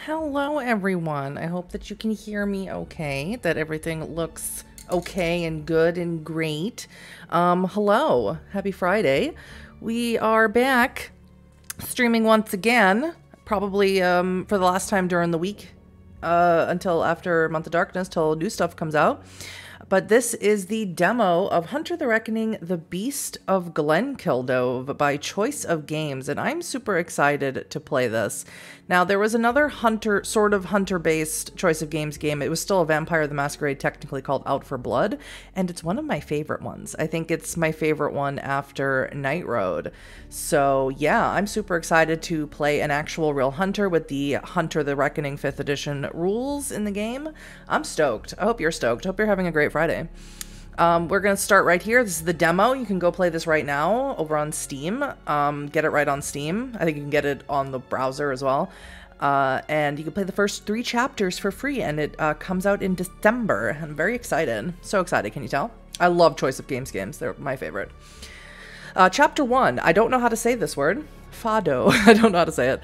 Hello, everyone. I hope that you can hear me okay, that everything looks okay and good and great. Hello. Happy Friday. We are back streaming once again, probably for the last time during the week, until after Month of Darkness, till new stuff comes out. But this is the demo of Hunter the Reckoning, The Beast of Glenkildove by Choice of Games, and I'm super excited to play this. Now, there was another sort of hunter-based Choice of Games game. It was still a Vampire the Masquerade, technically called Out for Blood, and it's one of my favorite ones. I think it's my favorite one after Night Road. So, yeah, I'm super excited to play an actual real hunter with the Hunter the Reckoning 5th edition rules in the game. I'm stoked. I hope you're stoked. I hope you're having a great Friday. We're going to start right here. This is the demo. You can go play this right now over on Steam. Get it right on Steam. I think you can get it on the browser as well. And you can play the first 3 chapters for free, and it comes out in December. I'm very excited. So excited, can you tell? I love Choice of Games games. They're my favorite. Chapter 1. I don't know how to say this word. Fado. I don't know how to say it.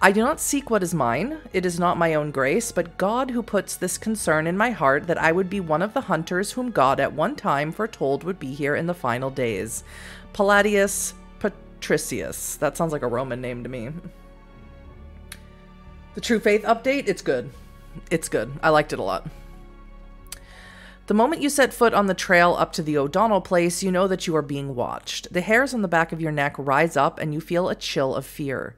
I do not seek what is mine. It is not my own grace, but God who puts this concern in my heart that I would be one of the hunters whom God at one time foretold would be here in the final days. Palladius Patricius. That sounds like a Roman name to me. The True Faith update? It's good. It's good. I liked it a lot. The moment you set foot on the trail up to the O'Donnell place, you know that you are being watched. The hairs on the back of your neck rise up and you feel a chill of fear.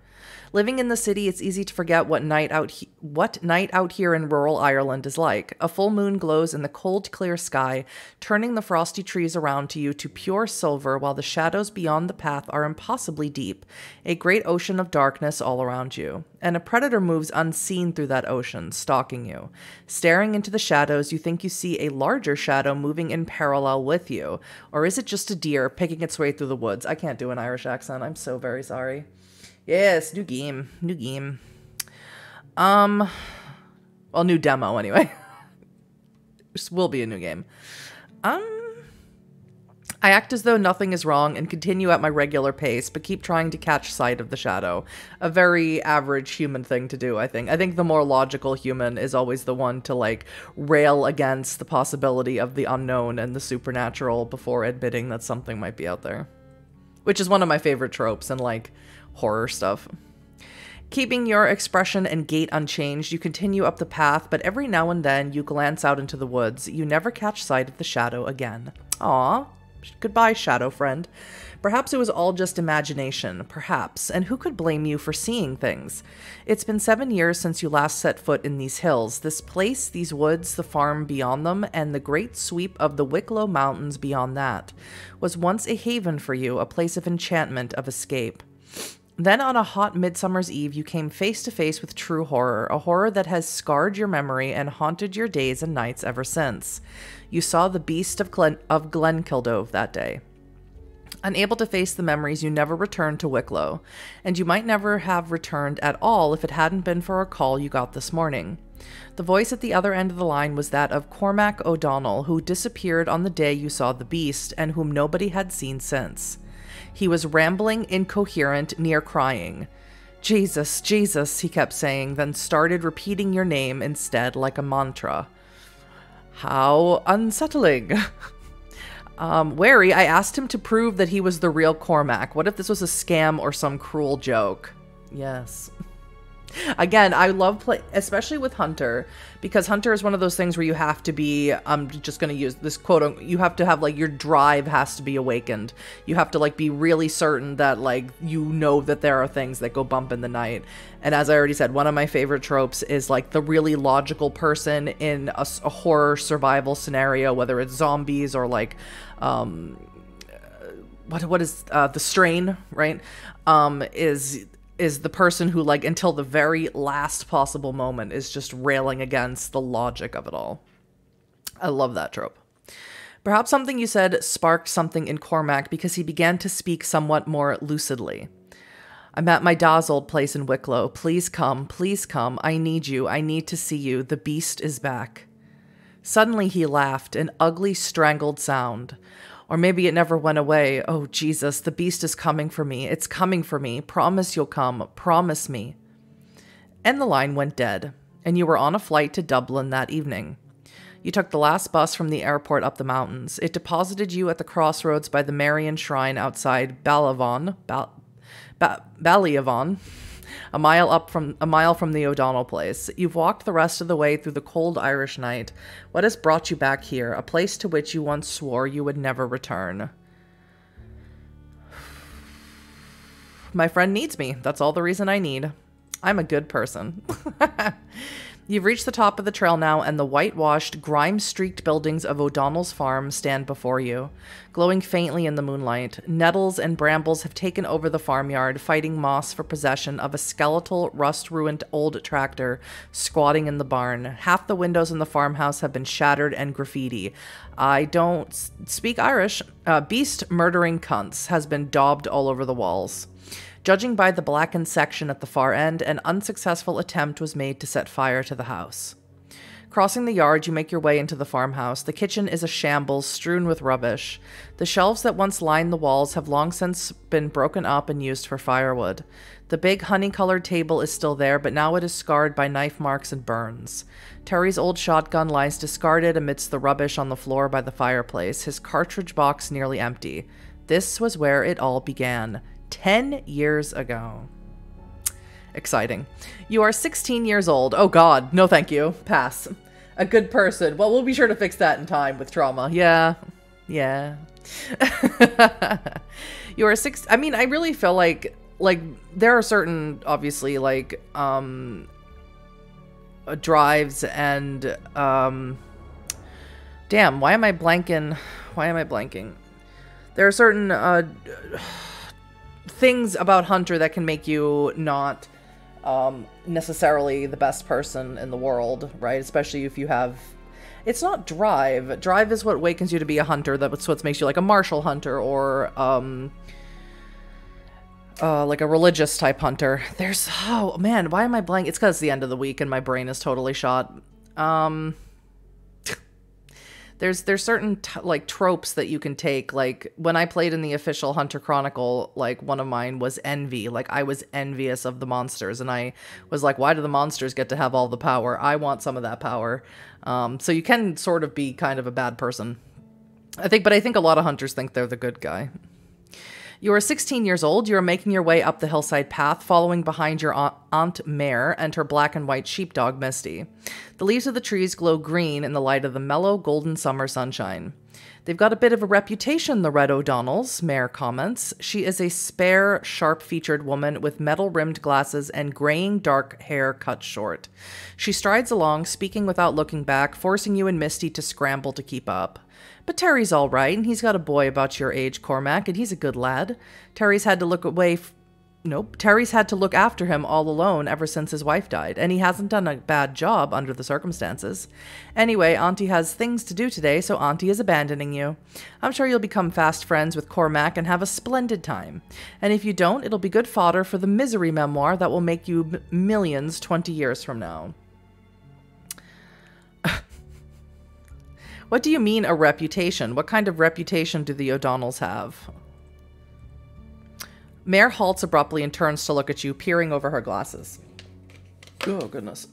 Living in the city, it's easy to forget what night out here in rural Ireland is like. A full moon glows in the cold, clear sky, turning the frosty trees around to you to pure silver, while the shadows beyond the path are impossibly deep, a great ocean of darkness all around you. And a predator moves unseen through that ocean, stalking you. Staring into the shadows, you think you see a larger shadow moving in parallel with you. Or is it just a deer picking its way through the woods? I can't do an Irish accent. I'm so very sorry. Yes, new game. New game. Well, new demo anyway. This will be a new game. I act as though nothing is wrong and continue at my regular pace, but keep trying to catch sight of the shadow. A very average human thing to do, I think. I think the more logical human is always the one to, like, rail against the possibility of the unknown and the supernatural before admitting that something might be out there. Which is one of my favorite tropes in, like, horror stuff. Keeping your expression and gait unchanged, you continue up the path, but every now and then you glance out into the woods. You never catch sight of the shadow again. Aw. Goodbye, shadow friend. Perhaps it was all just imagination. Perhaps. And who could blame you for seeing things? It's been 7 years since you last set foot in these hills. This place, these woods, the farm beyond them, and the great sweep of the Wicklow Mountains beyond that, was once a haven for you, a place of enchantment, of escape. Then on a hot midsummer's eve, you came face to face with true horror, a horror that has scarred your memory and haunted your days and nights ever since. You saw the beast of Glenkildove that day. Unable to face the memories, you never returned to Wicklow, and you might never have returned at all if it hadn't been for a call you got this morning. The voice at the other end of the line was that of Cormac O'Donnell, who disappeared on the day you saw the beast, and whom nobody had seen since. He was rambling, incoherent, near crying. Jesus, Jesus, he kept saying, then started repeating your name instead like a mantra. How unsettling. Wary, I asked him to prove that he was the real Cormac. What if this was a scam or some cruel joke? Yes. Again, I love especially with Hunter, because Hunter is one of those things where you have to be, I'm just going to use this quote, you have to have, like, your drive has to be awakened. You have to, like, be really certain that, like, you know that there are things that go bump in the night. And as I already said, one of my favorite tropes is, like, the really logical person in a horror survival scenario, whether it's zombies or, like, what is, The Strain, right? Is the person who, like, until the very last possible moment is just railing against the logic of it all. I love that trope. Perhaps something you said sparked something in Cormac because he began to speak somewhat more lucidly. I'm at my Da's old place in Wicklow. Please come, I need you, I need to see you, the beast is back. Suddenly he laughed, an ugly, strangled sound. Or maybe it never went away. Oh, Jesus, the beast is coming for me. It's coming for me. Promise you'll come. Promise me. And the line went dead, and you were on a flight to Dublin that evening. You took the last bus from the airport up the mountains. It deposited you at the crossroads by the Marian Shrine outside Ballyavon, a mile from the O'Donnell place. You've walked the rest of the way through the cold Irish night. What has brought you back here, a place to which you once swore you would never return? My friend needs me. That's all the reason I need. I'm a good person. You've reached the top of the trail now, and the whitewashed, grime-streaked buildings of O'Donnell's farm stand before you, glowing faintly in the moonlight. Nettles and brambles have taken over the farmyard, fighting moss for possession of a skeletal, rust-ruined old tractor squatting in the barn. Half the windows in the farmhouse have been shattered and graffiti. I don't speak Irish. Beast-murdering cunts has been daubed all over the walls. Judging by the blackened section at the far end, an unsuccessful attempt was made to set fire to the house. Crossing the yard, you make your way into the farmhouse. The kitchen is a shambles, strewn with rubbish. The shelves that once lined the walls have long since been broken up and used for firewood. The big honey-colored table is still there, but now it is scarred by knife marks and burns. Terry's old shotgun lies discarded amidst the rubbish on the floor by the fireplace, his cartridge box nearly empty. This was where it all began. 10 years ago. Exciting. You are 16 years old. Oh god, no thank you. Pass. A good person. Well, we'll be sure to fix that in time with trauma. Yeah. Yeah. You are I mean, I really feel like there are certain, obviously, like, drives and, damn, why am I blanking? Why am I blanking? There are certain, things about Hunter that can make you not necessarily the best person in the world, right? Especially if you have... It's not drive. Drive is what awakens you to be a hunter. That's what makes you like a martial hunter or like a religious type hunter. There's... Oh, man, why am I blank? It's because it's the end of the week and my brain is totally shot. There's certain like tropes that you can take. Like when I played in the official Hunter Chronicle, like one of mine was envy. Like I was envious of the monsters, and I was like, why do the monsters get to have all the power? I want some of that power. So you can sort of be kind of a bad person, I think. But I think a lot of hunters think they're the good guy. You are 16 years old. You are making your way up the hillside path, following behind your Aunt Mare and her black and white sheepdog, Misty. The leaves of the trees glow green in the light of the mellow, golden summer sunshine. They've got a bit of a reputation, the Red O'Donnells, Mare comments. She is a spare, sharp-featured woman with metal-rimmed glasses and graying dark hair cut short. She strides along, speaking without looking back, forcing you and Misty to scramble to keep up. But Terry's all right, and he's got a boy about your age, Cormac, and he's a good lad. Terry's had to look after him all alone ever since his wife died, and he hasn't done a bad job under the circumstances. Anyway, Auntie has things to do today, so Auntie is abandoning you. I'm sure you'll become fast friends with Cormac and have a splendid time. And if you don't, it'll be good fodder for the misery memoir that will make you millions 20 years from now. What do you mean, a reputation? What kind of reputation do the O'Donnells have? Mare halts abruptly and turns to look at you, peering over her glasses. Oh, goodness.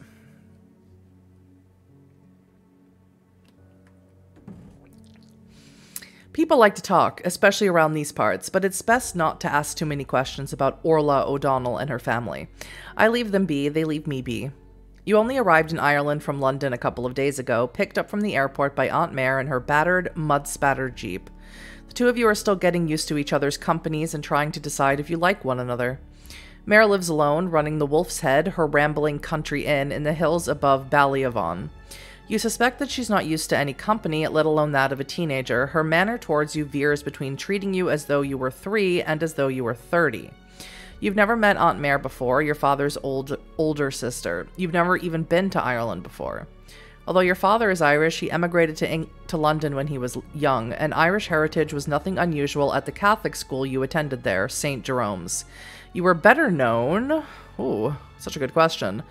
People like to talk, especially around these parts, but it's best not to ask too many questions about Orla O'Donnell and her family. I leave them be, they leave me be. You only arrived in Ireland from London a couple of days ago, picked up from the airport by Aunt Mare and her battered, mud-spattered jeep. The two of you are still getting used to each other's companies and trying to decide if you like one another. Mare lives alone, running the Wolf's Head, her rambling country inn in the hills above Ballyavon. You suspect that she's not used to any company, let alone that of a teenager. Her manner towards you veers between treating you as though you were 3 and as though you were 30. You've never met Aunt Mare before, your father's older sister. You've never even been to Ireland before. Although your father is Irish, he emigrated to London when he was young, and Irish heritage was nothing unusual at the Catholic school you attended there, St. Jerome's. You were better known... Ooh, such a good question.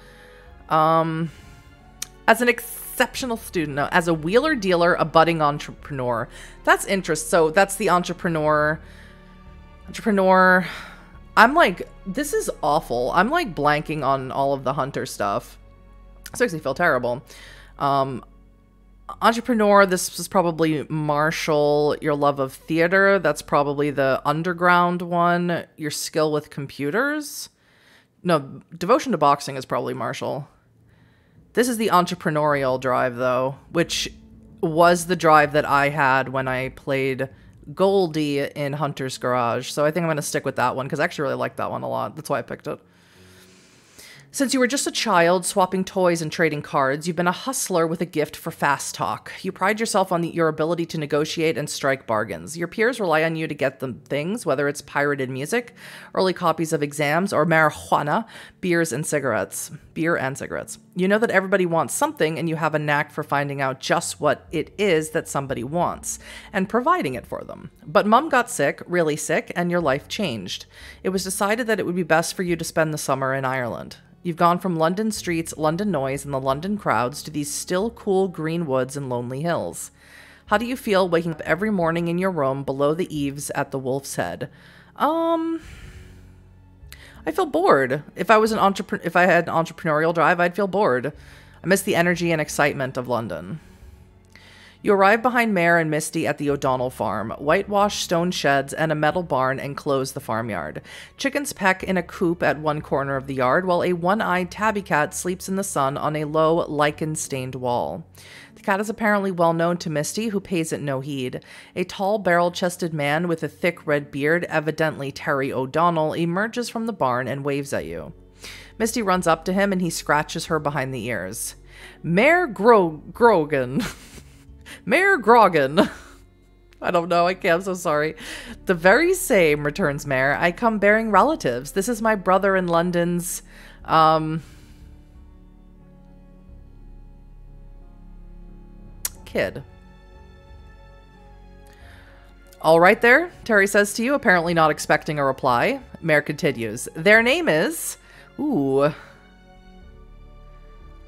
As an exceptional student, no, as a wheeler dealer, a budding entrepreneur. That's interesting. So that's the entrepreneur... I'm like, this is awful. I'm like blanking on all of the Hunter stuff. This makes me feel terrible. Entrepreneur, this was probably Marshall. Your love of theater, that's probably the underground one. Your skill with computers. No, devotion to boxing is probably Marshall. This is the entrepreneurial drive, though, which was the drive that I had when I played Goldie in Hunter's Garage. So I think I'm going to stick with that one because I actually really like that one a lot. That's why I picked it. Since you were just a child, swapping toys and trading cards, you've been a hustler with a gift for fast talk. You pride yourself on your ability to negotiate and strike bargains. Your peers rely on you to get them things, whether it's pirated music, early copies of exams, or marijuana, beer and cigarettes. You know that everybody wants something, and you have a knack for finding out just what it is that somebody wants, and providing it for them. But Mum got sick, really sick, and your life changed. It was decided that it would be best for you to spend the summer in Ireland. You've gone from London streets, London noise, and the London crowds to these still cool green woods and lonely hills. How do you feel waking up every morning in your room below the eaves at the Wolf's Head? I feel bored. If I was if I had an entrepreneurial drive, I'd feel bored. I miss the energy and excitement of London. You arrive behind Mare and Misty at the O'Donnell farm. Whitewashed stone sheds and a metal barn enclose the farmyard. Chickens peck in a coop at one corner of the yard, while a one-eyed tabby cat sleeps in the sun on a low, lichen-stained wall. The cat is apparently well known to Misty, who pays it no heed. A tall, barrel-chested man with a thick red beard, evidently Terry O'Donnell, emerges from the barn and waves at you. Misty runs up to him and he scratches her behind the ears. Mare Grogan. Mayor Grogan. I don't know. I can't. I'm so sorry. The very same, returns Mare. I come bearing relatives. This is my brother in London's, kid. All right there, Terry says to you, apparently not expecting a reply. Mare continues. Their name is... Ooh,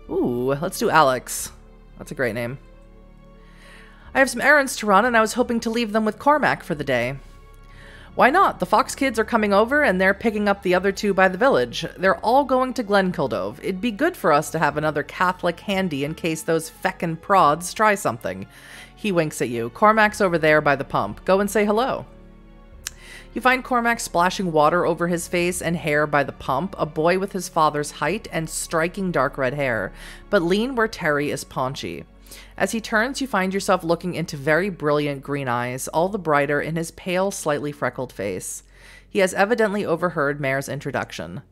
let's do Alex. That's a great name. I have some errands to run, and I was hoping to leave them with Cormac for the day. Why not? The Fox kids are coming over, and they're picking up the other two by the village. They're all going to Glenkildove. It'd be good for us to have another Catholic handy in case those feckin' prods try something. He winks at you. Cormac's over there by the pump. Go and say hello. You find Cormac splashing water over his face and hair by the pump, a boy with his father's height and striking dark red hair, but lean where Terry is paunchy. As he turns, you find yourself looking into very brilliant green eyes, all the brighter in his pale, slightly freckled face. He has evidently overheard Mare's introduction.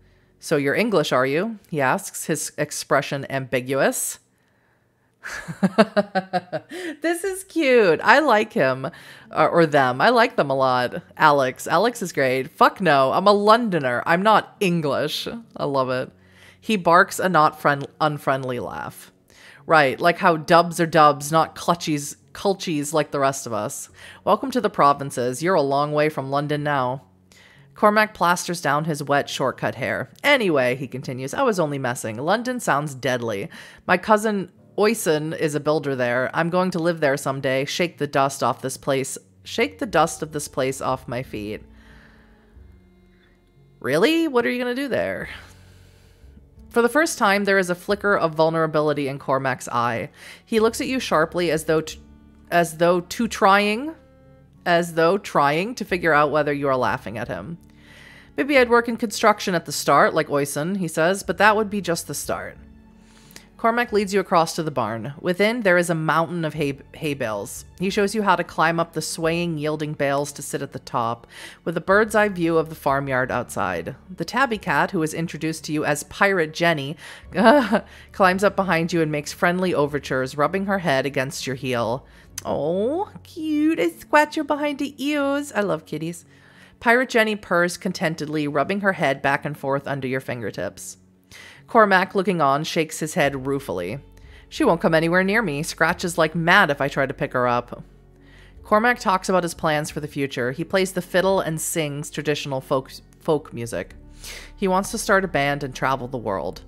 So you're English, are you? He asks, his expression ambiguous. This is cute. I like him. Or them. I like them a lot. Alex. Alex is great. Fuck no. I'm a Londoner. I'm not English. I love it. He barks a not unfriendly laugh. Right, like how dubs are dubs, not culchies like the rest of us. Welcome to the provinces. You're a long way from London now. Cormac plasters down his wet, short-cut hair. Anyway, he continues, I was only messing. London sounds deadly. My cousin Oyson is a builder there. I'm going to live there someday. Shake the dust of this place off my feet. Really? What are you going to do there? For the first time, there is a flicker of vulnerability in Cormac's eye. He looks at you sharply as though trying to figure out whether you are laughing at him. Maybe I'd work in construction at the start, like Oyson, he says, but that would be just the start. Cormac leads you across to the barn. Within, there is a mountain of hay bales. He shows you how to climb up the swaying, yielding bales to sit at the top, with a bird's-eye view of the farmyard outside. The tabby cat, who is introduced to you as Pirate Jenny, climbs up behind you and makes friendly overtures, rubbing her head against your heel. Oh, cute. I scratch her behind the ears. I love kitties. Pirate Jenny purrs contentedly, rubbing her head back and forth under your fingertips. Cormac, looking on, shakes his head ruefully. She won't come anywhere near me, scratches like mad if I try to pick her up. Cormac talks about his plans for the future. He plays the fiddle and sings traditional folk music. He wants to start a band and travel the world.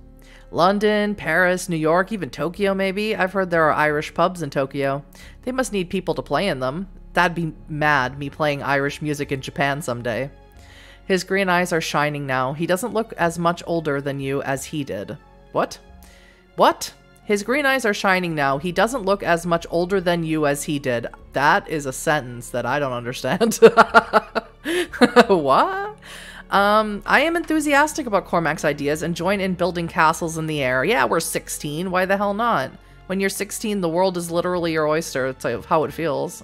London, Paris, New York, even Tokyo maybe. I've heard there are Irish pubs in Tokyo. They must need people to play in them. That'd be mad, me playing Irish music in Japan someday. His green eyes are shining now. He doesn't look as much older than you as he did. What? What? His green eyes are shining now. He doesn't look as much older than you as he did. That is a sentence that I don't understand. What? I am enthusiastic about Cormac's ideas and join in building castles in the air. Yeah, we're 16. Why the hell not? When you're 16, the world is literally your oyster. It's how it feels.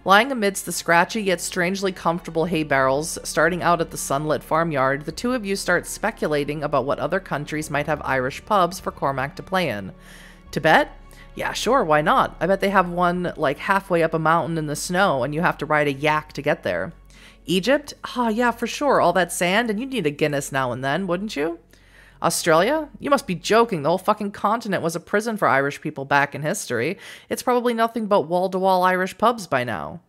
Lying amidst the scratchy yet strangely comfortable hay barrels, starting out at the sunlit farmyard, the two of you start speculating about what other countries might have Irish pubs for Cormac to play in. Tibet? Yeah, sure, why not? I bet they have one like halfway up a mountain in the snow and you have to ride a yak to get there. Egypt? Ah, yeah, for sure, all that sand, and you'd need a Guinness now and then, wouldn't you? Australia? You must be joking. The whole fucking continent was a prison for Irish people back in history. It's probably nothing but wall-to-wall Irish pubs by now.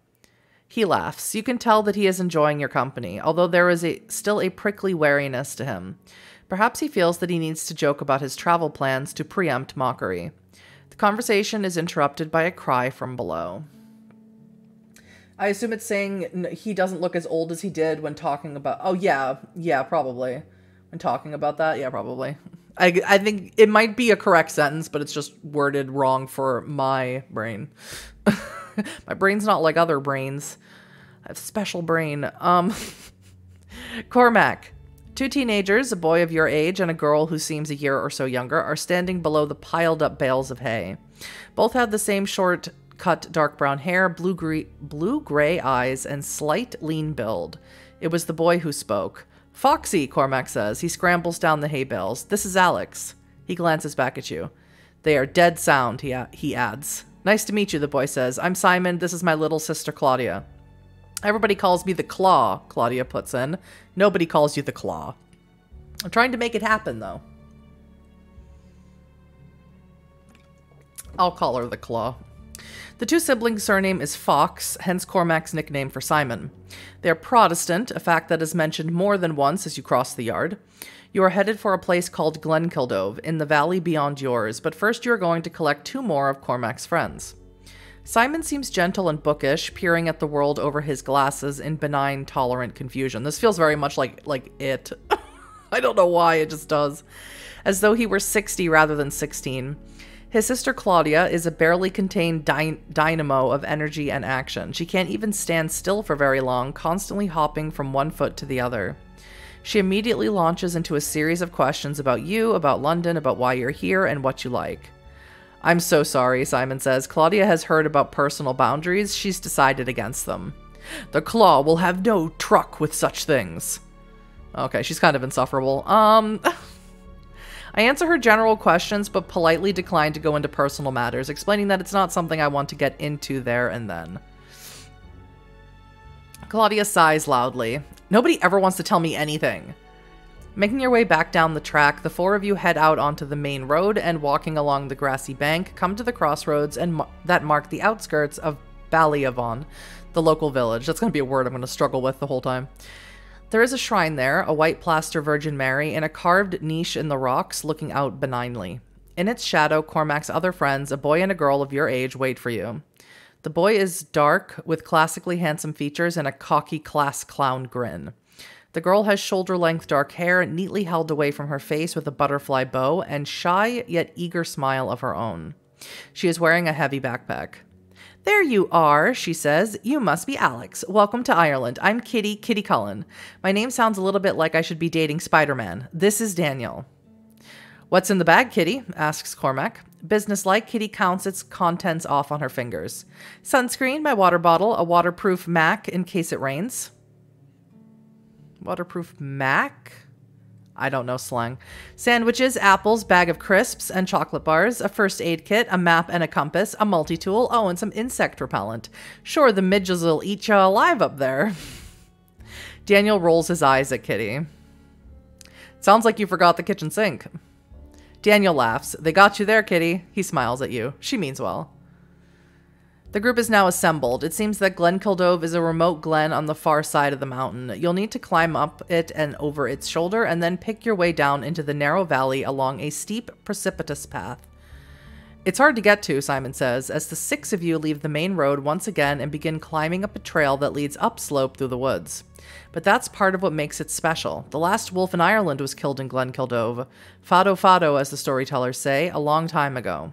He laughs. You can tell that he is enjoying your company, although there is still a prickly wariness to him. Perhaps he feels that he needs to joke about his travel plans to preempt mockery. The conversation is interrupted by a cry from below. I assume it's saying he doesn't look as old as he did when talking about... Oh, yeah. Yeah, probably. When talking about that, yeah, probably. I think it might be a correct sentence, but it's just worded wrong for my brain. My brain's not like other brains. I have a special brain. Cormac. Two teenagers, a boy of your age and a girl who seems a year or so younger, are standing below the piled up bales of hay. Both have the same short-cut dark brown hair, blue-gray eyes, and slight lean build. It was the boy who spoke. Foxy, Cormac says. He scrambles down the hay bales. This is Alex. He glances back at you. They are dead sound, he adds. Nice to meet you, the boy says. I'm Simon. This is my little sister, Claudia. Everybody calls me the Claw, Claudia puts in. Nobody calls you the Claw. I'm trying to make it happen, though. I'll call her the Claw. The two siblings' surname is Fox, hence Cormac's nickname for Simon. They are Protestant, a fact that is mentioned more than once as you cross the yard. You are headed for a place called Glenkildove, in the valley beyond yours, but first you are going to collect two more of Cormac's friends. Simon seems gentle and bookish, peering at the world over his glasses in benign, tolerant confusion. This feels very much like it. I don't know why, it just does. As though he were 60 rather than 16. His sister Claudia is a barely contained dynamo of energy and action. She can't even stand still for very long, constantly hopping from one foot to the other. She immediately launches into a series of questions about you, about London, about why you're here, and what you like. I'm so sorry, Simon says. Claudia has heard about personal boundaries. She's decided against them. The Claw will have no truck with such things. Okay, she's kind of insufferable. I answer her general questions, but politely decline to go into personal matters, explaining that it's not something I want to get into there and then. Claudia sighs loudly. Nobody ever wants to tell me anything. Making your way back down the track, the four of you head out onto the main road and, walking along the grassy bank, come to the crossroads that mark the outskirts of Ballyavon, the local village. That's going to be a word I'm going to struggle with the whole time. There is a shrine there, a white plaster Virgin Mary, in a carved niche in the rocks looking out benignly. In its shadow, Cormac's other friends, a boy and a girl of your age, wait for you. The boy is dark, with classically handsome features and a cocky class clown grin. The girl has shoulder-length dark hair, neatly held away from her face with a butterfly bow, and shy yet eager smile of her own. She is wearing a heavy backpack. There you are, she says. You must be Alex. Welcome to Ireland. I'm Kitty Cullen. My name sounds a little bit like I should be dating Spider-Man. This is Daniel. What's in the bag, Kitty? Asks Cormac. Businesslike, Kitty counts its contents off on her fingers. Sunscreen, my water bottle, a waterproof Mac in case it rains. Waterproof Mac? I don't know slang. Sandwiches, apples, bag of crisps, and chocolate bars, a first aid kit, a map and a compass, a multi-tool, oh, and some insect repellent. Sure, the midges will eat you alive up there. Daniel rolls his eyes at Kitty. Sounds like you forgot the kitchen sink. Daniel laughs. They got you there, Kitty. He smiles at you. She means well. The group is now assembled. It seems that Glenkildove is a remote glen on the far side of the mountain. You'll need to climb up it and over its shoulder, and then pick your way down into the narrow valley along a steep, precipitous path. It's hard to get to, Simon says, as the 6 of you leave the main road once again and begin climbing up a trail that leads upslope through the woods. But that's part of what makes it special. The last wolf in Ireland was killed in Glenkildove. Fado fado, as the storytellers say, a long time ago.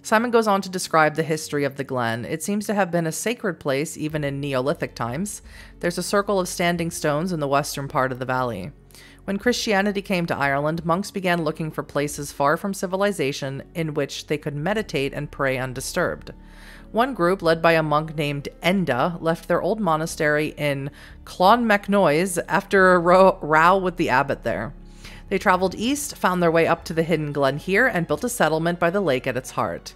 Simon goes on to describe the history of the glen. It seems to have been a sacred place even in Neolithic times. There's a circle of standing stones in the western part of the valley. When Christianity came to Ireland, monks began looking for places far from civilization in which they could meditate and pray undisturbed. One group, led by a monk named Enda, left their old monastery in Clonmacnoise after a row with the abbot there. They traveled east, found their way up to the hidden glen here, and built a settlement by the lake at its heart.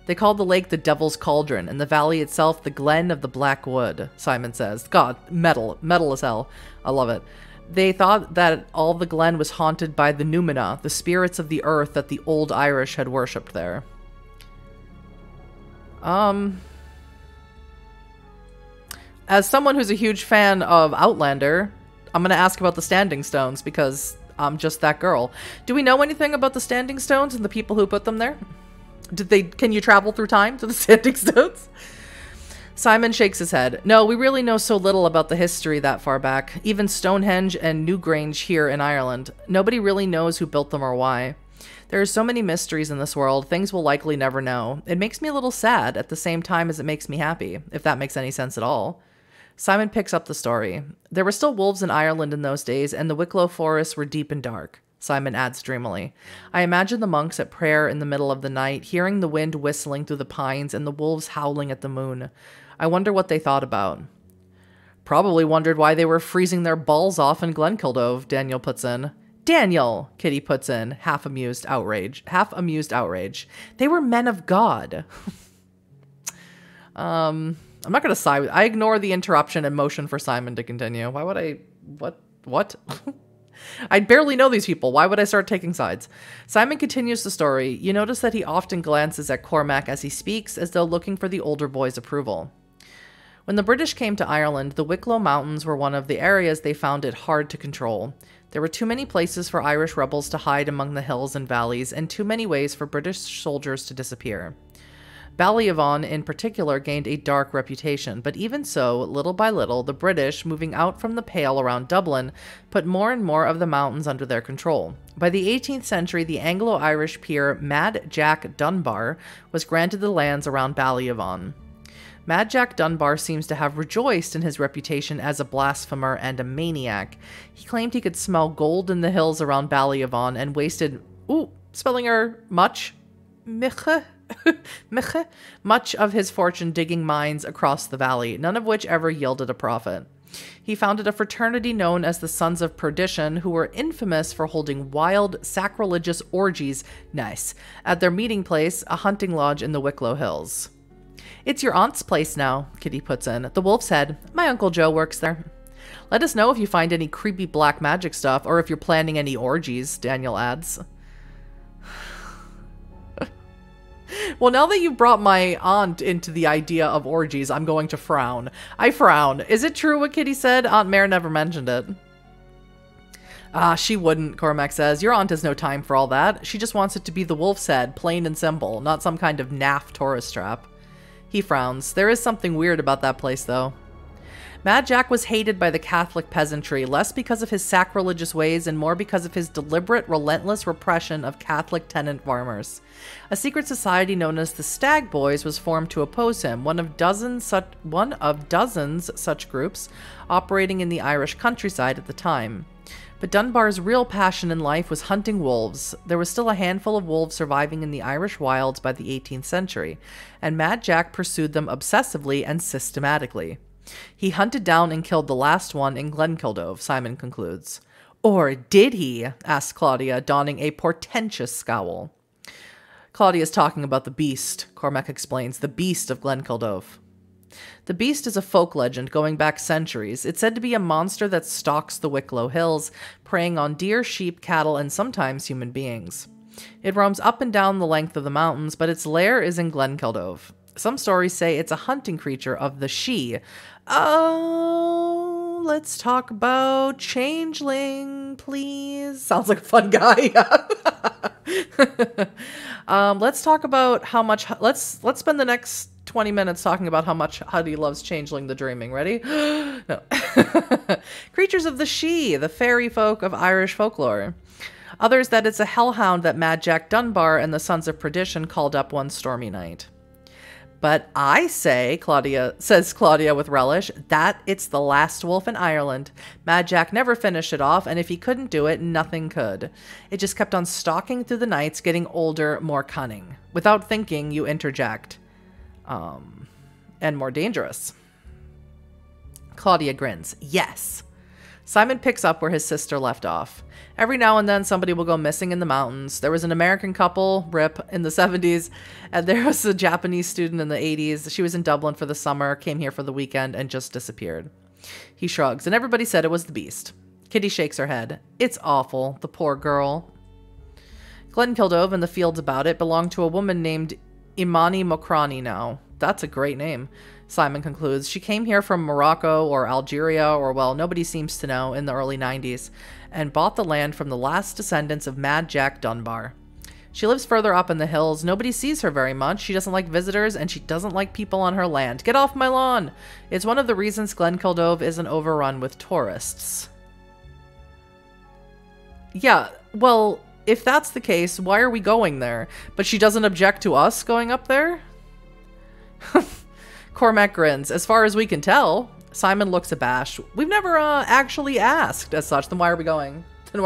They called the lake the Devil's Cauldron, and the valley itself the Glen of the Black Wood, Simon says. God, metal as hell. I love it. They thought that all the glen was haunted by the Numina, the spirits of the earth that the old Irish had worshipped there. As someone who's a huge fan of Outlander, I'm going to ask about the Standing Stones because I'm just that girl. Do we know anything about the Standing Stones and the people who put them there? Can you travel through time to the Standing Stones? Simon shakes his head. No, we really know so little about the history that far back. Even Stonehenge and Newgrange here in Ireland. Nobody really knows who built them or why. There are so many mysteries in this world, things we'll likely never know. It makes me a little sad at the same time as it makes me happy, if that makes any sense at all. Simon picks up the story. There were still wolves in Ireland in those days, and the Wicklow forests were deep and dark. Simon adds dreamily. I imagine the monks at prayer in the middle of the night, hearing the wind whistling through the pines and the wolves howling at the moon. I wonder what they thought about. Probably wondered why they were freezing their balls off in Glenkildove, Daniel puts in. Daniel, Kitty puts in, half amused outrage. They were men of God. I'm not going to side with... I ignore the interruption and motion for Simon to continue. Why would I... What? I barely know these people. Why would I start taking sides? Simon continues the story. You notice that he often glances at Cormac as he speaks, as though looking for the older boy's approval. When the British came to Ireland, the Wicklow Mountains were one of the areas they found it hard to control. There were too many places for Irish rebels to hide among the hills and valleys, and too many ways for British soldiers to disappear. Ballyavon, in particular, gained a dark reputation, but even so, little by little, the British, moving out from the Pale around Dublin, put more and more of the mountains under their control. By the 18th century, the Anglo-Irish peer Mad Jack Dunbar was granted the lands around Ballyavon. Mad Jack Dunbar seems to have rejoiced in his reputation as a blasphemer and a maniac. He claimed he could smell gold in the hills around Ballyavon and wasted, spelling error, much of his fortune digging mines across the valley, none of which ever yielded a profit. He founded a fraternity known as the Sons of Perdition, who were infamous for holding wild, sacrilegious orgies, at their meeting place, a hunting lodge in the Wicklow Hills. It's your aunt's place now, Kitty puts in. The Wolf's Head. My Uncle Joe works there. Let us know if you find any creepy black magic stuff, or if you're planning any orgies, Daniel adds. Well, now that you've brought my aunt into the idea of orgies, I'm going to frown. I frown. Is it true what Kitty said? Aunt Mare never mentioned it. She wouldn't, Cormac says. Your aunt has no time for all that. She just wants it to be the Wolf's Head, plain and simple, not some kind of naff tourist trap. He frowns. There is something weird about that place, though. Mad Jack was hated by the Catholic peasantry, less because of his sacrilegious ways and more because of his deliberate, relentless repression of Catholic tenant farmers. A secret society known as the Stag Boys was formed to oppose him, one of dozens such groups operating in the Irish countryside at the time. But Dunbar's real passion in life was hunting wolves. There was still a handful of wolves surviving in the Irish wilds by the 18th century, and Mad Jack pursued them obsessively and systematically. He hunted down and killed the last one in Glenkildove, Simon concludes. Or did he? Asks Claudia, donning a portentous scowl. Claudia's talking about the beast, Cormac explains, the beast of Glenkildove. The beast is a folk legend going back centuries. It's said to be a monster that stalks the Wicklow Hills, preying on deer, sheep, cattle, and sometimes human beings. It roams up and down the length of the mountains, but its lair is in Glenkildove. Some stories say it's a hunting creature of the Sidhe. Oh, let's talk about Changeling, please. Sounds like a fun guy. Let's talk about how much. Let's spend the next 20 minutes talking about how much Huddy loves Changeling the Dreaming. Ready? No. Creatures of the She, the fairy folk of Irish folklore. Others that it's a hellhound that Mad Jack Dunbar and the Sons of Perdition called up one stormy night. But I say, says Claudia with relish, that it's the last wolf in Ireland. Mad Jack never finished it off, and if he couldn't do it, nothing could. It just kept on stalking through the nights, getting older, more cunning. Without thinking, you interject. And more dangerous. Claudia grins. Yes. Simon picks up where his sister left off. Every now and then somebody will go missing in the mountains. There was an American couple, RIP, in the 70s, and there was a Japanese student in the 80s. She was in Dublin for the summer, came here for the weekend, and just disappeared. He shrugs, and everybody said it was the beast. Kitty shakes her head. It's awful, the poor girl. Glenkildove and the fields about it belong to a woman named Imani Mokrani now. That's a great name, Simon concludes. She came here from Morocco or Algeria or, well, nobody seems to know, in the early 90s, and bought the land from the last descendants of Mad Jack Dunbar. She lives further up in the hills. Nobody sees her very much. She doesn't like visitors, and she doesn't like people on her land. Get off my lawn! It's one of the reasons Glenkildove isn't overrun with tourists. Yeah, well, if that's the case, why are we going there? But she doesn't object to us going up there? Cormac grins. As far as we can tell. Simon looks abashed. We've never actually asked as such. Then why are we going? But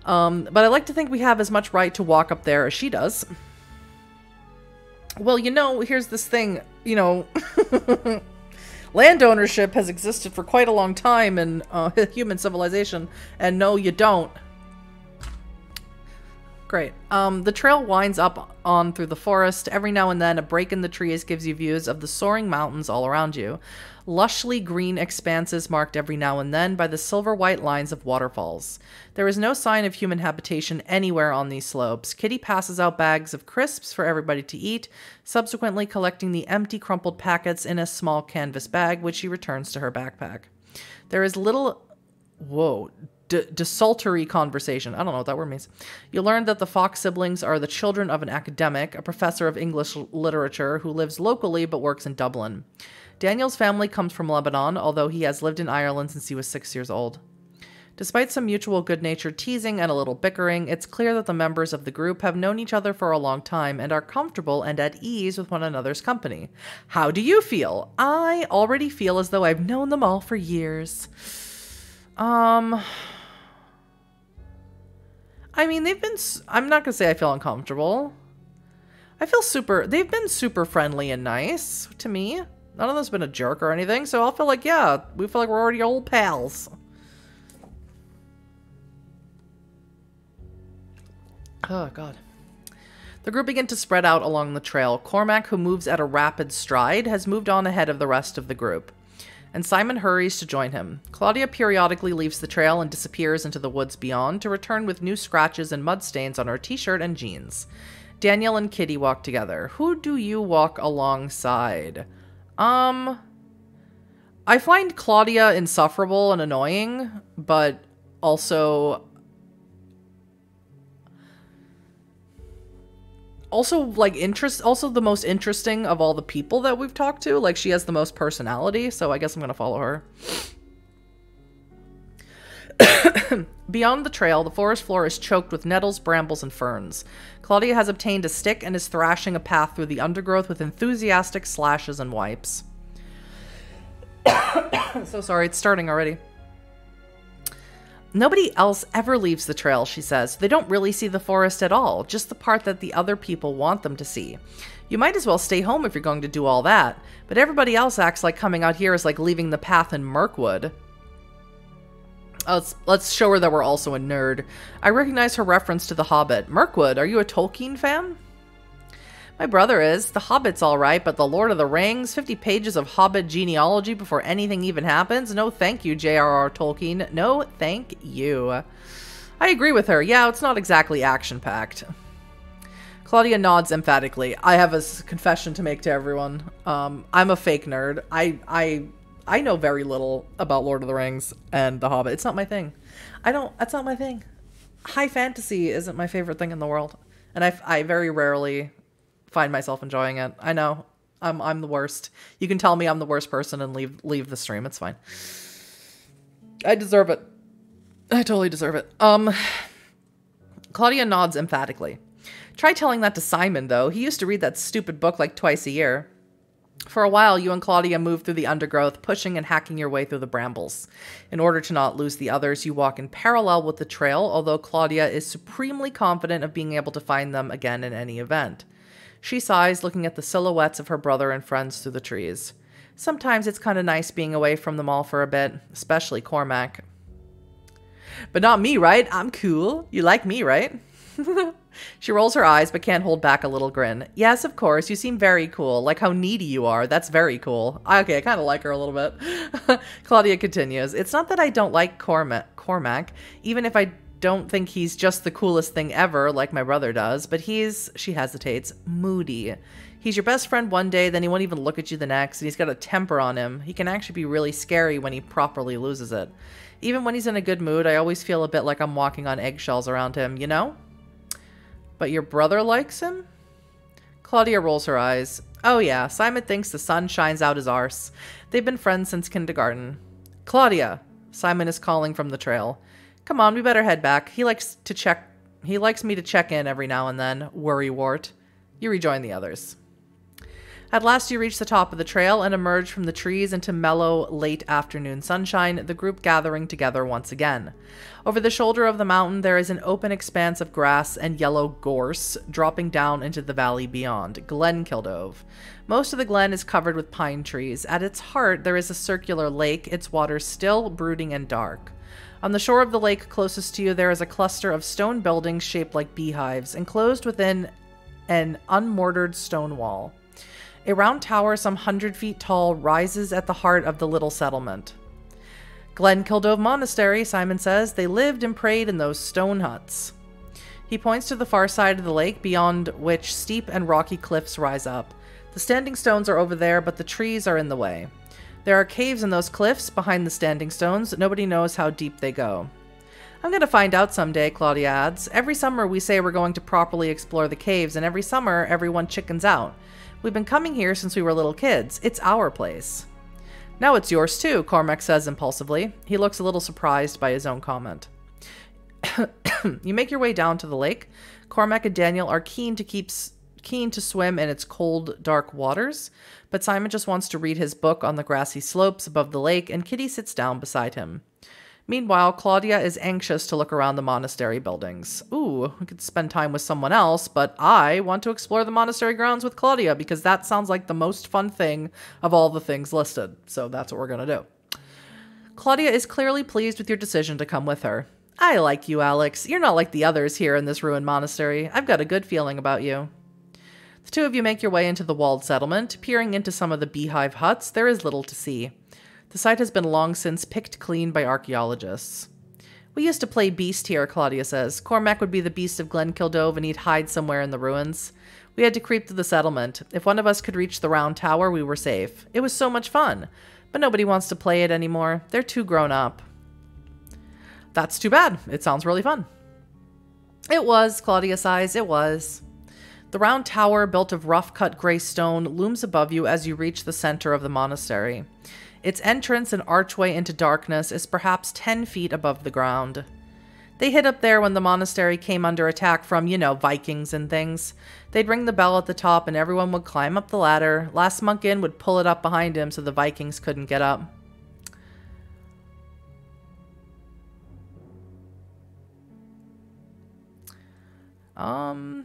I like to think we have as much right to walk up there as she does. Well, you know, here's this thing, you know, land ownership has existed for quite a long time in human civilization, and no, you don't. Great. The trail winds up on through the forest. Every now and then, a break in the trees gives you views of the soaring mountains all around you. Lushly green expanses marked every now and then by the silver-white lines of waterfalls. There is no sign of human habitation anywhere on these slopes. Kitty passes out bags of crisps for everybody to eat, subsequently collecting the empty, crumpled packets in a small canvas bag, which she returns to her backpack. There is little... Whoa... desultory conversation. I don't know what that word means. You learn that the Fox siblings are the children of an academic, a professor of English literature who lives locally but works in Dublin. Daniel's family comes from Lebanon, although he has lived in Ireland since he was 6 years old. Despite some mutual good-natured teasing and a little bickering, it's clear that the members of the group have known each other for a long time and are comfortable and at ease with one another's company. How do you feel? I already feel as though I've known them all for years. I mean, I'm not gonna say I feel uncomfortable. I feel they've been super friendly and nice to me. None of them's been a jerk or anything, so I'll feel like, yeah, we feel like we're already old pals. Oh, God. The group begin to spread out along the trail. Cormac, who moves at a rapid stride, has moved on ahead of the rest of the group, and Simon hurries to join him. Claudia periodically leaves the trail and disappears into the woods beyond, to return with new scratches and mud stains on her t-shirt and jeans. Daniel and Kitty walk together. Who do you walk alongside? I find Claudia insufferable and annoying, but also like also the most interesting of all the people that we've talked to. Like, she has the most personality, so I guess I'm gonna follow her. Beyond the trail, the forest floor is choked with nettles, brambles, and ferns. Claudia has obtained a stick and is thrashing a path through the undergrowth with enthusiastic slashes and wipes. So sorry, it's starting already. Nobody else ever leaves the trail, she says. They don't really see the forest at all, just the part that the other people want them to see. You might as well stay home if you're going to do all that, but everybody else acts like coming out here is like leaving the path in Mirkwood. Let's show her that we're also a nerd. I recognize her reference to The Hobbit. Mirkwood, are you a Tolkien fan? My brother is. The Hobbit's alright, but The Lord of the Rings, 50 pages of Hobbit genealogy before anything even happens? No thank you, J.R.R. Tolkien. No thank you. I agree with her. Yeah, it's not exactly action-packed. Claudia nods emphatically. I have a confession to make to everyone. I'm a fake nerd. I know very little about Lord of the Rings and The Hobbit. It's not my thing. That's not my thing. High fantasy isn't my favorite thing in the world. And I very rarely find myself enjoying it. I know. I'm the worst. You can tell me I'm the worst person and leave the stream. It's fine. I deserve it. I totally deserve it. Claudia nods emphatically. Try telling that to Simon, though. He used to read that stupid book like twice a year. For a while, you and Claudia move through the undergrowth, pushing and hacking your way through the brambles. In order to not lose the others, you walk in parallel with the trail, although Claudia is supremely confident of being able to find them again in any event. She sighs, looking at the silhouettes of her brother and friends through the trees. Sometimes it's kind of nice being away from them all for a bit, especially Cormac. But not me, right? I'm cool. You like me, right? She rolls her eyes, but can't hold back a little grin. Yes, of course. You seem very cool. Like how needy you are. That's very cool. Okay, I kind of like her a little bit. Claudia continues. It's not that I don't like Cormac, even if I don't think he's just the coolest thing ever, like my brother does, but he's, she hesitates, moody. He's your best friend one day, then he won't even look at you the next, and he's got a temper on him. He can actually be really scary when he properly loses it. Even when he's in a good mood, I always feel a bit like I'm walking on eggshells around him, you know? But your brother likes him? Claudia rolls her eyes. Oh yeah, Simon thinks the sun shines out his arse. They've been friends since kindergarten. Claudia, Simon is calling from the trail. Come on, we better head back. He likes me to check in every now and then, worrywart. You rejoin the others. At last you reach the top of the trail and emerge from the trees into mellow, late afternoon sunshine, the group gathering together once again. Over the shoulder of the mountain there is an open expanse of grass and yellow gorse dropping down into the valley beyond, Glenkildove. Most of the glen is covered with pine trees. At its heart there is a circular lake, its waters still, brooding and dark. On the shore of the lake closest to you there is a cluster of stone buildings shaped like beehives, enclosed within an unmortared stone wall. A round tower some 100 feet tall rises at the heart of the little settlement. Glenkildove Monastery, Simon says. They lived and prayed in those stone huts. He points to the far side of the lake, beyond which steep and rocky cliffs rise up. The standing stones are over there, but the trees are in the way. There are caves in those cliffs behind the standing stones. Nobody knows how deep they go. I'm going to find out someday, Claudia adds. Every summer we say we're going to properly explore the caves, and every summer everyone chickens out. We've been coming here since we were little kids. It's our place. Now it's yours too, Cormac says impulsively. He looks a little surprised by his own comment. You make your way down to the lake. Cormac and Daniel are keen to swim in its cold, dark waters, but Simon just wants to read his book on the grassy slopes above the lake, and Kitty sits down beside him. Meanwhile, Claudia is anxious to look around the monastery buildings. Ooh, we could spend time with someone else, but I want to explore the monastery grounds with Claudia because that sounds like the most fun thing of all the things listed. So that's what we're going to do. Claudia is clearly pleased with your decision to come with her. I like you, Alex. You're not like the others here in this ruined monastery. I've got a good feeling about you. The two of you make your way into the walled settlement. Peering into some of the beehive huts, there is little to see. The site has been long since picked clean by archaeologists. We used to play beast here, Claudia says. Cormac would be the beast of Glenkildove and he'd hide somewhere in the ruins. We had to creep through the settlement. If one of us could reach the round tower, we were safe. It was so much fun. But nobody wants to play it anymore. They're too grown up. That's too bad. It sounds really fun. It was, Claudia sighs. It was. The round tower, built of rough-cut gray stone, looms above you as you reach the center of the monastery. Its entrance and archway into darkness is perhaps 10 feet above the ground. They hid up there when the monastery came under attack from, you know, Vikings and things. They'd ring the bell at the top and everyone would climb up the ladder. Last monk in would pull it up behind him so the Vikings couldn't get up.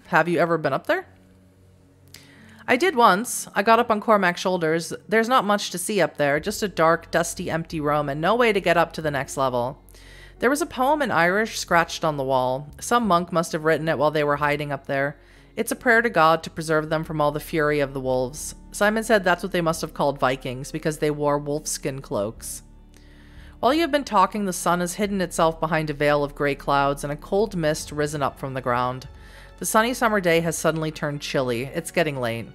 Have you ever been up there? I did once. I got up on Cormac's shoulders. There's not much to see up there, just a dark, dusty, empty room and no way to get up to the next level. There was a poem in Irish scratched on the wall. Some monk must have written it while they were hiding up there. It's a prayer to God to preserve them from all the fury of the wolves. Simon said that's what they must have called Vikings, because they wore wolfskin cloaks. While you have been talking, the sun has hidden itself behind a veil of gray clouds and a cold mist risen up from the ground. The sunny summer day has suddenly turned chilly. It's getting late.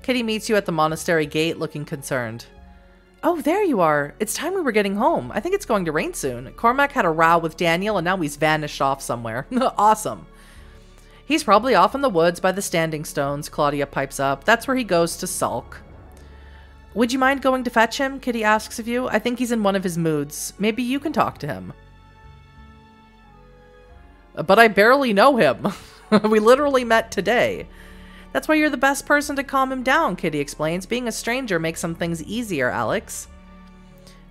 Kitty meets you at the monastery gate, looking concerned. Oh, there you are. It's time we were getting home. I think it's going to rain soon. Cormac had a row with Daniel, and now he's vanished off somewhere. Awesome. He's probably off in the woods by the standing stones, Claudia pipes up. That's where he goes to sulk. Would you mind going to fetch him? Kitty asks of you. I think he's in one of his moods. Maybe you can talk to him. But I barely know him. We literally met today. That's why you're the best person to calm him down, Kitty explains. Being a stranger makes some things easier, Alex.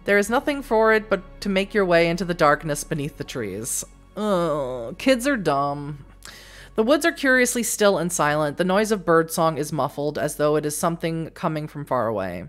There is nothing for it but to make your way into the darkness beneath the trees. Ugh, kids are dumb. The woods are curiously still and silent. The noise of birdsong is muffled, as though it is something coming from far away.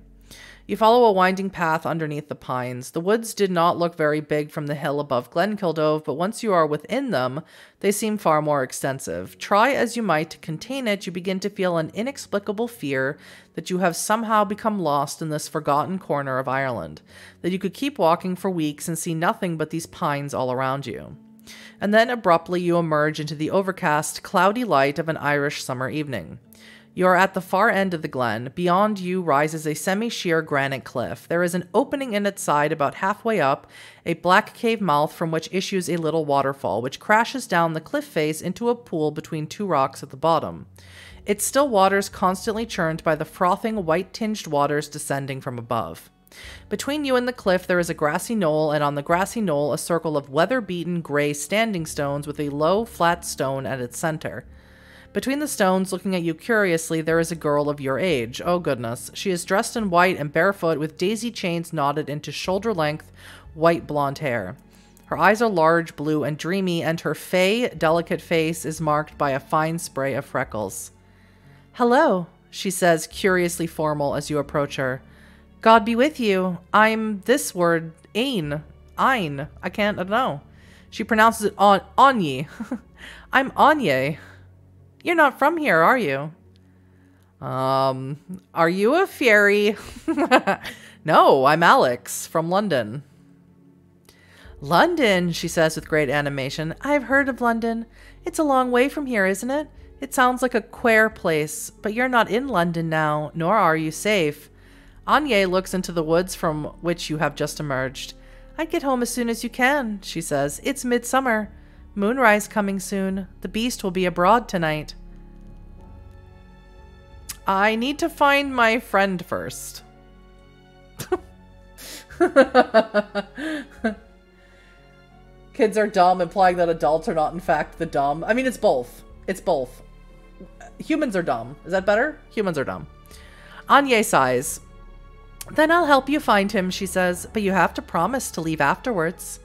You follow a winding path underneath the pines. The woods did not look very big from the hill above Glenkildove, but once you are within them, they seem far more extensive. Try as you might to contain it, you begin to feel an inexplicable fear that you have somehow become lost in this forgotten corner of Ireland, that you could keep walking for weeks and see nothing but these pines all around you. And then abruptly you emerge into the overcast, cloudy light of an Irish summer evening. You are at the far end of the glen. Beyond you rises a semi-sheer granite cliff. There is an opening in its side about halfway up, a black cave mouth from which issues a little waterfall, which crashes down the cliff face into a pool between two rocks at the bottom. Its still waters constantly churned by the frothing, white-tinged waters descending from above. Between you and the cliff there is a grassy knoll, and on the grassy knoll a circle of weather-beaten gray standing stones with a low, flat stone at its center. Between the stones, looking at you curiously, there is a girl of your age. Oh goodness. She is dressed in white and barefoot with daisy chains knotted into shoulder-length, white blonde hair. Her eyes are large, blue, and dreamy, and her fey, delicate face is marked by a fine spray of freckles. Hello, she says, curiously formal as you approach her. God be with you. I'm this word, Ein. I don't know. She pronounces it Anye. I'm Anye. You're not from here, are you? Are you a fairy? No, I'm Alex, from London. London, she says with great animation. I've heard of London. It's a long way from here, isn't it? It sounds like a queer place, but you're not in London now, nor are you safe. Anye looks into the woods from which you have just emerged. I'd get home as soon as you can, she says. It's midsummer. Moonrise coming soon. The beast will be abroad tonight. I need to find my friend first. Kids are dumb, implying that adults are not in fact the dumb. I mean, it's both. It's both. Humans are dumb. Is that better? Humans are dumb. Anye sighs. Then I'll help you find him, she says, but you have to promise to leave afterwards.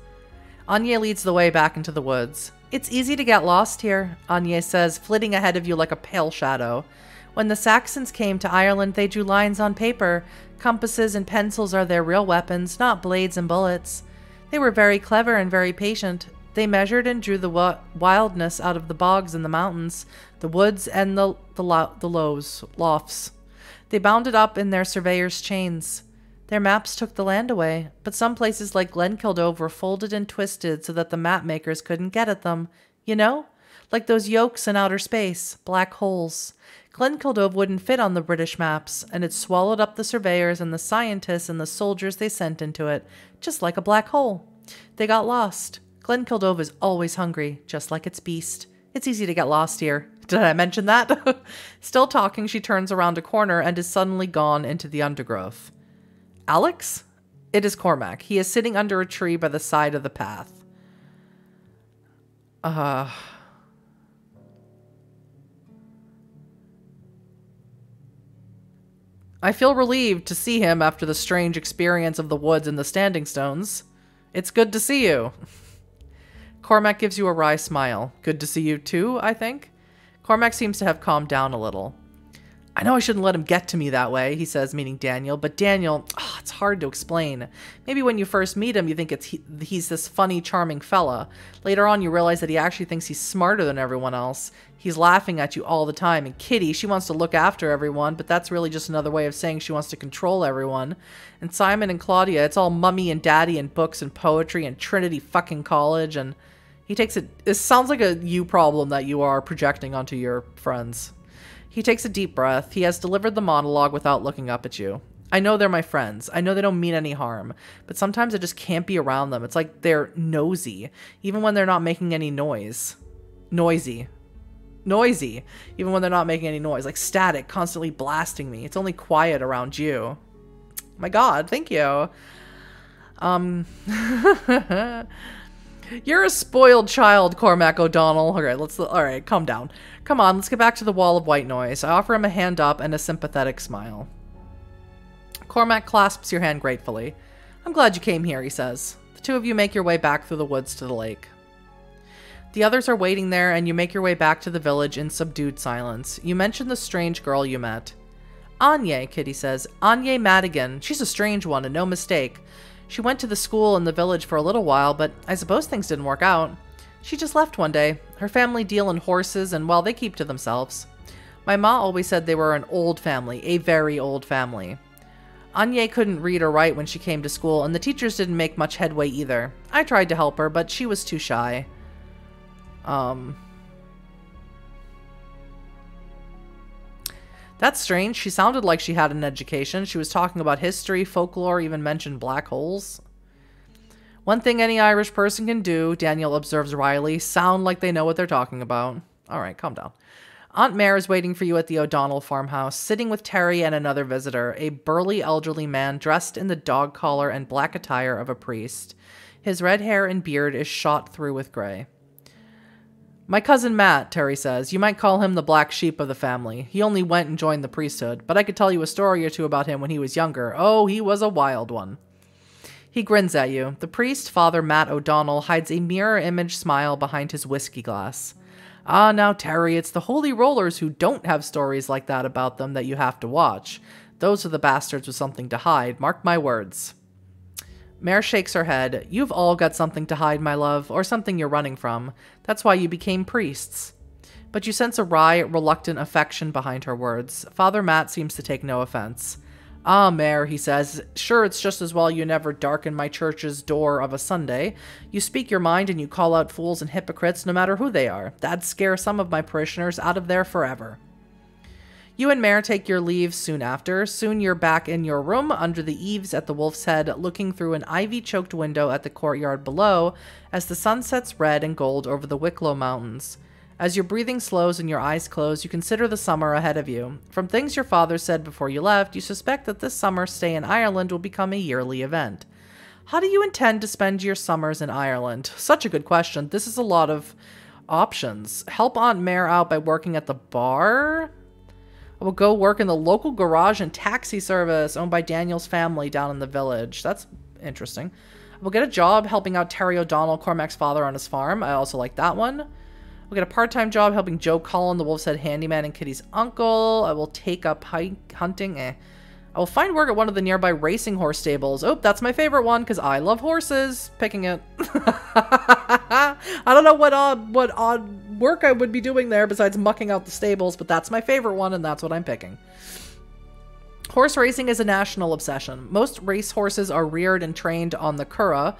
Anye leads the way back into the woods. It's easy to get lost here, Anye says, flitting ahead of you like a pale shadow. When the Saxons came to Ireland, they drew lines on paper. Compasses and pencils are their real weapons, not blades and bullets. They were very clever and very patient. They measured and drew the wildness out of the bogs and the mountains, the woods and the lofts. They bound it up in their surveyors' chains. Their maps took the land away, but some places like Glenkildove were folded and twisted so that the map makers couldn't get at them. You know? Like those yolks in outer space, black holes. Glenkildove wouldn't fit on the British maps, and it swallowed up the surveyors and the scientists and the soldiers they sent into it, just like a black hole. They got lost. Glenkildove is always hungry, just like its beast. It's easy to get lost here. Did I mention that? Still talking, she turns around a corner and is suddenly gone into the undergrowth. Alex? It is Cormac. He is sitting under a tree by the side of the path. I feel relieved to see him after the strange experience of the woods and the standing stones. It's good to see you. Cormac gives you a wry smile. Good to see you too, I think. Cormac seems to have calmed down a little. I know I shouldn't let him get to me that way, he says, meaning Daniel, but Daniel, it's hard to explain. Maybe when you first meet him, you think he's this funny, charming fella. Later on, you realize that he actually thinks he's smarter than everyone else. He's laughing at you all the time. And Kitty, she wants to look after everyone, but that's really just another way of saying she wants to control everyone. And Simon and Claudia, it's all mummy and daddy and books and poetry and Trinity fucking college. And he takes it. This sounds like a you problem that you are projecting onto your friends. He takes a deep breath. He has delivered the monologue without looking up at you. I know they're my friends. I know they don't mean any harm, but sometimes I just can't be around them. It's like they're nosy, even when they're not making any noise. Noisy. Noisy, even when they're not making any noise. Like static, constantly blasting me. It's only quiet around you. My God, thank you. You're a spoiled child, Cormac O'Donnell. All right, calm down. Come on, let's get back to the wall of white noise. I offer him a hand up and a sympathetic smile. Cormac clasps your hand gratefully. I'm glad you came here, he says. The two of you make your way back through the woods to the lake. The others are waiting there, and you make your way back to the village in subdued silence. You mention the strange girl you met. Anya, Kitty says. Anya Madigan. She's a strange one, and no mistake. She went to the school in the village for a little while, but I suppose things didn't work out. She just left one day. Her family deal in horses, and, well, they keep to themselves. My ma always said they were an old family, a very old family. Anya couldn't read or write when she came to school, and the teachers didn't make much headway either. I tried to help her, but she was too shy. That's strange. She sounded like she had an education. She was talking about history, folklore, even mentioned black holes. One thing any Irish person can do, Daniel observes wryly, sound like they know what they're talking about. All right, calm down. Aunt Mare is waiting for you at the O'Donnell farmhouse, sitting with Terry and another visitor, a burly elderly man dressed in the dog collar and black attire of a priest. His red hair and beard is shot through with gray. My cousin Matt, Terry says. You might call him the black sheep of the family. He only went and joined the priesthood, but I could tell you a story or two about him when he was younger. Oh, he was a wild one. He grins at you. The priest, Father Matt O'Donnell, hides a mirror image smile behind his whiskey glass. Ah, now, Terry, it's the holy rollers who don't have stories like that about them that you have to watch. Those are the bastards with something to hide. Mark my words. Mare shakes her head. You've all got something to hide, my love, or something you're running from. That's why you became priests. But you sense a wry, reluctant affection behind her words. Father Matt seems to take no offense. Ah, Mare, he says, sure, it's just as well you never darken my church's door of a Sunday. You speak your mind and you call out fools and hypocrites no matter who they are. That'd scare some of my parishioners out of there forever. You and Mare take your leave soon after. Soon you're back in your room under the eaves at the Wolf's Head, looking through an ivy-choked window at the courtyard below as the sun sets red and gold over the Wicklow Mountains. As your breathing slows and your eyes close, you consider the summer ahead of you. From things your father said before you left, you suspect that this summer's stay in Ireland will become a yearly event. How do you intend to spend your summers in Ireland? Such a good question. This is a lot of options. Help Aunt Mare out by working at the bar? I will go work in the local garage and taxi service owned by Daniel's family down in the village. That's interesting. I will get a job helping out Terry O'Donnell, Cormac's father, on his farm. I also like that one. I'll get a part-time job helping Joe Cullen, the Wolf's Head handyman and Kitty's uncle. I will take up hunting. I will find work at one of the nearby racing horse stables. Oh, that's my favorite one because I love horses. Picking it. I don't know what odd work I would be doing there besides mucking out the stables, but that's my favorite one and that's what I'm picking. Horse racing is a national obsession. Most race horses are reared and trained on the Curragh,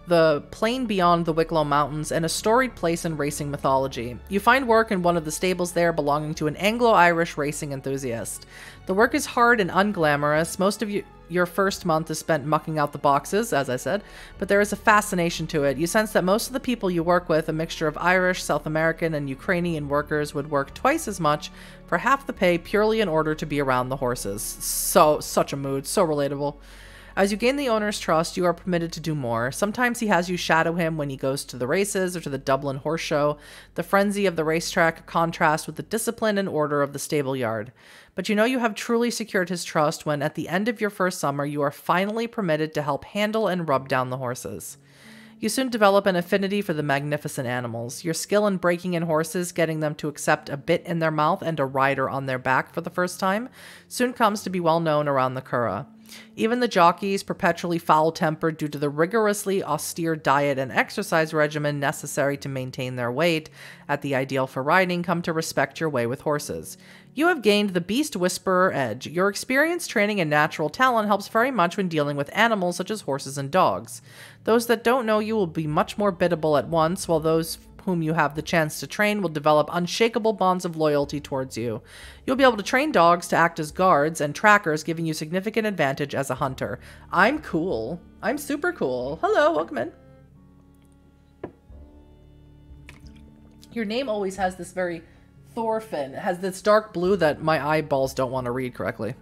the plain beyond the Wicklow Mountains, and a storied place in racing mythology. You find work in one of the stables there belonging to an Anglo-Irish racing enthusiast. The work is hard and unglamorous. Most of your first month is spent mucking out the boxes, as I said, but there is a fascination to it. You sense that most of the people you work with, a mixture of Irish, South American, and Ukrainian workers, would work twice as much for half the pay purely in order to be around the horses. Such a mood, so relatable. As you gain the owner's trust, you are permitted to do more. Sometimes he has you shadow him when he goes to the races or to the Dublin Horse Show. The frenzy of the racetrack contrasts with the discipline and order of the stable yard. But you know you have truly secured his trust when, at the end of your first summer, you are finally permitted to help handle and rub down the horses. You soon develop an affinity for the magnificent animals. Your skill in breaking in horses, getting them to accept a bit in their mouth and a rider on their back for the first time, soon comes to be well known around the Curragh. Even the jockeys, perpetually foul-tempered due to the rigorously austere diet and exercise regimen necessary to maintain their weight at the ideal for riding, come to respect your way with horses. You have gained the beast whisperer edge. Your experience, training, and natural talent helps very much when dealing with animals such as horses and dogs. Those that don't know you will be much more biddable at once, while those whom you have the chance to train will develop unshakable bonds of loyalty towards you. You'll be able to train dogs to act as guards and trackers, giving you significant advantage as a hunter. I'm cool. I'm super cool. Hello, welcome in. Your name always has this very Thorfinn. It has this dark blue that my eyeballs don't want to read correctly.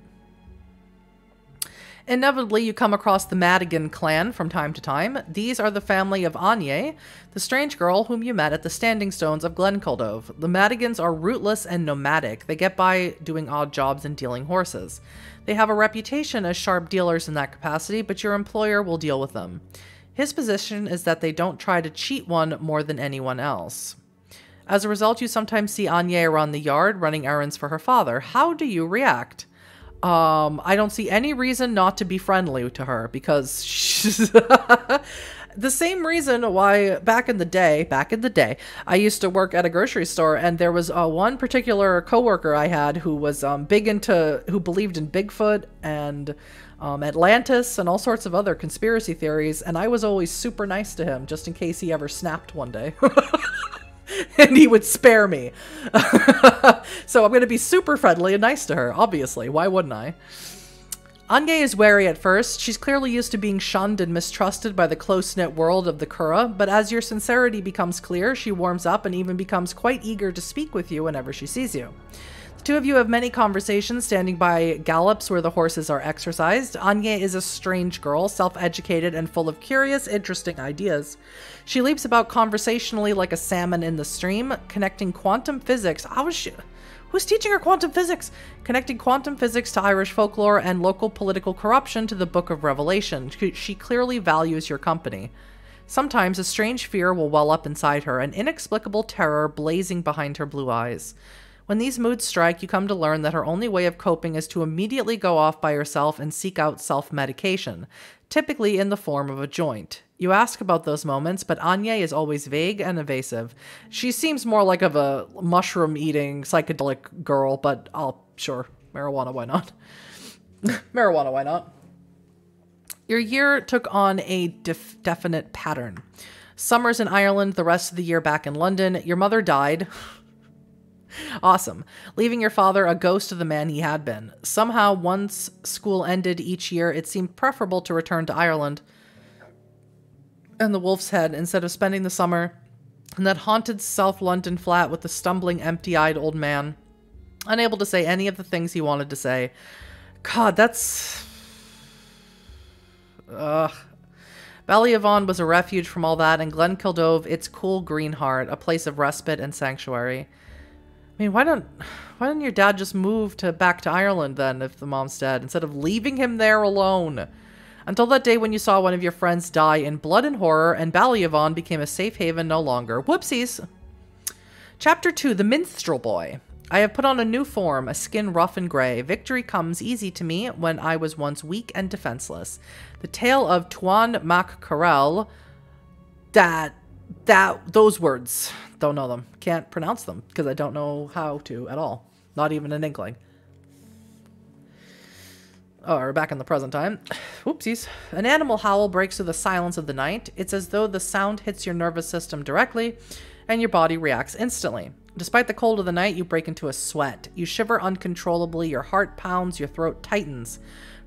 Inevitably, you come across the Madigan clan from time to time. These are the family of Anye, the strange girl whom you met at the Standing Stones of Glenkildove. The Madigans are rootless and nomadic. They get by doing odd jobs and dealing horses. They have a reputation as sharp dealers in that capacity, but your employer will deal with them. His position is that they don't try to cheat one more than anyone else. As a result, you sometimes see Anye around the yard running errands for her father. How do you react? I don't see any reason not to be friendly to her, because she's the same reason why back in the day, I used to work at a grocery store, and there was one particular coworker I had who was who believed in Bigfoot and Atlantis and all sorts of other conspiracy theories, and I was always super nice to him just in case he ever snapped one day. And he would spare me. So I'm going to be super friendly and nice to her, obviously. Why wouldn't I? Anye is wary at first. She's clearly used to being shunned and mistrusted by the close-knit world of the Kura, but as your sincerity becomes clear, she warms up and even becomes quite eager to speak with you whenever she sees you. The two of you have many conversations standing by gallops where the horses are exercised. Anye is a strange girl, self-educated and full of curious, interesting ideas. She leaps about conversationally like a salmon in the stream, connecting quantum physics. Who's teaching her quantum physics? Connecting quantum physics to Irish folklore and local political corruption to the Book of Revelation. She clearly values your company. Sometimes a strange fear will well up inside her, an inexplicable terror blazing behind her blue eyes. When these moods strike, you come to learn that her only way of coping is to immediately go off by herself and seek out self-medication, typically in the form of a joint. You ask about those moments, but Anye is always vague and evasive. She seems more like of a mushroom-eating, psychedelic girl, but sure, marijuana, why not? Marijuana, why not? Your year took on a definite pattern. Summers in Ireland, the rest of the year back in London. Your mother died. Awesome. Leaving your father a ghost of the man he had been. Somehow, once school ended each year, it seemed preferable to return to Ireland and the Wolf's Head instead of spending the summer in that haunted South London flat with the stumbling, empty-eyed old man, unable to say any of the things he wanted to say. God, that's... Ballyavon was a refuge from all that, and Glenkildove, its cool green heart, a place of respite and sanctuary. I mean, why didn't your dad just move back to Ireland then if the mom's dead, instead of leaving him there alone? Until that day when you saw one of your friends die in blood and horror, and Ballyavon became a safe haven no longer. Whoopsies! Chapter 2, The Minstrel Boy. I have put on a new form, a skin rough and gray. Victory comes easy to me when I was once weak and defenseless. The tale of Tuan Mac Carel, those words, don't know them. Can't pronounce them because I don't know how to at all. Not even an inkling. Oh, we're back in the present time. Whoopsies. An animal howl breaks through the silence of the night. It's as though the sound hits your nervous system directly and your body reacts instantly. Despite the cold of the night, you break into a sweat. You shiver uncontrollably, your heart pounds, your throat tightens.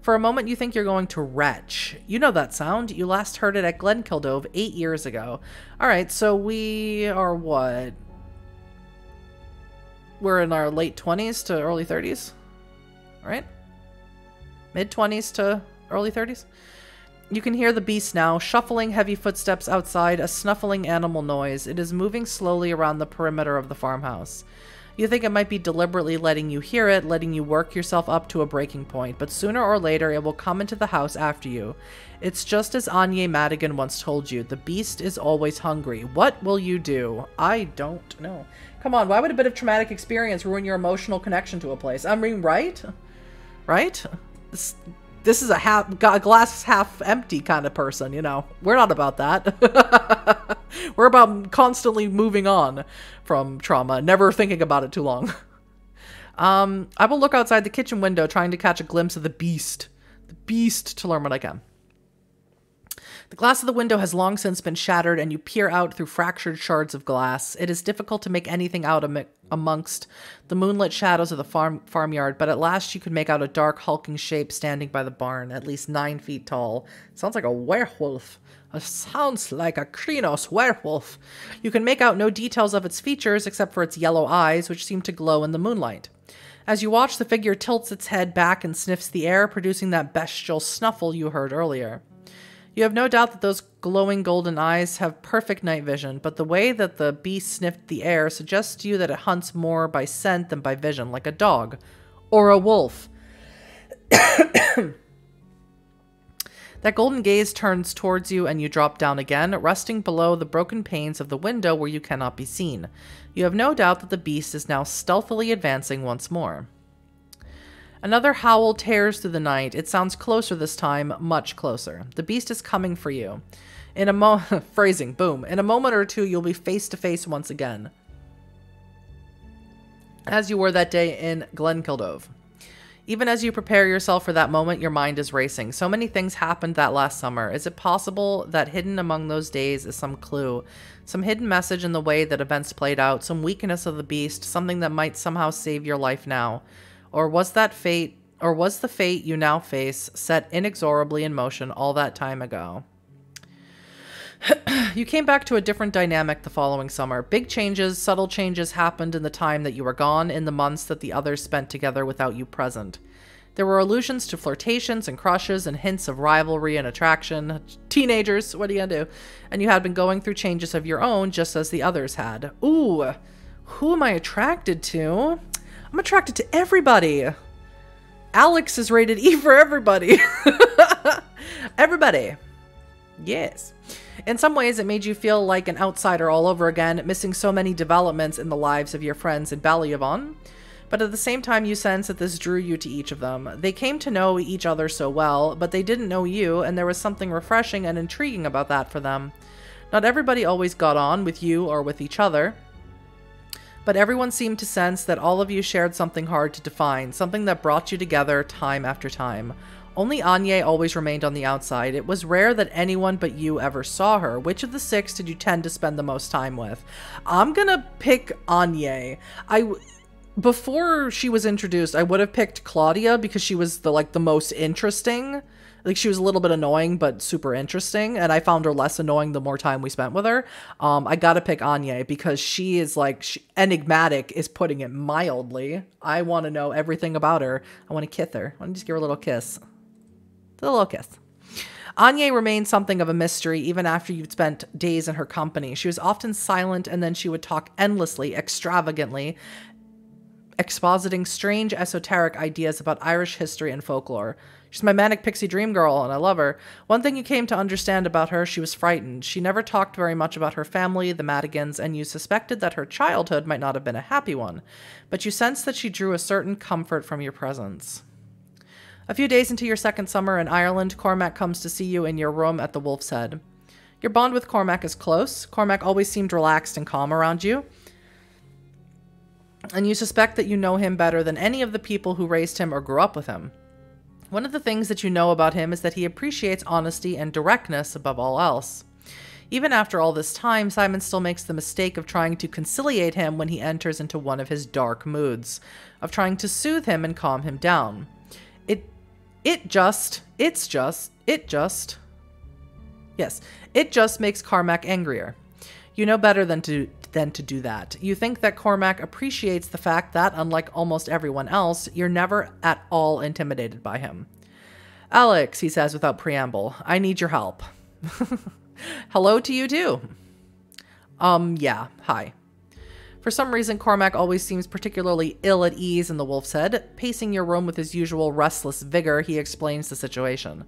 For a moment, you think you're going to retch. You know that sound. You last heard it at Glenkildove 8 years ago. Alright, so we are what? We're in our late 20s to early 30s? Right? Mid-20s to early 30s? You can hear the beast now, shuffling heavy footsteps outside, a snuffling animal noise. It is moving slowly around the perimeter of the farmhouse. You think it might be deliberately letting you hear it, letting you work yourself up to a breaking point, but sooner or later it will come into the house after you. It's just as Anye Madigan once told you, the beast is always hungry. What will you do? I don't know. Come on, why would a bit of traumatic experience ruin your emotional connection to a place? I mean, right? Right? This is a glass half empty kind of person, you know. We're not about that. We're about constantly moving on from trauma, never thinking about it too long. I will look outside the kitchen window trying to catch a glimpse of the beast. The beast to learn what I can. The glass of the window has long since been shattered, and you peer out through fractured shards of glass. It is difficult to make anything out amongst the moonlit shadows of the farmyard, but at last you could make out a dark, hulking shape standing by the barn, at least 9 feet tall. Sounds like a werewolf. Sounds like a Krynos werewolf. You can make out no details of its features except for its yellow eyes, which seem to glow in the moonlight. As you watch, the figure tilts its head back and sniffs the air, producing that bestial snuffle you heard earlier. You have no doubt that those glowing golden eyes have perfect night vision, but the way that the beast sniffed the air suggests to you that it hunts more by scent than by vision, like a dog. Or a wolf. That golden gaze turns towards you and you drop down again, resting below the broken panes of the window where you cannot be seen. You have no doubt that the beast is now stealthily advancing once more. Another howl tears through the night. It sounds closer this time, much closer. The beast is coming for you. In a phrasing, boom. In a moment or two, you'll be face to face once again. As you were that day in Glenkildove. Even as you prepare yourself for that moment, your mind is racing. So many things happened that last summer. Is it possible that hidden among those days is some clue, some hidden message in the way that events played out, some weakness of the beast, something that might somehow save your life now? Or was the fate you now face set inexorably in motion all that time ago? You came back to a different dynamic the following summer. Big changes, subtle changes happened in the time that you were gone, in the months that the others spent together without you present. There were allusions to flirtations and crushes and hints of rivalry and attraction. Teenagers, what are you gonna do? And you had been going through changes of your own just as the others had. Ooh, who am I attracted to? I'm attracted to everybody. Alex is rated E for everybody. Everybody. Yes. In some ways, it made you feel like an outsider all over again, missing so many developments in the lives of your friends in Ballyavon. But at the same time, you sense that this drew you to each of them. They came to know each other so well, but they didn't know you, and there was something refreshing and intriguing about that for them. Not everybody always got on with you or with each other, but everyone seemed to sense that all of you shared something hard to define, something that brought you together time after time. Only Anya always remained on the outside. It was rare that anyone but you ever saw her. Which of the six did you tend to spend the most time with? I'm gonna pick Anya. Before she was introduced, I would have picked Claudia because she was the most interesting. Like, she was a little bit annoying, but super interesting, and I found her less annoying the more time we spent with her. I gotta pick Anya because she is, enigmatic is putting it mildly. I want to know everything about her. I want to kiss her. I want to just give her a little kiss. A little kiss. Anya remained something of a mystery even after you'd spent days in her company. She was often silent, and then she would talk endlessly, extravagantly, expositing strange esoteric ideas about Irish history and folklore. She's my manic pixie dream girl, and I love her. One thing you came to understand about her, she was frightened. She never talked very much about her family, the Madigans, and you suspected that her childhood might not have been a happy one. But you sensed that she drew a certain comfort from your presence. A few days into your second summer in Ireland, Cormac comes to see you in your room at the Wolf's Head. Your bond with Cormac is close. Cormac always seemed relaxed and calm around you, and you suspect that you know him better than any of the people who raised him or grew up with him. One of the things that you know about him is that he appreciates honesty and directness above all else. Even after all this time, Simon still makes the mistake of trying to conciliate him when he enters into one of his dark moods, of trying to soothe him and calm him down. It just makes Cormac angrier. You know better than to do that. You think that Cormac appreciates the fact that, unlike almost everyone else, you're never at all intimidated by him. Alex, he says without preamble, I need your help. Hello to you too. Yeah, hi. For some reason, Cormac always seems particularly ill at ease in the Wolf's Head. Pacing your room with his usual restless vigor, he explains the situation.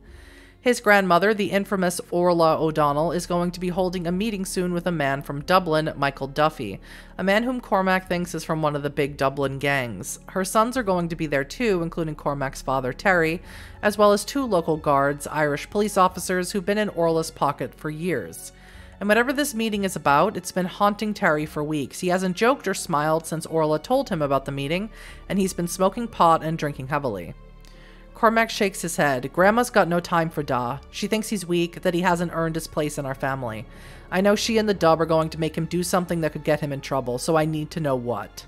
His grandmother, the infamous Orla O'Donnell, is going to be holding a meeting soon with a man from Dublin, Michael Duffy, a man whom Cormac thinks is from one of the big Dublin gangs. Her sons are going to be there too, including Cormac's father, Terry, as well as 2 local guards, Irish police officers who've been in Orla's pocket for years. And whatever this meeting is about, it's been haunting Terry for weeks. He hasn't joked or smiled since Orla told him about the meeting, and he's been smoking pot and drinking heavily. Cormac shakes his head. Grandma's got no time for Da. She thinks he's weak, that he hasn't earned his place in our family. I know she and the Dub are going to make him do something that could get him in trouble, so I need to know what.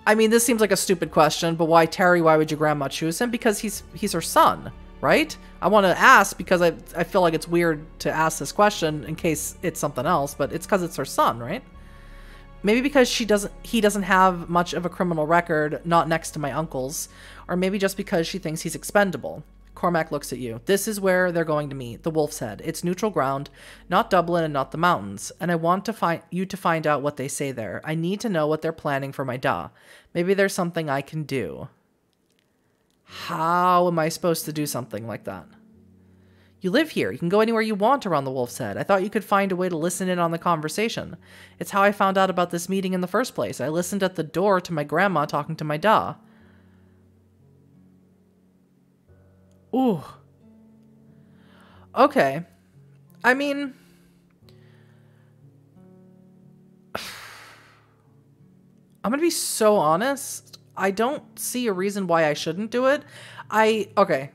I mean, this seems like a stupid question, but why Terry? Why would your grandma choose him? Because he's her son, right? I want to ask because I feel like it's weird to ask this question in case it's something else, but it's because it's her son, right? Maybe because he doesn't have much of a criminal record, not next to my uncle's, or maybe just because she thinks he's expendable. Cormac looks at you. This is where they're going to meet, the Wolf's Head. It's neutral ground, not Dublin and not the mountains. And I want you to find out what they say there. I need to know what they're planning for my da. Maybe there's something I can do. How am I supposed to do something like that? You live here. You can go anywhere you want around the Wolf's Head. I thought you could find a way to listen in on the conversation. It's how I found out about this meeting in the first place. I listened at the door to my grandma talking to my da. Ooh. Okay. I mean, I'm gonna be so honest. I don't see a reason why I shouldn't do it. Okay.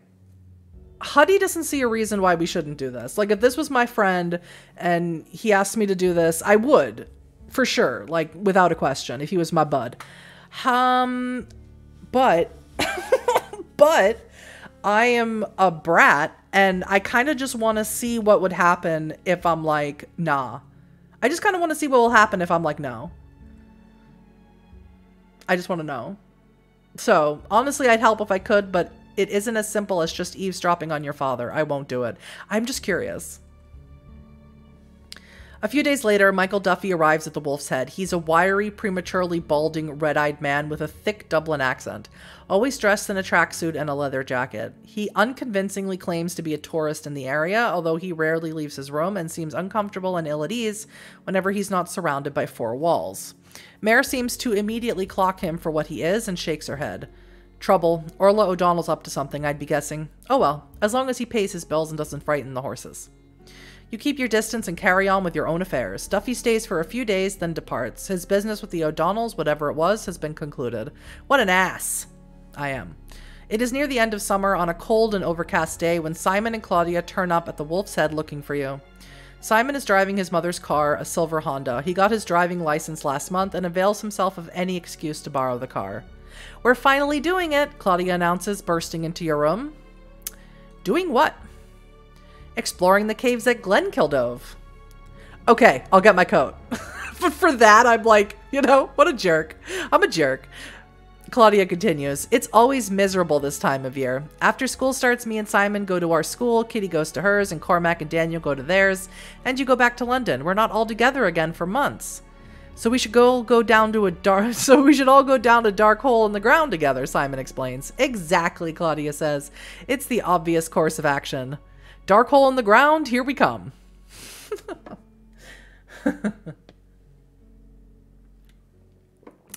Huddy doesn't see a reason why we shouldn't do this. Like, if this was my friend and he asked me to do this, I would. For sure. Like, without a question, if he was my bud. But I am a brat, and I kind of just want to see what would happen if I'm like, nah. I just kind of want to see what will happen if I'm like, no. I just want to know. So, honestly, I'd help if I could, but it isn't as simple as just eavesdropping on your father. I won't do it. I'm just curious. A few days later, Michael Duffy arrives at the Wolf's Head. He's a wiry, prematurely balding, red-eyed man with a thick Dublin accent, always dressed in a tracksuit and a leather jacket. He unconvincingly claims to be a tourist in the area, although he rarely leaves his room and seems uncomfortable and ill at ease whenever he's not surrounded by four walls. Mare seems to immediately clock him for what he is and shakes her head. Trouble. Orla O'Donnell's up to something, I'd be guessing. Oh well, as long as he pays his bills and doesn't frighten the horses. You keep your distance and carry on with your own affairs. Duffy stays for a few days, then departs. His business with the O'Donnells, whatever it was, has been concluded. What an ass! I am. It is near the end of summer on a cold and overcast day when Simon and Claudia turn up at the Wolf's Head looking for you. Simon is driving his mother's car, a silver Honda. He got his driving license last month and avails himself of any excuse to borrow the car. We're finally doing it, Claudia announces, bursting into your room. Doing what? Exploring the caves at Glenkildove. Okay, I'll get my coat. But for that, I'm like, you know, what a jerk. I'm a jerk. Claudia continues, it's always miserable this time of year. After school starts, me and Simon go to our school, Kitty goes to hers, and Cormac and Daniel go to theirs, and you go back to London. We're not all together again for months. So we should all go down a dark hole in the ground together, Simon explains. Exactly, Claudia says. It's the obvious course of action. Dark hole in the ground, here we come.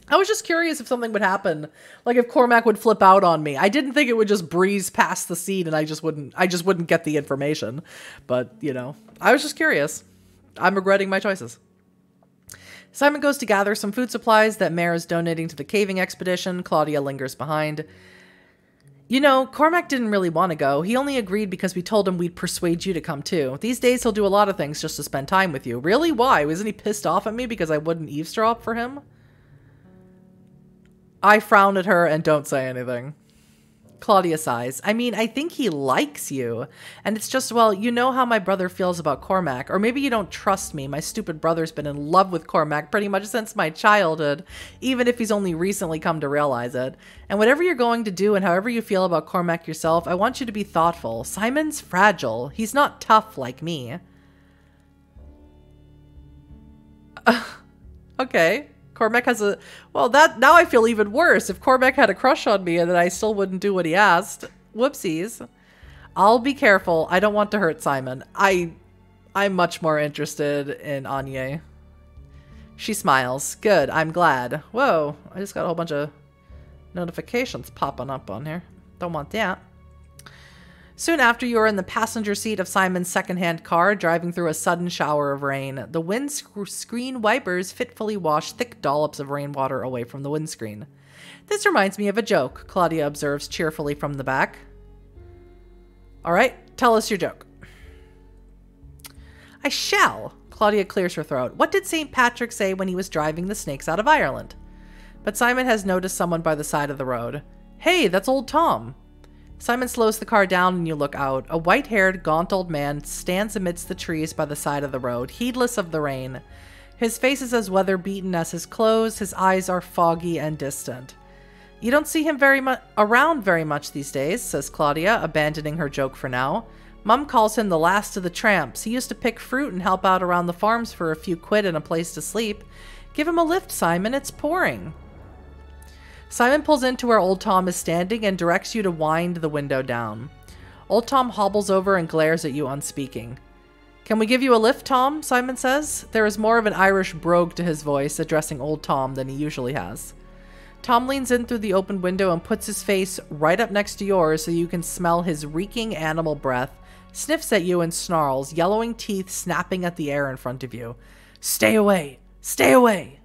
I was just curious if something would happen. Like if Cormac would flip out on me. I didn't think it would just breeze past the scene and I just wouldn't get the information. But, you know, I was just curious. I'm regretting my choices. Simon goes to gather some food supplies that Mare is donating to the caving expedition. Claudia lingers behind. You know, Cormac didn't really want to go. He only agreed because we told him we'd persuade you to come too. These days he'll do a lot of things just to spend time with you. Really? Why? Wasn't he pissed off at me because I wouldn't eavesdrop for him? I frown at her and don't say anything. Claudia sighs. I mean, I think he likes you. And it's just, well, you know how my brother feels about Cormac. Or maybe you don't trust me. My stupid brother's been in love with Cormac pretty much since my childhood, even if he's only recently come to realize it. And whatever you're going to do and however you feel about Cormac yourself, I want you to be thoughtful. Simon's fragile. He's not tough like me. Okay. Cormac has a... Well, now I feel even worse. If Cormac had a crush on me and then I still wouldn't do what he asked. Whoopsies. I'll be careful. I don't want to hurt Simon. I'm much more interested in Anya. She smiles. Good. I'm glad. Whoa. I just got a whole bunch of notifications popping up on here. Don't want that. Soon after, you are in the passenger seat of Simon's second-hand car, driving through a sudden shower of rain. The windscreen wipers fitfully wash thick dollops of rainwater away from the windscreen. This reminds me of a joke, Claudia observes cheerfully from the back. All right, tell us your joke. I shall. Claudia clears her throat. What did St. Patrick say when he was driving the snakes out of Ireland? But Simon has noticed someone by the side of the road. Hey, that's old Tom. Simon slows the car down and you look out. A white-haired, gaunt old man stands amidst the trees by the side of the road, heedless of the rain. His face is as weather-beaten as his clothes. His eyes are foggy and distant. You don't see him around very much these days, says Claudia, abandoning her joke for now. Mum calls him the last of the tramps. He used to pick fruit and help out around the farms for a few quid and a place to sleep. Give him a lift, Simon. It's pouring. Simon pulls into where Old Tom is standing and directs you to wind the window down. Old Tom hobbles over and glares at you unspeaking. Can we give you a lift, Tom? Simon says. There is more of an Irish brogue to his voice, addressing Old Tom than he usually has. Tom leans in through the open window and puts his face right up next to yours so you can smell his reeking animal breath, sniffs at you and snarls, yellowing teeth snapping at the air in front of you. Stay away! Stay away!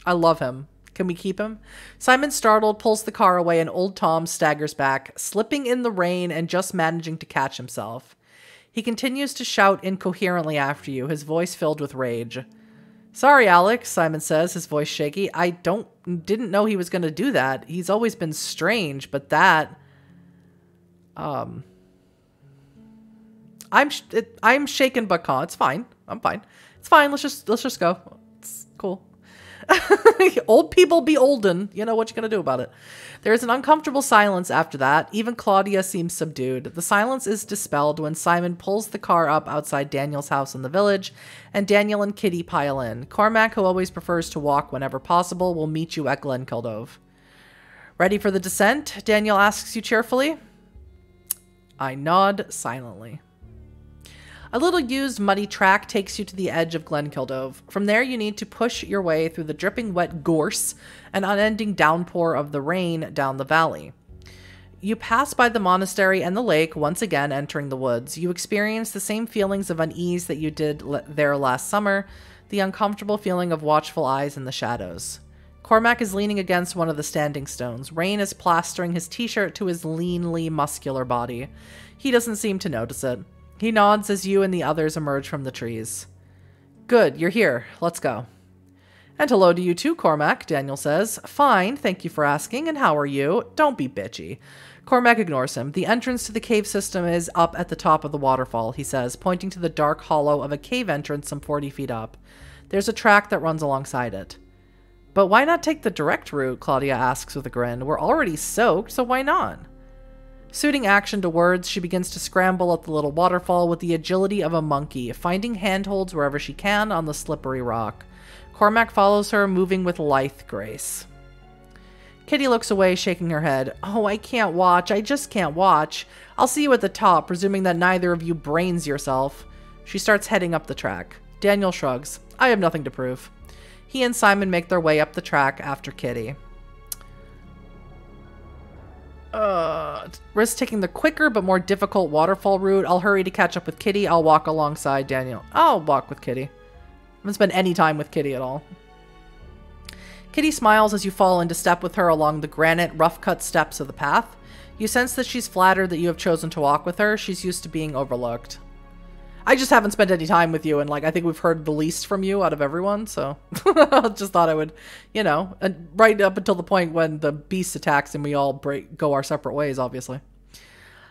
I love him. Can we keep him? Simon, startled, pulls the car away and Old Tom staggers back, slipping in the rain and just managing to catch himself. He continues to shout incoherently after you, his voice filled with rage. Sorry, Alex, Simon says, his voice shaky. I didn't know he was going to do that. He's always been strange, but that... I'm shaken but calm. It's fine. I'm fine. It's fine. Let's just go. It's cool. Old people be olden. You know what you're going to do about it. There is an uncomfortable silence after that. Even Claudia seems subdued. The silence is dispelled when Simon pulls the car up outside Daniel's house in the village, and Daniel and Kitty pile in. Cormac, who always prefers to walk whenever possible, will meet you at Glenkildove. Ready for the descent? Daniel asks you cheerfully. I nod silently. A little used muddy track takes you to the edge of Glenkildove. From there you need to push your way through the dripping wet gorse and unending downpour of the rain down the valley. You pass by the monastery and the lake, once again entering the woods. You experience the same feelings of unease that you did there last summer, the uncomfortable feeling of watchful eyes in the shadows. Cormac is leaning against one of the standing stones. Rain is plastering his t-shirt to his leanly muscular body. He doesn't seem to notice it. He nods as you and the others emerge from the trees. Good, you're here. Let's go. And hello to you too, Cormac, Daniel says. Fine, thank you for asking, and how are you? Don't be bitchy. Cormac ignores him. The entrance to the cave system is up at the top of the waterfall, he says, pointing to the dark hollow of a cave entrance some 40 feet up. There's a track that runs alongside it. But why not take the direct route, Claudia asks with a grin. We're already soaked, so why not? Suiting action to words, she begins to scramble up the little waterfall with the agility of a monkey, finding handholds wherever she can on the slippery rock. Cormac follows her, moving with lithe grace. Kitty looks away, shaking her head. Oh, I can't watch. I just can't watch. I'll see you at the top, presuming that neither of you brains yourself. She starts heading up the track. Daniel shrugs. I have nothing to prove. He and Simon make their way up the track after Kitty. Risk taking the quicker but more difficult waterfall route. I'll hurry to catch up with Kitty. I'll walk alongside Daniel. I'll walk with Kitty. I haven't spent any time with Kitty at all. Kitty smiles as you fall into step with her along the granite, rough-cut steps of the path. You sense that she's flattered that you have chosen to walk with her. She's used to being overlooked. I just haven't spent any time with you, and I think we've heard the least from you out of everyone, so I just thought I would, and right up until the point when the beast attacks and we all go our separate ways, obviously.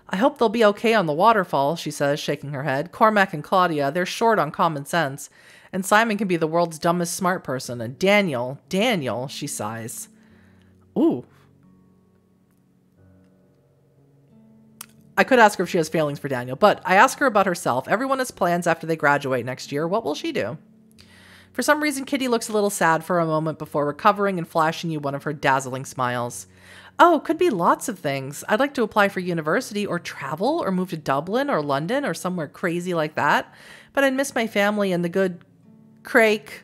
I hope they'll be okay on the waterfall, she says, shaking her head. Cormac and Claudia, they're short on common sense, and Simon can be the world's dumbest smart person, and Daniel, she sighs. Ooh. I could ask her if she has feelings for Daniel, but I ask her about herself. Everyone has plans after they graduate next year. What will she do? For some reason, Kitty looks a little sad for a moment before recovering and flashing you one of her dazzling smiles. Oh, could be lots of things. I'd like to apply for university or travel or move to Dublin or London or somewhere crazy like that. But I'd miss my family and the good crake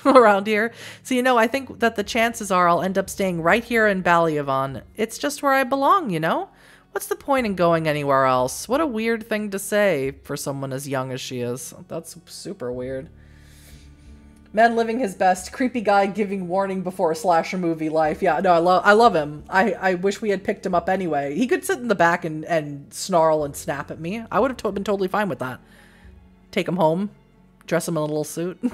around here. So, I think that the chances are I'll end up staying right here in Ballyavon. It's just where I belong, What's the point in going anywhere else? What a weird thing to say for someone as young as she is. That's super weird. Man living his best. Creepy guy giving warning before a slasher movie life. Yeah, no, I love him. I wish we had picked him up anyway. He could sit in the back and snarl and snap at me. I would have been totally fine with that. Take him home. Dress him in a little suit. I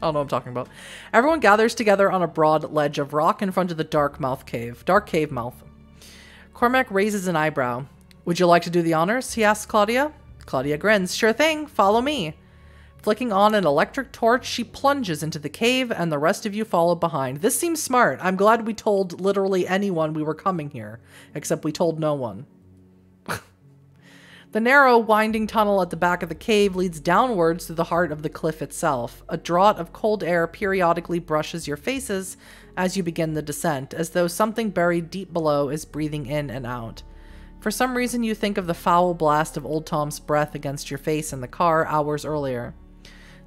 don't know what I'm talking about. Everyone gathers together on a broad ledge of rock in front of the dark cave mouth. Cormac raises an eyebrow. Would you like to do the honors? He asks Claudia. Claudia grins. Sure thing. Follow me. Flicking on an electric torch, she plunges into the cave, and the rest of you follow behind. This seems smart. I'm glad we told literally anyone we were coming here, except we told no one. The narrow, winding tunnel at the back of the cave leads downwards to the heart of the cliff itself. A draught of cold air periodically brushes your faces as you begin the descent, as though something buried deep below is breathing in and out. For some reason, you think of the foul blast of Old Tom's breath against your face in the car hours earlier.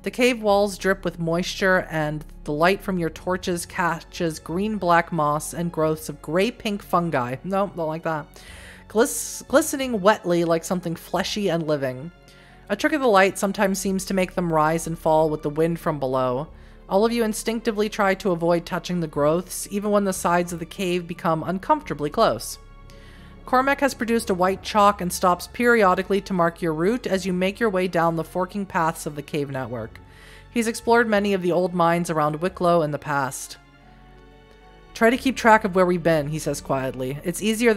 The cave walls drip with moisture, and the light from your torches catches green-black moss and growths of gray-pink fungi. No, don't like that. Glistening wetly like something fleshy and living. A trick of the light sometimes seems to make them rise and fall with the wind from below. All of you instinctively try to avoid touching the growths, even when the sides of the cave become uncomfortably close. Cormac has produced a white chalk and stops periodically to mark your route as you make your way down the forking paths of the cave network. He's explored many of the old mines around Wicklow in the past. Try to keep track of where we've been, he says quietly. It's easier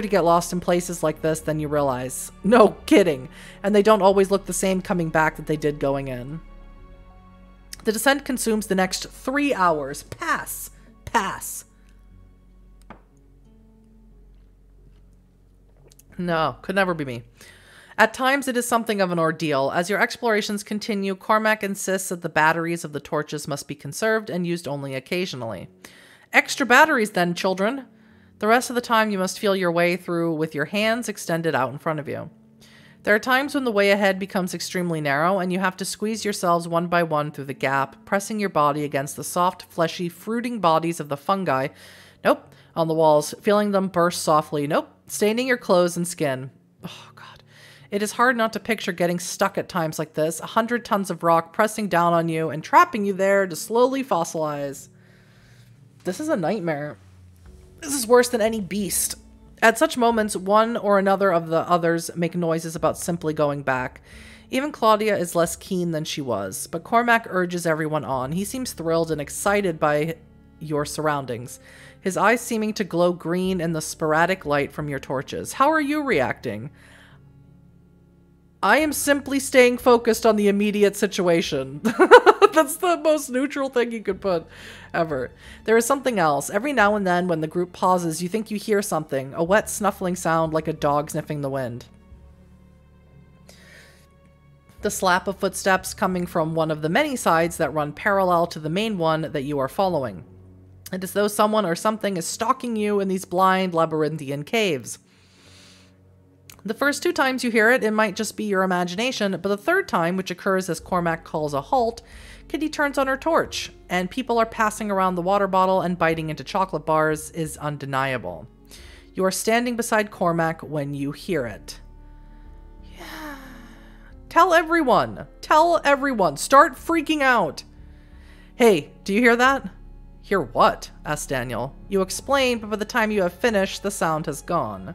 to get lost in places like this than you realize. No kidding. And they don't always look the same coming back that they did going in. The descent consumes the next 3 hours. Pass. Pass. No, could never be me. At times, it is something of an ordeal. As your explorations continue, Cormac insists that the batteries of the torches must be conserved and used only occasionally. Extra batteries then, children. The rest of the time, you must feel your way through with your hands extended out in front of you. There are times when the way ahead becomes extremely narrow, and you have to squeeze yourselves one by one through the gap, pressing your body against the soft, fleshy, fruiting bodies of the fungi. Nope. On the walls, feeling them burst softly. Nope. Staining your clothes and skin. Oh, God. It is hard not to picture getting stuck at times like this, 100 tons of rock pressing down on you and trapping you there to slowly fossilize. This is a nightmare. This is worse than any beast. At such moments, one or another of the others make noises about simply going back. Even Claudia is less keen than she was, but Cormac urges everyone on. He seems thrilled and excited by your surroundings, his eyes seeming to glow green in the sporadic light from your torches. How are you reacting? I am simply staying focused on the immediate situation. That's the most neutral thing you could put ever. There is something else. Every now and then when the group pauses, you think you hear something, a wet snuffling sound like a dog sniffing the wind. The slap of footsteps coming from one of the many sides that run parallel to the main one that you are following. It is as though someone or something is stalking you in these blind labyrinthian caves. The first 2 times you hear it, it might just be your imagination, but the third time, which occurs as Cormac calls a halt, Kitty turns on her torch, and people are passing around the water bottle and biting into chocolate bars is undeniable. You are standing beside Cormac when you hear it. Yeah. Tell everyone! Tell everyone! Start freaking out! Hey, do you hear that? Hear what? Asked Daniel. You explain, but by the time you have finished, the sound has gone.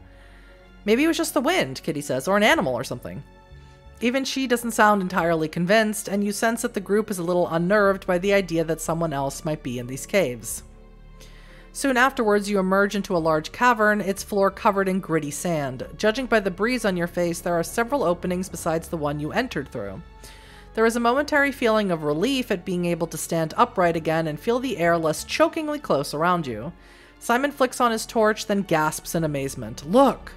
Maybe it was just the wind, Kitty says, or an animal or something. Even she doesn't sound entirely convinced, and you sense that the group is a little unnerved by the idea that someone else might be in these caves. Soon afterwards, you emerge into a large cavern, its floor covered in gritty sand. Judging by the breeze on your face, there are several openings besides the one you entered through. There is a momentary feeling of relief at being able to stand upright again and feel the air less chokingly close around you. Simon flicks on his torch, then gasps in amazement. Look!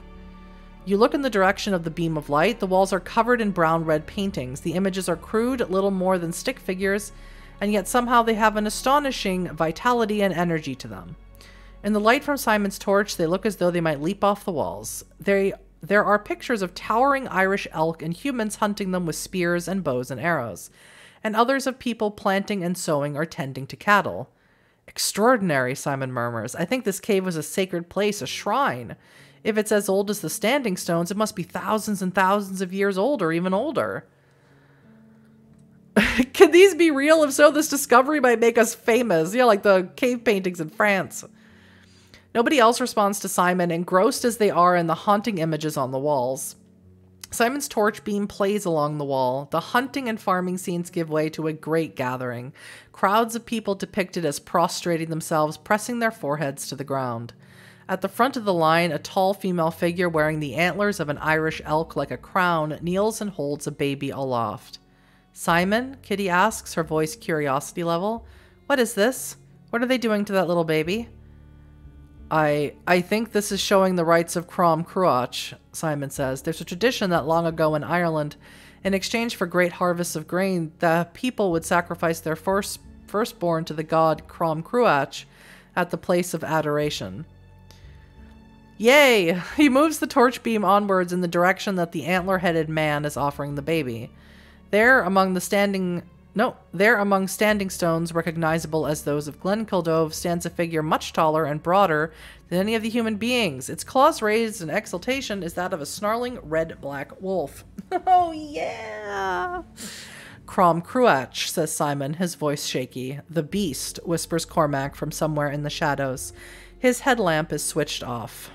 You look in the direction of the beam of light. The walls are covered in brown-red paintings. The images are crude, little more than stick figures, and yet somehow they have an astonishing vitality and energy to them. In the light from Simon's torch, they look as though they might leap off the walls. There are pictures of towering Irish elk and humans hunting them with spears and bows and arrows, and others of people planting and sowing or tending to cattle. Extraordinary, Simon murmurs. I think this cave was a sacred place, a shrine. If it's as old as the standing stones, it must be thousands and thousands of years old or even older. Can these be real? If so, this discovery might make us famous. Yeah, like the cave paintings in France. Nobody else responds to Simon, engrossed as they are in the haunting images on the walls. Simon's torch beam plays along the wall. The hunting and farming scenes give way to a great gathering. Crowds of people depicted as prostrating themselves, pressing their foreheads to the ground. At the front of the line, a tall female figure wearing the antlers of an Irish elk like a crown kneels and holds a baby aloft. Simon? Kitty asks, her voice curiosity level. What is this? What are they doing to that little baby? I think this is showing the rights of Crom Cruach, Simon says. There's a tradition that long ago in Ireland, in exchange for great harvests of grain, the people would sacrifice their firstborn to the god Crom Cruach at the place of adoration. Yay! He moves the torch beam onwards in the direction that the antler-headed man is offering the baby. There, among standing stones recognizable as those of Glenkildove, stands a figure much taller and broader than any of the human beings. Its claws raised in exultation is that of a snarling red-black wolf. Oh, yeah! Crom Cruach, says Simon, his voice shaky. The beast, whispers Cormac from somewhere in the shadows. His headlamp is switched off.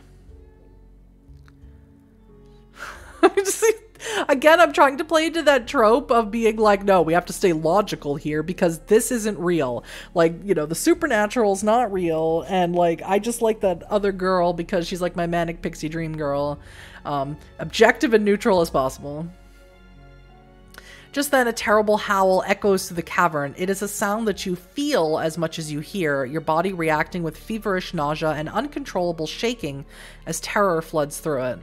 Again, I'm trying to play into that trope of being like, no, we have to stay logical here because this isn't real. Like, you know, the supernatural's not real. And, like, I just like that other girl because she's like my manic pixie dream girl. Objective and neutral as possible. Just then, a terrible howl echoes through the cavern. It is a sound that you feel as much as you hear, your body reacting with feverish nausea and uncontrollable shaking as terror floods through it.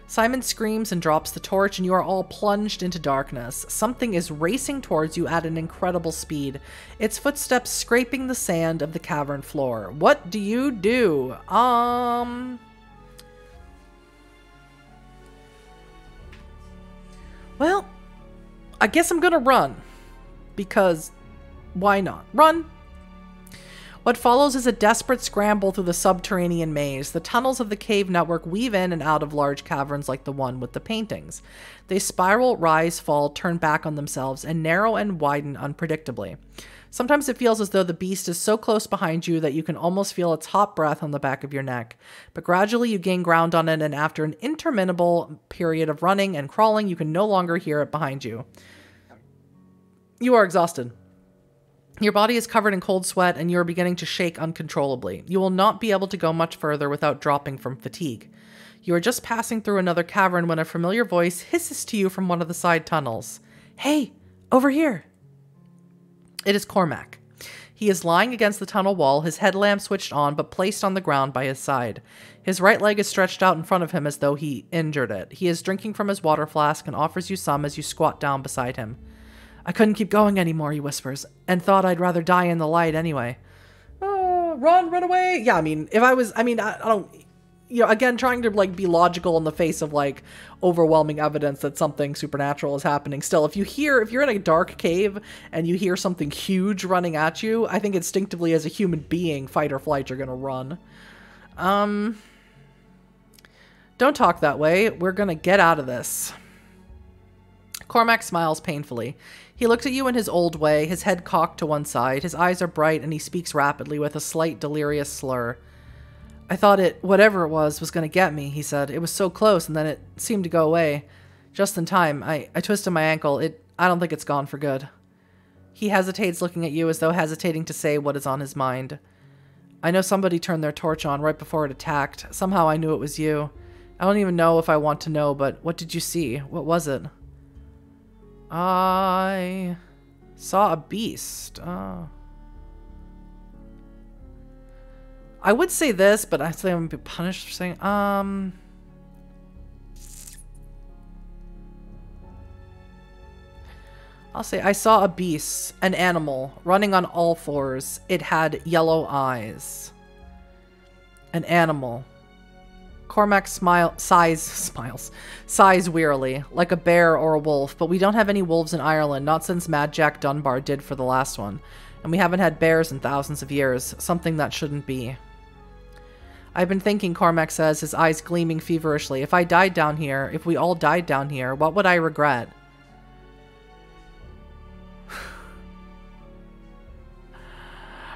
Simon screams and drops the torch, and you are all plunged into darkness. Something is racing towards you at an incredible speed, its footsteps scraping the sand of the cavern floor. What do you do? Well, I guess I'm gonna run. Because why not? Run! What follows is a desperate scramble through the subterranean maze. The tunnels of the cave network weave in and out of large caverns like the one with the paintings. They spiral, rise, fall, turn back on themselves, and narrow and widen unpredictably. Sometimes it feels as though the beast is so close behind you that you can almost feel its hot breath on the back of your neck. But gradually you gain ground on it, and after an interminable period of running and crawling, you can no longer hear it behind you. You are exhausted. Your body is covered in cold sweat, and you are beginning to shake uncontrollably. You will not be able to go much further without dropping from fatigue. You are just passing through another cavern when a familiar voice hisses to you from one of the side tunnels. Hey, over here! It is Cormac. He is lying against the tunnel wall, his headlamp switched on but placed on the ground by his side. His right leg is stretched out in front of him as though he injured it. He is drinking from his water flask and offers you some as you squat down beside him. I couldn't keep going anymore, he whispers, and thought I'd rather die in the light anyway. Run away! Yeah, I mean, I don't, you know, again, trying to, like, be logical in the face of, like, overwhelming evidence that something supernatural is happening. Still, if you're in a dark cave and you hear something huge running at you, I think instinctively as a human being, fight or flight, you're gonna run. Don't talk that way. We're gonna get out of this. Cormac smiles painfully. He looks at you in his old way, his head cocked to one side. His eyes are bright, and he speaks rapidly with a slight delirious slur. I thought it, whatever it was going to get me, he said. It was so close, and then it seemed to go away. Just in time. I twisted my ankle. I don't think it's gone for good. He hesitates, looking at you as though hesitating to say what is on his mind. I know somebody turned their torch on right before it attacked. Somehow I knew it was you. I don't even know if I want to know, but what did you see? What was it? I saw a beast. I would say this, but I say I'm gonna be punished for saying, I'll say I saw a beast, an animal, running on all fours. It had yellow eyes. An animal. Cormac sighs wearily, like a bear or a wolf, but we don't have any wolves in Ireland, not since Mad Jack Dunbar did for the last one. And we haven't had bears in thousands of years, something that shouldn't be. I've been thinking, Cormac says, his eyes gleaming feverishly. If I died down here, if we all died down here, what would I regret?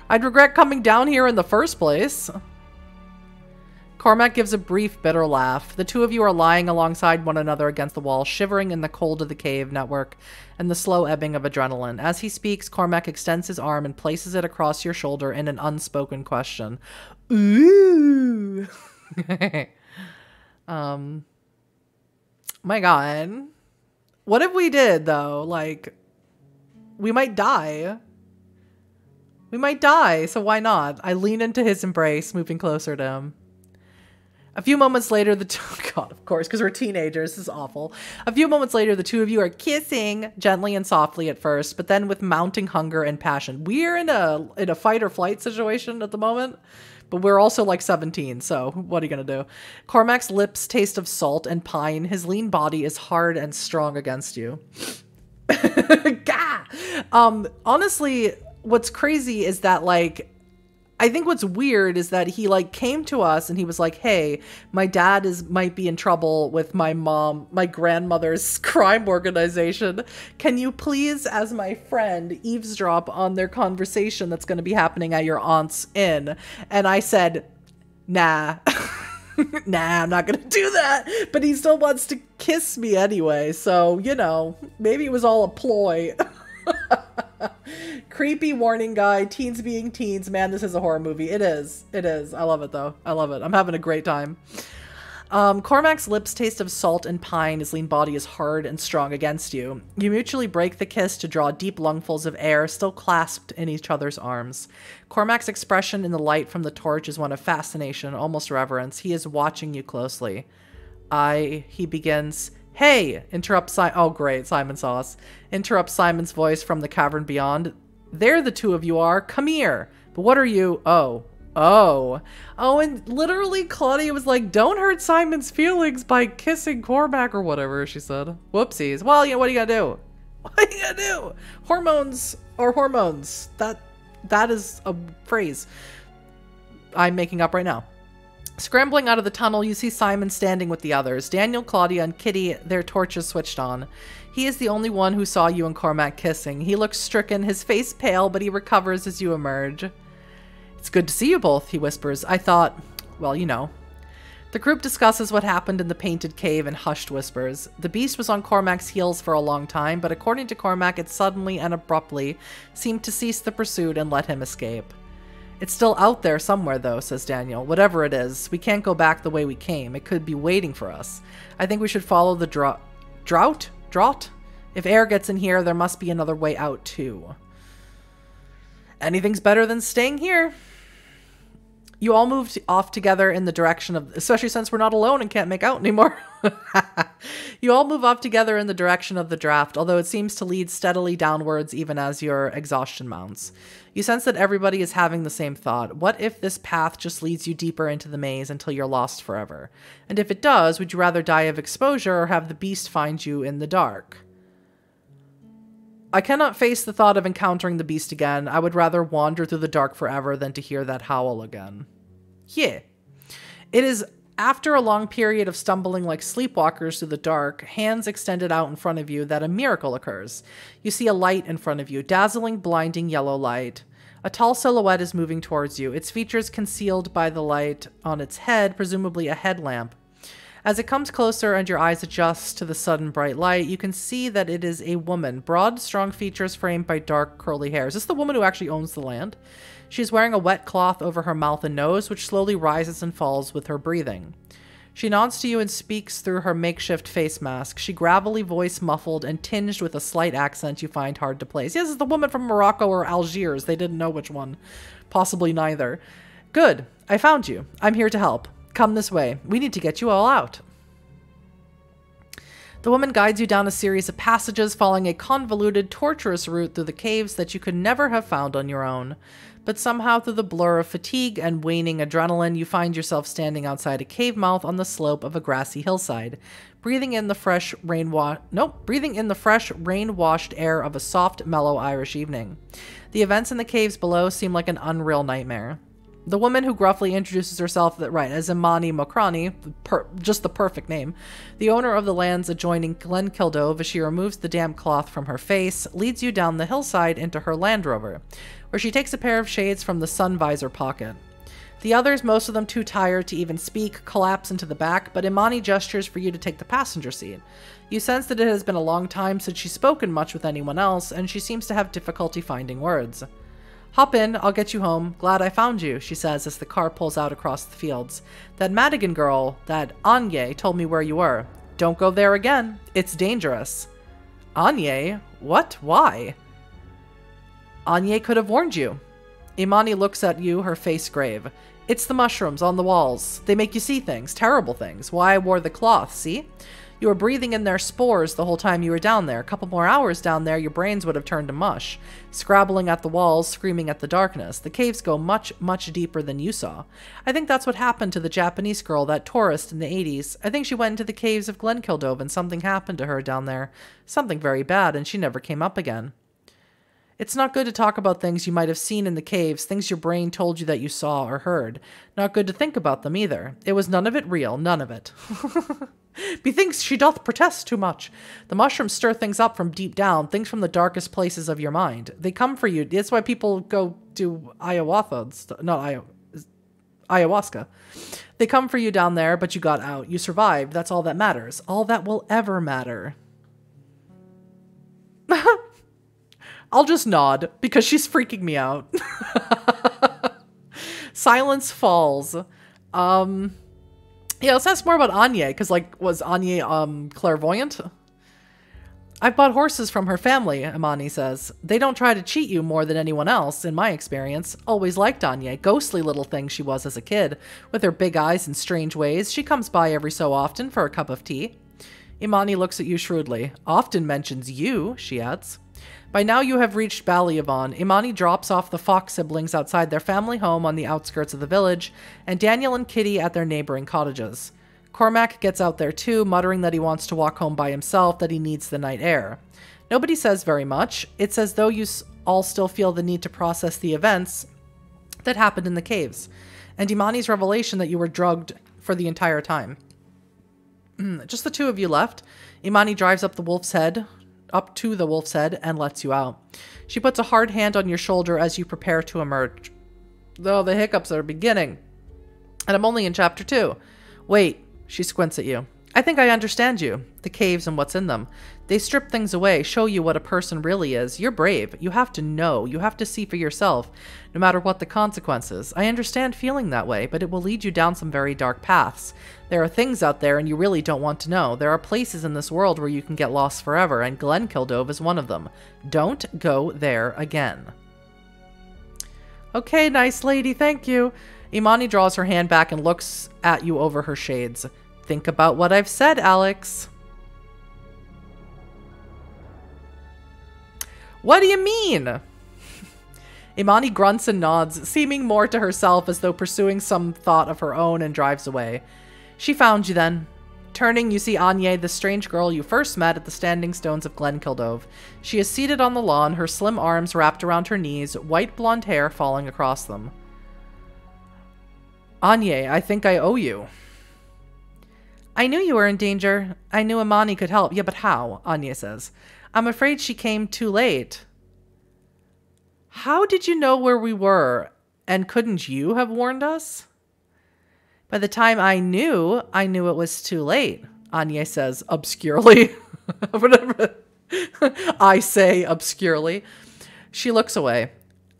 I'd regret coming down here in the first place. Cormac gives a brief, bitter laugh. The two of you are lying alongside one another against the wall, shivering in the cold of the cave network and the slow ebbing of adrenaline. As he speaks, Cormac extends his arm and places it across your shoulder in an unspoken question. Ooh. My God. What if we did, though? Like, we might die. We might die, so why not? I lean into his embrace, moving closer to him. A few moments later, God, of course, because we're teenagers. This is awful. A few moments later, the two of you are kissing gently and softly at first, but then with mounting hunger and passion. We're in a fight or flight situation at the moment, but we're also like 17, so what are you going to do? Cormac's lips taste of salt and pine. His lean body is hard and strong against you. Gah! Honestly, what's crazy is that, like, I think what's weird is that he, like, came to us and he was like, hey, my dad might be in trouble with my grandmother's crime organization. Can you please, as my friend, eavesdrop on their conversation that's going to be happening at your aunt's inn? And I said, nah. Nah, I'm not going to do that. But he still wants to kiss me anyway. So, you know, maybe it was all a ploy. Creepy warning guy, teens being teens. Man, this is a horror movie. It is. It is. I love it, though. I love it. I'm having a great time. Cormac's lips taste of salt and pine. His lean body is hard and strong against you. You mutually break the kiss to draw deep lungfuls of air, still clasped in each other's arms. Cormac's expression in the light from the torch is one of fascination, almost reverence. He is watching you closely. He begins... Hey! Oh, great. Simon saw us. Interrupts Simon's voice from the cavern beyond. There the two of you are. Come here. But what are you? Oh, and literally Claudia was like, don't hurt Simon's feelings by kissing Cormac or whatever, she said. Whoopsies. Well, you know, what are you gonna do? What are you gonna do? Hormones are hormones. That is a phrase I'm making up right now. Scrambling out of the tunnel, you see Simon standing with the others. Daniel, Claudia, and Kitty, their torches switched on. He is the only one who saw you and Cormac kissing. He looks stricken, his face pale, but he recovers as you emerge. It's good to see you both, he whispers. I thought, well, you know. The group discusses what happened in the painted cave in hushed whispers. The beast was on Cormac's heels for a long time, but according to Cormac, it suddenly and abruptly seemed to cease the pursuit and let him escape. It's still out there somewhere, though, says Daniel. Whatever it is, we can't go back the way we came. It could be waiting for us. I think we should follow the drought? If air gets in here, there must be another way out, too. Anything's better than staying here. You all moved off together in the direction of... Especially since we're not alone and can't make out anymore. You all move off together in the direction of the draft, although it seems to lead steadily downwards even as your exhaustion mounts. You sense that everybody is having the same thought. What if this path just leads you deeper into the maze until you're lost forever? And if it does, would you rather die of exposure or have the beast find you in the dark? I cannot face the thought of encountering the beast again. I would rather wander through the dark forever than to hear that howl again. Yeah. It is after a long period of stumbling like sleepwalkers through the dark, hands extended out in front of you, that a miracle occurs. You see a light in front of you, dazzling, blinding yellow light. A tall silhouette is moving towards you, its features concealed by the light on its head, presumably a headlamp. As it comes closer and your eyes adjust to the sudden bright light, you can see that it is a woman, broad, strong features framed by dark, curly hair. Is this the woman who actually owns the land? She's wearing a wet cloth over her mouth and nose, which slowly rises and falls with her breathing. She nods to you and speaks through her makeshift face mask. She gravelly voice muffled and tinged with a slight accent you find hard to place. Yes, it's the woman from Morocco or Algiers. They didn't know which one. Possibly neither. Good. I found you. I'm here to help. Come this way. We need to get you all out. The woman guides you down a series of passages, following a convoluted, tortuous route through the caves that you could never have found on your own. But somehow, through the blur of fatigue and waning adrenaline, you find yourself standing outside a cave mouth on the slope of a grassy hillside, breathing in the fresh, rain-washed air of a soft, mellow Irish evening. The events in the caves below seem like an unreal nightmare. The woman who gruffly introduces herself as Imani Mokrani, just the perfect name, the owner of the lands adjoining Glenkildove, as she removes the damp cloth from her face, leads you down the hillside into her Land Rover, where she takes a pair of shades from the sun visor pocket. The others, most of them too tired to even speak, collapse into the back, but Imani gestures for you to take the passenger seat. You sense that it has been a long time since she's spoken much with anyone else, and she seems to have difficulty finding words. Hop in, I'll get you home. Glad I found you, she says as the car pulls out across the fields. That Madigan girl, that Anye, told me where you were. Don't go there again. It's dangerous. Anye? What? Why? Anye could have warned you. Imani looks at you, her face grave. It's the mushrooms on the walls. They make you see things, terrible things. Why I wore the cloth, see? You were breathing in their spores the whole time you were down there. A couple more hours down there, your brains would have turned to mush. Scrabbling at the walls, screaming at the darkness. The caves go much, much deeper than you saw. I think that's what happened to the Japanese girl, that tourist in the 80s. I think she went into the caves of Glenkildove and something happened to her down there. Something very bad, and she never came up again. It's not good to talk about things you might have seen in the caves, things your brain told you that you saw or heard. Not good to think about them either. It was none of it real, none of it. Methinks she doth protest too much. The mushrooms stir things up from deep down, things from the darkest places of your mind. They come for you. That's why people go do ayahuasca. They come for you down there, but you got out. You survived. That's all that matters. All that will ever matter. I'll just nod because she's freaking me out. Silence falls. Yeah, let's ask more about Anye, because, like, was Anye, clairvoyant? I've bought horses from her family, Imani says. They don't try to cheat you more than anyone else, in my experience. Always liked Anye. Ghostly little thing she was as a kid. With her big eyes and strange ways, she comes by every so often for a cup of tea. Imani looks at you shrewdly. Often mentions you, she adds. By now you have reached Ballyavon. Imani drops off the Fox siblings outside their family home on the outskirts of the village, and Daniel and Kitty at their neighboring cottages. Cormac gets out there too, muttering that he wants to walk home by himself, that he needs the night air. Nobody says very much. It's as though you all still feel the need to process the events that happened in the caves, and Imani's revelation that you were drugged for the entire time. Just the two of you left. Imani drives up to the wolf's head and lets you out. She puts a hard hand on your shoulder as you prepare to emerge. Though the hiccups are beginning. And I'm only in chapter 2. Wait, she squints at you. I think I understand you. The caves and what's in them. They strip things away, show you what a person really is. You're brave. You have to know. You have to see for yourself, no matter what the consequences. I understand feeling that way, but it will lead you down some very dark paths. There are things out there and you really don't want to know. There are places in this world where you can get lost forever, and Glenkildove is one of them. Don't go there again. Okay, nice lady, thank you. Imani draws her hand back and looks at you over her shades. Think about what I've said, Alex. What do you mean? Imani grunts and nods, seeming more to herself as though pursuing some thought of her own, and drives away. She found you then. Turning, you see Anye, the strange girl you first met at the standing stones of Glenkildove. She is seated on the lawn, her slim arms wrapped around her knees, white blonde hair falling across them. Anye, I think I owe you. I knew you were in danger. I knew Imani could help. Yeah, but how? Anye says. I'm afraid she came too late. How did you know where we were? And couldn't you have warned us? By the time I knew it was too late, Anye says obscurely. Whatever I say obscurely. She looks away.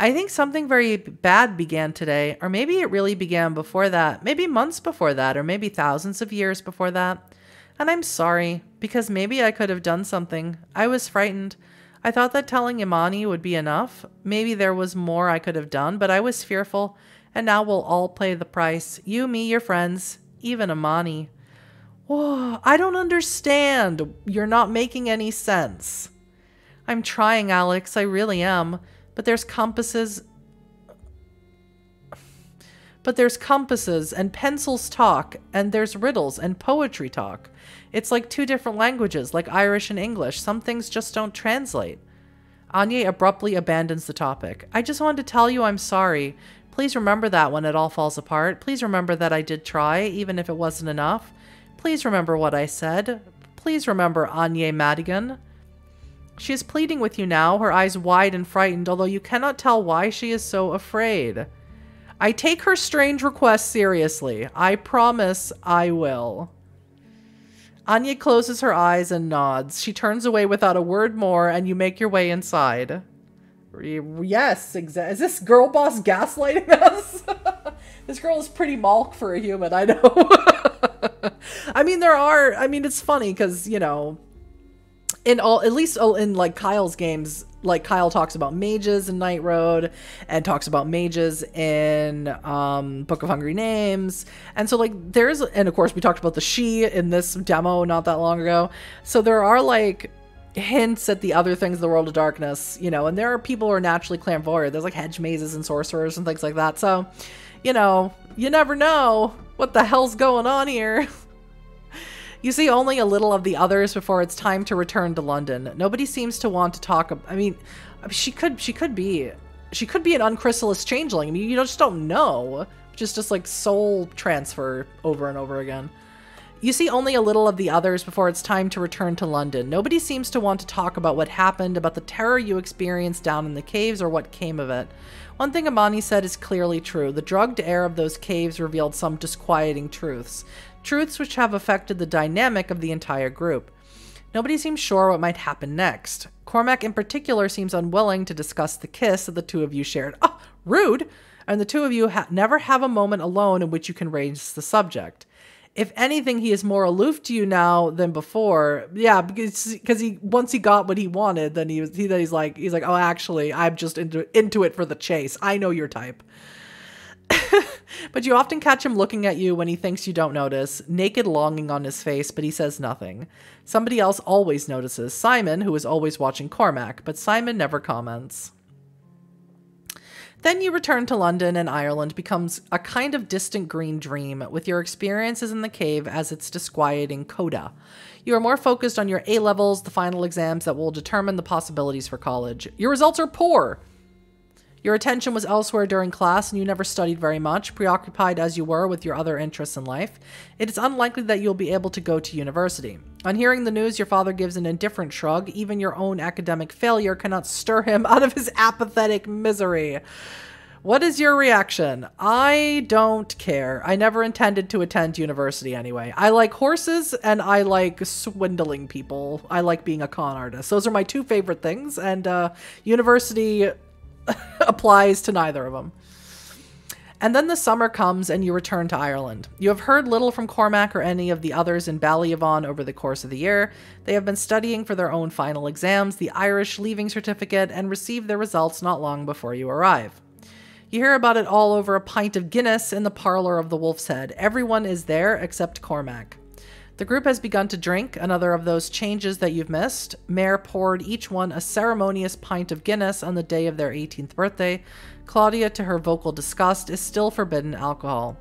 I think something very bad began today, or maybe it really began before that, maybe months before that, or maybe thousands of years before that. And I'm sorry, because maybe I could have done something. I was frightened. I thought that telling Imani would be enough. Maybe there was more I could have done, but I was fearful, and now we'll all pay the price. You, me, your friends, even Imani. Whoa, I don't understand. You're not making any sense. I'm trying, Alex, I really am. But there's compasses, and pencils talk, and there's riddles and poetry talk. It's like two different languages, like Irish and English. Some things just don't translate. Anye abruptly abandons the topic. I just wanted to tell you I'm sorry. Please remember that when it all falls apart. Please remember that I did try, even if it wasn't enough. Please remember what I said. Please remember Anye Madigan. She is pleading with you now, her eyes wide and frightened, although you cannot tell why she is so afraid. I take her strange request seriously. I promise I will. Anya closes her eyes and nods. She turns away without a word more, and you make your way inside. Yes, exactly. Is this girl boss gaslighting us? This girl is pretty malk for a human, I know. I mean, it's funny because, you know, at least in like Kyle's games, like Kyle talks about mages in Night Road and talks about mages in Book of Hungry Names. And so like and of course we talked about the she in this demo not that long ago. So there are like hints at the other things in the World of Darkness, you know, and there are people who are naturally clairvoyant. There's like hedge mazes and sorcerers and things like that. So, you know, you never know what the hell's going on here. You see only a little of the others before it's time to return to London. Nobody seems to want to talk. I mean, she could be an unchrysalis changeling. I mean, you just don't know. Just like soul transfer over and over again. You see only a little of the others before it's time to return to London. Nobody seems to want to talk about what happened, about the terror you experienced down in the caves, or what came of it. One thing Amani said is clearly true. The drugged air of those caves revealed some disquieting truths. Truths which have affected the dynamic of the entire group. Nobody seems sure what might happen next. Cormac in particular seems unwilling to discuss the kiss that the two of you shared. Oh, rude! And the two of you never have a moment alone in which you can raise the subject. If anything, he is more aloof to you now than before. Yeah, because once he got what he wanted, then he's like, oh, actually, I'm just into it for the chase. I know your type. But you often catch him looking at you when he thinks you don't notice, naked longing on his face, but he says nothing. Somebody else always notices, Simon, who is always watching Cormac, but Simon never comments. Then you return to London, and Ireland becomes a kind of distant green dream, with your experiences in the cave as its disquieting coda. You are more focused on your A-levels, the final exams that will determine the possibilities for college. Your results are poor! Your attention was elsewhere during class, and you never studied very much, preoccupied as you were with your other interests in life. It is unlikely that you'll be able to go to university. On hearing the news, your father gives an indifferent shrug. Even your own academic failure cannot stir him out of his apathetic misery. What is your reaction? I don't care. I never intended to attend university anyway. I like horses, and I like swindling people. I like being a con artist. Those are my two favorite things, and university applies to neither of them. And then the summer comes and you return to Ireland. You have heard little from Cormac or any of the others in Ballyavon over the course of the year. They have been studying for their own final exams, the Irish leaving certificate, and received their results not long before you arrive. You hear about it all over a pint of Guinness in the parlour of the Wolf's Head. Everyone is there except Cormac. The group has begun to drink, another of those changes that you've missed. Mare poured each one a ceremonious pint of Guinness on the day of their 18th birthday. Claudia, to her vocal disgust, is still forbidden alcohol.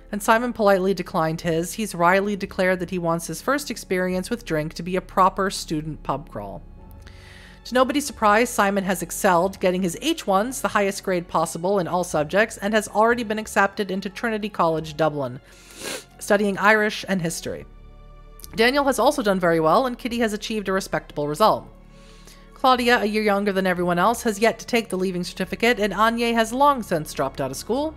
And Simon politely declined his. He's wryly declared that he wants his first experience with drink to be a proper student pub crawl. To nobody's surprise, Simon has excelled, getting his H1s, the highest grade possible in all subjects, and has already been accepted into Trinity College, Dublin, studying Irish and history. Daniel has also done very well, and Kitty has achieved a respectable result. Claudia, a year younger than everyone else, has yet to take the leaving certificate, and Anye has long since dropped out of school.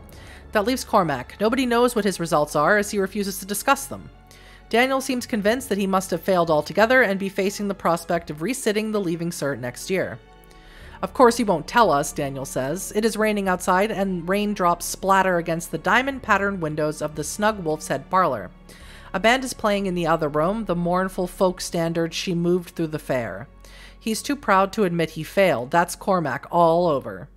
That leaves Cormac. Nobody knows what his results are, as he refuses to discuss them. Daniel seems convinced that he must have failed altogether and be facing the prospect of resitting the leaving cert next year. Of course he won't tell us, Daniel says. It is raining outside, and raindrops splatter against the diamond-patterned windows of the snug Wolf's Head parlour. A band is playing in the other room, the mournful folk standard She Moved Through the Fair. He's too proud to admit he failed. That's Cormac all over.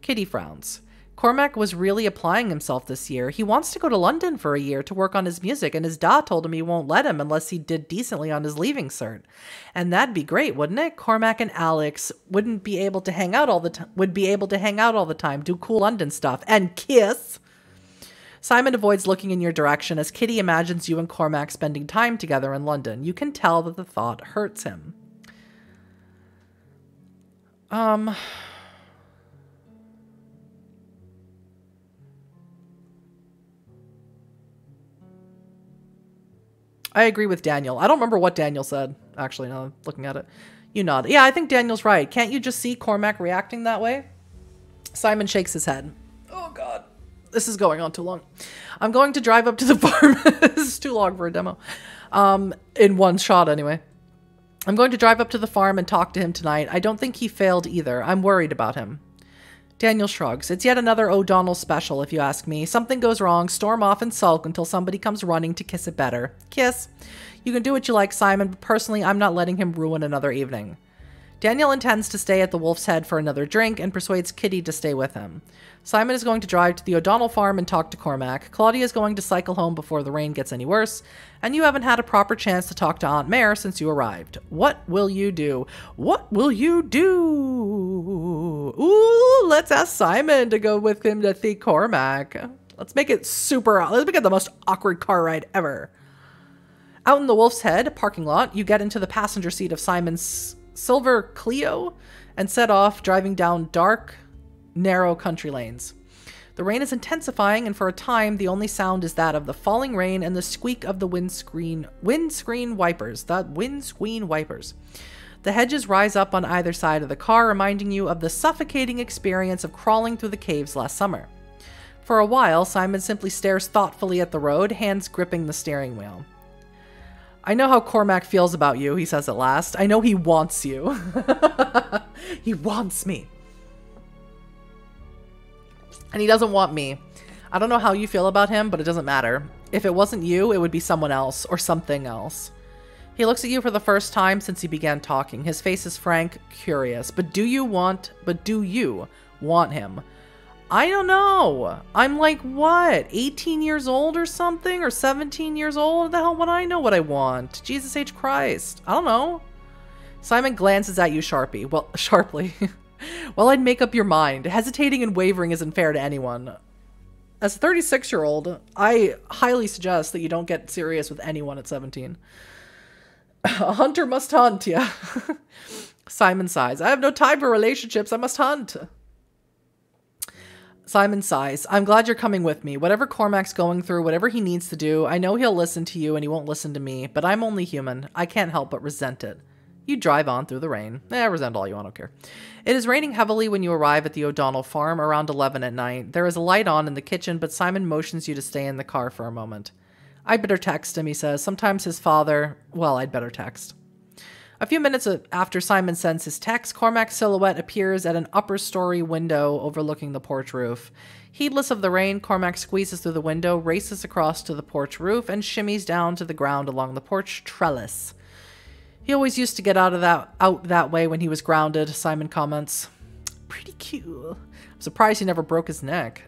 Kitty frowns. Cormac was really applying himself this year. He wants to go to London for a year to work on his music, and his da told him he won't let him unless he did decently on his leaving cert. And that'd be great, wouldn't it? Cormac and Alex wouldn't be able to hang out all the time, do cool London stuff, and kiss. Simon avoids looking in your direction as Kitty imagines you and Cormac spending time together in London. You can tell that the thought hurts him. I agree with Daniel. I don't remember what Daniel said, actually, now looking at it. You nod. Yeah, I think Daniel's right. Can't you just see Cormac reacting that way? Simon shakes his head. Oh, God. This is going on too long. I'm going to drive up to the farm. This is too long for a demo. In one shot, anyway. I'm going to drive up to the farm and talk to him tonight. I don't think he failed either. I'm worried about him. Daniel shrugs. It's yet another O'Donnell special, if you ask me. Something goes wrong, storm off and sulk until somebody comes running to kiss it better. Kiss. You can do what you like, Simon, but personally, I'm not letting him ruin another evening. Daniel intends to stay at the Wolf's Head for another drink and persuades Kitty to stay with him. Simon is going to drive to the O'Donnell farm and talk to Cormac. Claudia is going to cycle home before the rain gets any worse, and you haven't had a proper chance to talk to Aunt Mare since you arrived. What will you do? What will you do? Ooh, let's ask Simon to go with him to see Cormac. Let's make it the most awkward car ride ever. Out in the Wolf's Head parking lot, you get into the passenger seat of Simon's silver Clio and set off, driving down dark, narrow country lanes. The rain is intensifying, and for a time, the only sound is that of the falling rain and the squeak of the windscreen wipers. The hedges rise up on either side of the car, reminding you of the suffocating experience of crawling through the caves last summer. For a while, Simon simply stares thoughtfully at the road, hands gripping the steering wheel. I know how Cormac feels about you, he says at last. I know he wants you. He wants me. And he doesn't want me. I don't know how you feel about him, but it doesn't matter. If it wasn't you, it would be someone else or something else. He looks at you for the first time since he began talking. His face is frank, curious. But do you want him? I don't know. I'm like, what? 18 years old or something? Or 17 years old? What the hell would I know what I want? Jesus H. Christ. I don't know. Simon glances at you sharply. Well, I'd make up your mind. Hesitating and wavering isn't fair to anyone. As a 36-year-old, I highly suggest that you don't get serious with anyone at 17. A hunter must hunt, yeah. Simon sighs. I have no time for relationships. I must hunt. Simon sighs. I'm glad you're coming with me. Whatever Cormac's going through, whatever he needs to do, I know he'll listen to you and he won't listen to me, but I'm only human. I can't help but resent it. You drive on through the rain. Resent all you want, I don't care. It is raining heavily when you arrive at the O'Donnell farm around 11 at night. There is a light on in the kitchen, but Simon motions you to stay in the car for a moment. I'd better text him, he says. Sometimes his father... Well, I'd better text. A few minutes after Simon sends his text, Cormac's silhouette appears at an upper-story window overlooking the porch roof. Heedless of the rain, Cormac squeezes through the window, races across to the porch roof, and shimmies down to the ground along the porch trellis. He always used to get out that way when he was grounded, Simon comments. Pretty cool. I'm surprised he never broke his neck.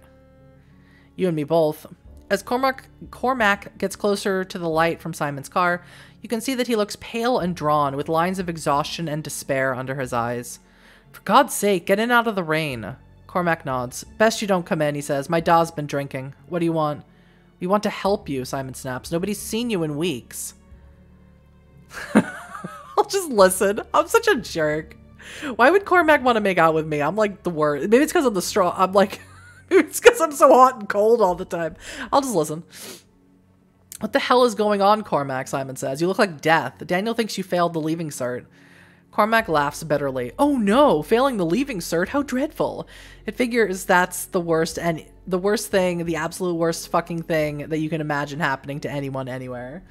You and me both. As Cormac gets closer to the light from Simon's car, you can see that he looks pale and drawn, with lines of exhaustion and despair under his eyes. For God's sake, get in out of the rain. Cormac nods. Best you don't come in, he says. My da's been drinking. What do you want? We want to help you, Simon snaps. Nobody's seen you in weeks. I'll just listen. I'm such a jerk. Why would Cormac want to make out with me? I'm like the worst. Maybe it's because of the straw. I'm like... Maybe it's because I'm so hot and cold all the time. I'll just listen. What the hell is going on, Cormac? Simon says. You look like death. Daniel thinks you failed the leaving cert. Cormac laughs bitterly. Oh no, failing the leaving cert? How dreadful. It figures that's the worst and the worst thing, the absolute worst fucking thing that you can imagine happening to anyone anywhere.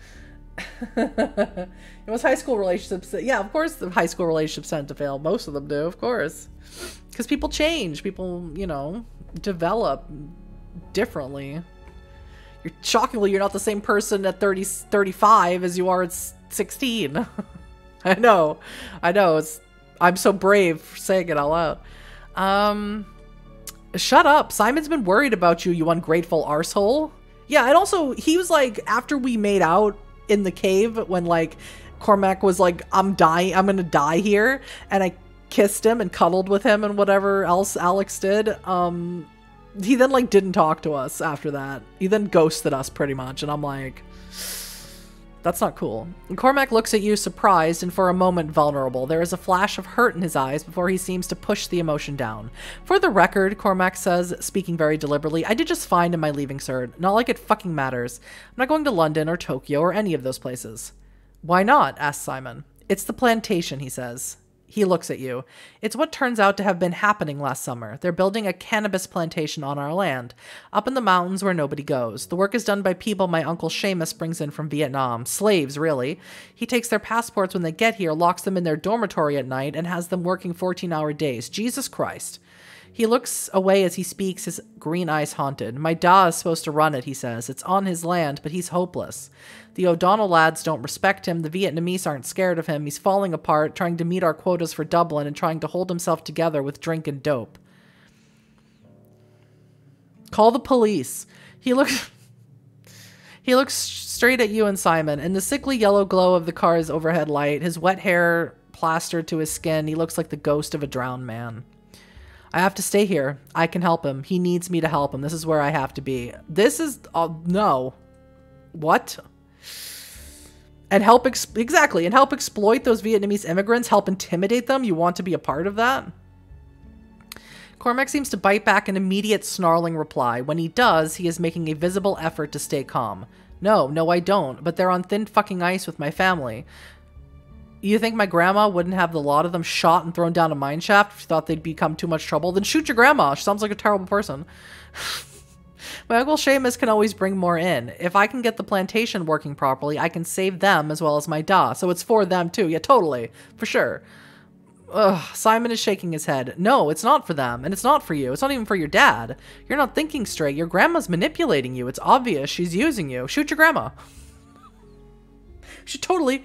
It was high school relationships. Yeah, of course the high school relationships tend to fail. Most of them do, of course. Because people change. People, you know, develop differently. Shockingly, you're not the same person at 35 as you are at 16. I know. I'm so brave for saying it out loud. Shut up. Simon's been worried about you, you ungrateful arsehole. Yeah, and also, he was like, after we made out in the cave, when like, Cormac was like, I'm gonna die here, and I kissed him and cuddled with him and whatever else Alex did, he then like didn't talk to us after that. He then ghosted us pretty much, and I'm like, that's not cool. And Cormac looks at you surprised and for a moment vulnerable. There is a flash of hurt in his eyes before he seems to push the emotion down. For the record, Cormac says, speaking very deliberately, I did just fine in my leaving cert. Not like it fucking matters. I'm not going to London or Tokyo or any of those places. Why not? Asks Simon. It's the plantation, he says. He looks at you. It's what turns out to have been happening last summer. They're building a cannabis plantation on our land, up in the mountains where nobody goes. The work is done by people my uncle Seamus brings in from Vietnam. Slaves, really. He takes their passports when they get here, locks them in their dormitory at night, and has them working 14-hour days. Jesus Christ. He looks away as he speaks, his green eyes haunted. My da is supposed to run it, he says. It's on his land, but he's hopeless. The O'Donnell lads don't respect him. The Vietnamese aren't scared of him. He's falling apart, trying to meet our quotas for Dublin and trying to hold himself together with drink and dope. Call the police. He looks straight at you and Simon. In the sickly yellow glow of the car's overhead light, his wet hair plastered to his skin, he looks like the ghost of a drowned man. I have to stay here. I can help him. He needs me to help him. This is where I have to be. This is... no. What? And help... exactly. And help exploit those Vietnamese immigrants? Help intimidate them? You want to be a part of that? Cormac seems to bite back an immediate snarling reply. When he does, he is making a visible effort to stay calm. No, I don't. But they're on thin fucking ice with my family. You think my grandma wouldn't have the lot of them shot and thrown down a mine shaft if she thought they'd become too much trouble? Then shoot your grandma. She sounds like a terrible person. My uncle Seamus can always bring more in. If I can get the plantation working properly, I can save them as well as my da. So it's for them too. Yeah, totally. For sure. Ugh, Simon is shaking his head. No, it's not for them. And it's not for you. It's not even for your dad. You're not thinking straight. Your grandma's manipulating you. It's obvious. She's using you. Shoot your grandma. She totally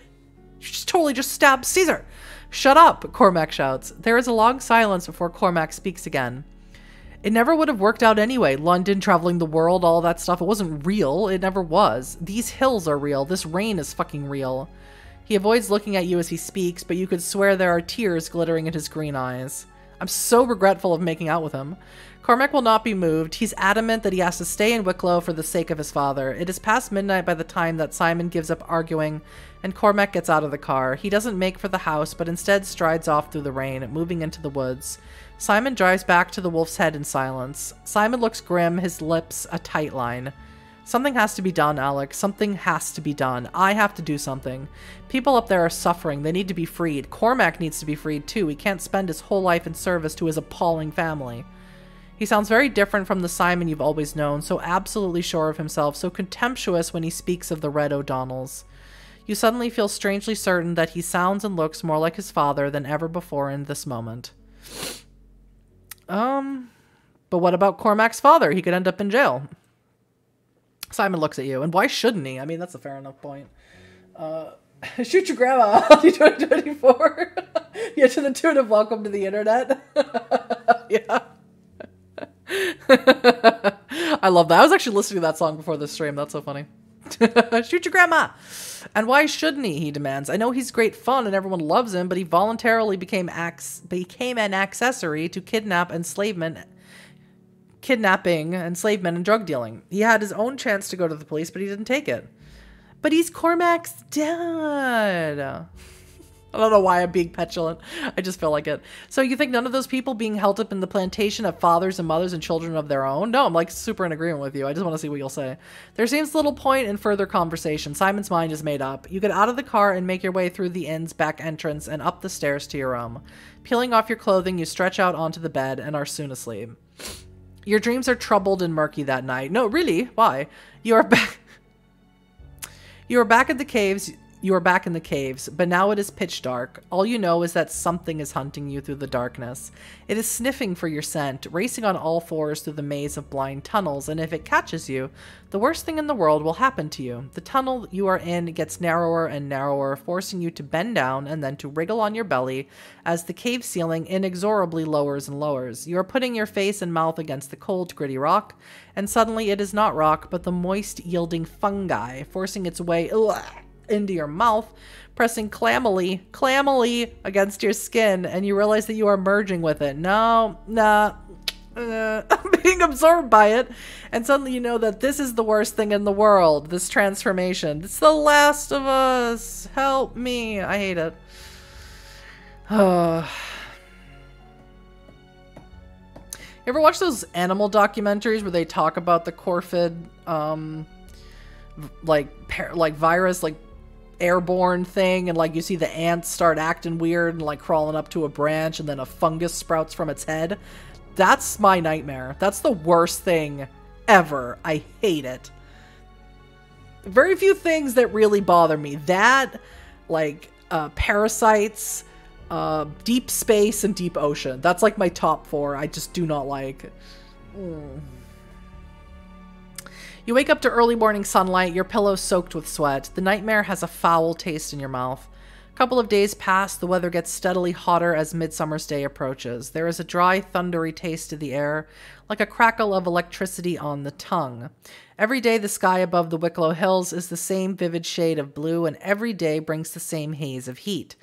just stabbed Caesar. Shut up, Cormac shouts. There is a long silence before Cormac speaks again. It never would have worked out anyway. London, traveling the world, all that stuff. It wasn't real. It never was. These hills are real. This rain is fucking real. He avoids looking at you as he speaks, but you could swear there are tears glittering in his green eyes. I'm so regretful of making out with him. Cormac will not be moved. He's adamant that he has to stay in Wicklow for the sake of his father. It is past midnight by the time that Simon gives up arguing and Cormac gets out of the car. He doesn't make for the house, but instead strides off through the rain, moving into the woods. Simon drives back to the Wolf's Head in silence. Simon looks grim, his lips a tight line. Something has to be done, Alex. Something has to be done. I have to do something. People up there are suffering. They need to be freed. Cormac needs to be freed too. He can't spend his whole life in service to his appalling family. He sounds very different from the Simon you've always known, so absolutely sure of himself, so contemptuous when he speaks of the Red O'Donnells. You suddenly feel strangely certain that he sounds and looks more like his father than ever before in this moment. But what about Cormac's father? He could end up in jail. Simon looks at you, and why shouldn't he? I mean, that's a fair enough point. Shoot your grandma on 2024. Yeah, to the tune of Welcome to the Internet. Yeah. I love that. I was actually listening to that song before this stream. That's so funny. Shoot your grandma. And why shouldn't he? He demands. I know he's great fun and everyone loves him, but he voluntarily became an accessory to kidnapping, enslavement, and drug dealing. He had his own chance to go to the police, but he didn't take it. But he's Cormac's dad. I don't know why I'm being petulant. I just feel like it. So you think none of those people being held up in the plantation have fathers and mothers and children of their own? No, I'm like super in agreement with you. I just want to see what you'll say. There seems little point in further conversation. Simon's mind is made up. You get out of the car and make your way through the inn's back entrance and up the stairs to your room. Peeling off your clothing, you stretch out onto the bed and are soon asleep. Your dreams are troubled and murky that night. No, really? Why? You are back in the caves. You are back in the caves, but now it is pitch dark. All you know is that something is hunting you through the darkness. It is sniffing for your scent, racing on all fours through the maze of blind tunnels, and if it catches you, the worst thing in the world will happen to you. The tunnel you are in gets narrower and narrower, forcing you to bend down and then to wriggle on your belly as the cave ceiling inexorably lowers and lowers. You are putting your face and mouth against the cold, gritty rock, and suddenly it is not rock, but the moist, yielding fungi, forcing its way into your mouth, pressing clammily against your skin, and you realize that you are merging with it. I'm being absorbed by it, and suddenly you know that this is the worst thing in the world, this transformation. It's the Last of Us. Help me. I hate it. You ever watch those animal documentaries where they talk about the Corfid, like virus, like airborne thing, and like you see the ants start acting weird and like crawling up to a branch, and then a fungus sprouts from its head. That's my nightmare. That's the worst thing ever. I hate it. Very few things that really bother me. That, like, parasites, deep space, and deep ocean. That's like my top 4. I just do not like. You wake up to early morning sunlight, your pillow soaked with sweat. The nightmare has a foul taste in your mouth. A couple of days pass, the weather gets steadily hotter as Midsummer's Day approaches. There is a dry, thundery taste to the air, like a crackle of electricity on the tongue. Every day the sky above the Wicklow Hills is the same vivid shade of blue, and every day brings the same haze of heat.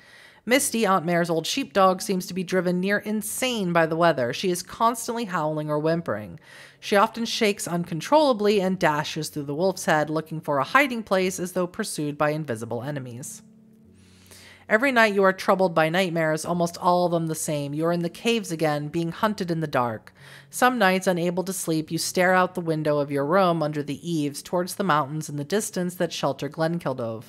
Misty, Aunt Mare's old sheepdog, seems to be driven near insane by the weather. She is constantly howling or whimpering. She often shakes uncontrollably and dashes through the wolf's head, looking for a hiding place as though pursued by invisible enemies. Every night you are troubled by nightmares, almost all of them the same. You are in the caves again, being hunted in the dark. Some nights, unable to sleep, you stare out the window of your room under the eaves towards the mountains in the distance that shelter Glenkildove.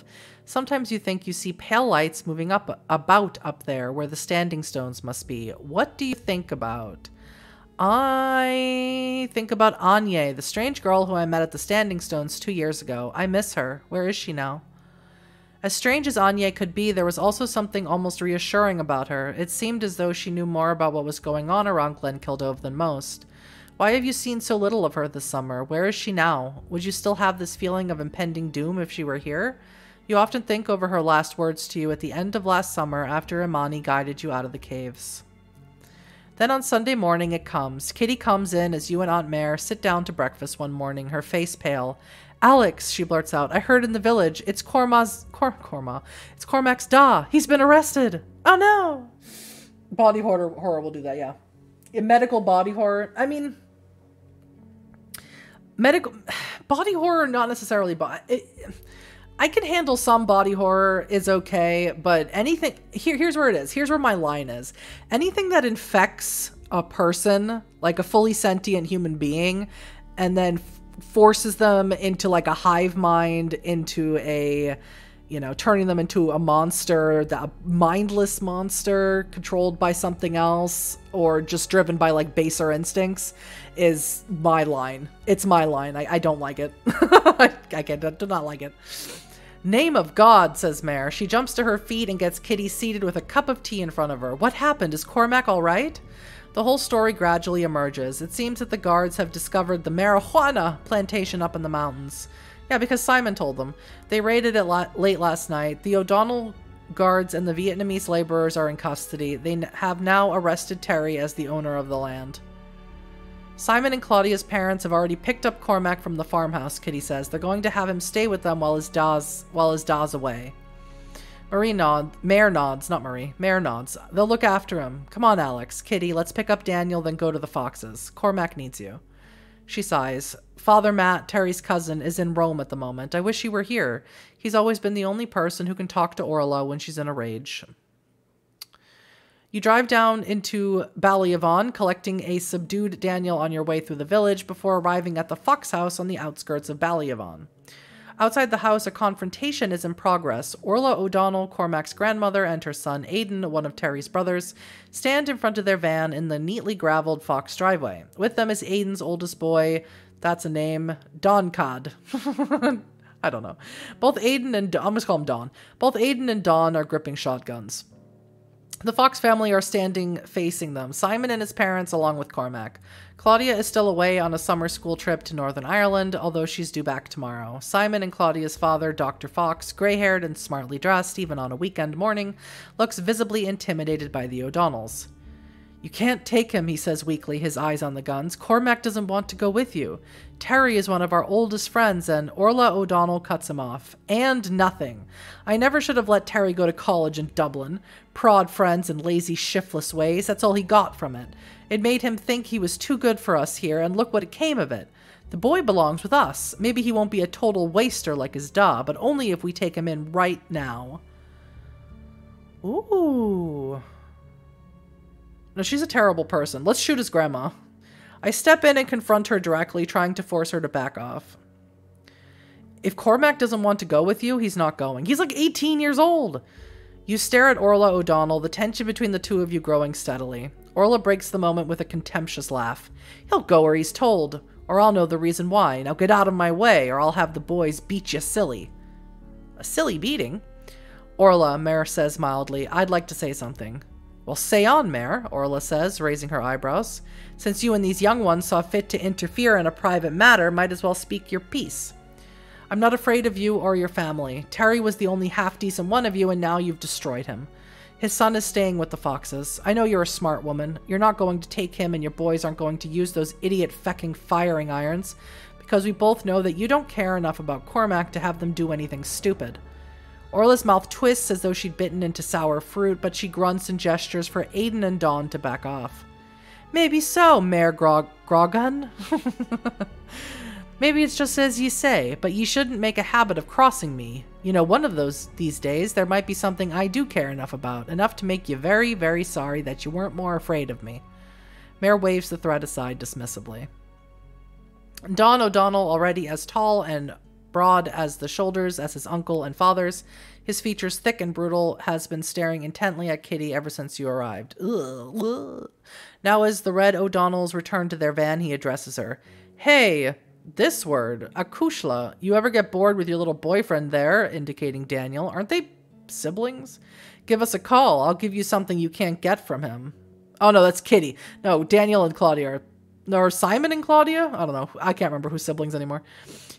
Sometimes you think you see pale lights moving about up there where the standing stones must be. What do you think about? I think about Anya, the strange girl who I met at the standing stones 2 years ago. I miss her. Where is she now? As strange as Anya could be, there was also something almost reassuring about her. It seemed as though she knew more about what was going on around Glenkildove than most. Why have you seen so little of her this summer? Where is she now? Would you still have this feeling of impending doom if she were here? You often think over her last words to you at the end of last summer after Imani guided you out of the caves. Then on Sunday morning it comes. Kitty comes in as you and Aunt Mare sit down to breakfast one morning, her face pale. "Alex," she blurts out, "I heard in the village. It's It's Cormac's Da. He's been arrested." "Oh no." Body horror will do that, yeah. In medical body horror, I mean, medical body horror, not necessarily I can handle some body horror, is okay, but anything here's where it is. Here's where my line is. Anything that infects a person, like a fully sentient human being, and then forces them into like a hive mind, into a, you know, turning them into a monster, a mindless monster controlled by something else, or just driven by like baser instincts, is my line. It's my line. I don't like it. do not like it. "Name of God," says Mare. She jumps to her feet and gets Kitty seated with a cup of tea in front of her. "What happened? Is Cormac all right?" The whole story gradually emerges. It seems that the guards have discovered the marijuana plantation up in the mountains. Yeah, because Simon told them. They raided it late last night. The O'Donnell guards and the Vietnamese laborers are in custody. They have now arrested Terry as the owner of the land. "Simon and Claudia's parents have already picked up Cormac from the farmhouse," Kitty says. "They're going to have him stay with them while his da's away." Mare nods. "They'll look after him. Come on, Alex. Kitty, let's pick up Daniel, then go to the Foxes. Cormac needs you." She sighs. "Father Matt, Terry's cousin, is in Rome at the moment. I wish he were here. He's always been the only person who can talk to Orla when she's in a rage." You drive down into Ballyavon, collecting a subdued Daniel on your way through the village before arriving at the Fox House on the outskirts of Ballyavon. Outside the house, a confrontation is in progress. Orla O'Donnell, Cormac's grandmother, and her son Aidan, one of Terry's brothers, stand in front of their van in the neatly graveled Fox driveway. With them is Aidan's oldest boy. That's a name. Don Cod. I don't know. I'm just call him Don. Both Aidan and Don are gripping shotguns. The Fox family are standing facing them, Simon and his parents along with Cormac. Claudia is still away on a summer school trip to Northern Ireland, although she's due back tomorrow. Simon and Claudia's father, Dr. Fox, gray-haired and smartly dressed, even on a weekend morning, looks visibly intimidated by the O'Donnells. "You can't take him," he says weakly, his eyes on the guns. "Cormac doesn't want to go with you. Terry is one of our oldest friends," and Orla O'Donnell cuts him off. "And nothing. I never should have let Terry go to college in Dublin. Prod friends and lazy, shiftless ways, that's all he got from it. It made him think he was too good for us here, and look what it came of it. The boy belongs with us. Maybe he won't be a total waster like his da, but only if we take him in right now." Ooh. No, she's a terrible person. Let's shoot his grandma. I step in and confront her directly, trying to force her to back off. If Cormac doesn't want to go with you, he's not going. He's like 18 years old. You stare at Orla O'Donnell, the tension between the two of you growing steadily. Orla breaks the moment with a contemptuous laugh. He'll go where he's told, or I'll know the reason why. Now get out of my way, or I'll have the boys beat you silly. A silly beating? Orla, Mare says mildly, I'd like to say something. Well, say on, Mare, Orla says, raising her eyebrows. Since you and these young ones saw fit to interfere in a private matter, might as well speak your piece. I'm not afraid of you or your family. Terry was the only half-decent one of you, and now you've destroyed him. His son is staying with the Foxes. I know you're a smart woman. You're not going to take him, and your boys aren't going to use those idiot fecking firing irons, because we both know that you don't care enough about Cormac to have them do anything stupid. Orla's mouth twists as though she'd bitten into sour fruit, but she grunts and gestures for Aiden and Dawn to back off. Maybe so, Mayor Grogan. Maybe it's just as ye say, but ye shouldn't make a habit of crossing me. You know, one of these days, there might be something I do care enough about, enough to make you very, very sorry that you weren't more afraid of me. Mare waves the threat aside dismissively. Don O'Donnell, already as tall and broad as the shoulders as his uncle and father's, his features thick and brutal, has been staring intently at Kitty ever since you arrived. Ugh, ugh. Now as the Red O'Donnells return to their van, he addresses her. Hey, this word, Akushla, you ever get bored with your little boyfriend there, indicating Daniel. Aren't they siblings? Give us a call. I'll give you something you can't get from him. Oh, no, that's Kitty. No, Daniel and Claudia are... Or Simon and Claudia? I don't know. I can't remember who's siblings anymore.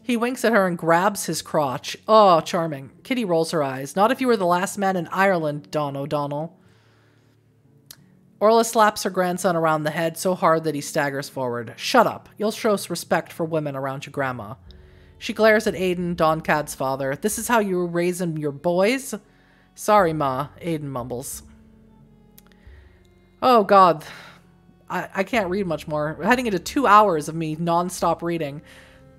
He winks at her and grabs his crotch. Oh, charming. Kitty rolls her eyes. Not if you were the last man in Ireland, Don O'Donnell. Orla slaps her grandson around the head so hard that he staggers forward. Shut up. You'll show respect for women around your grandma. She glares at Aiden, Don Cad's father. This is how you were raising your boys? Sorry, Ma, Aiden mumbles. Oh, God. I can't read much more. We're heading into 2 hours of me non-stop reading.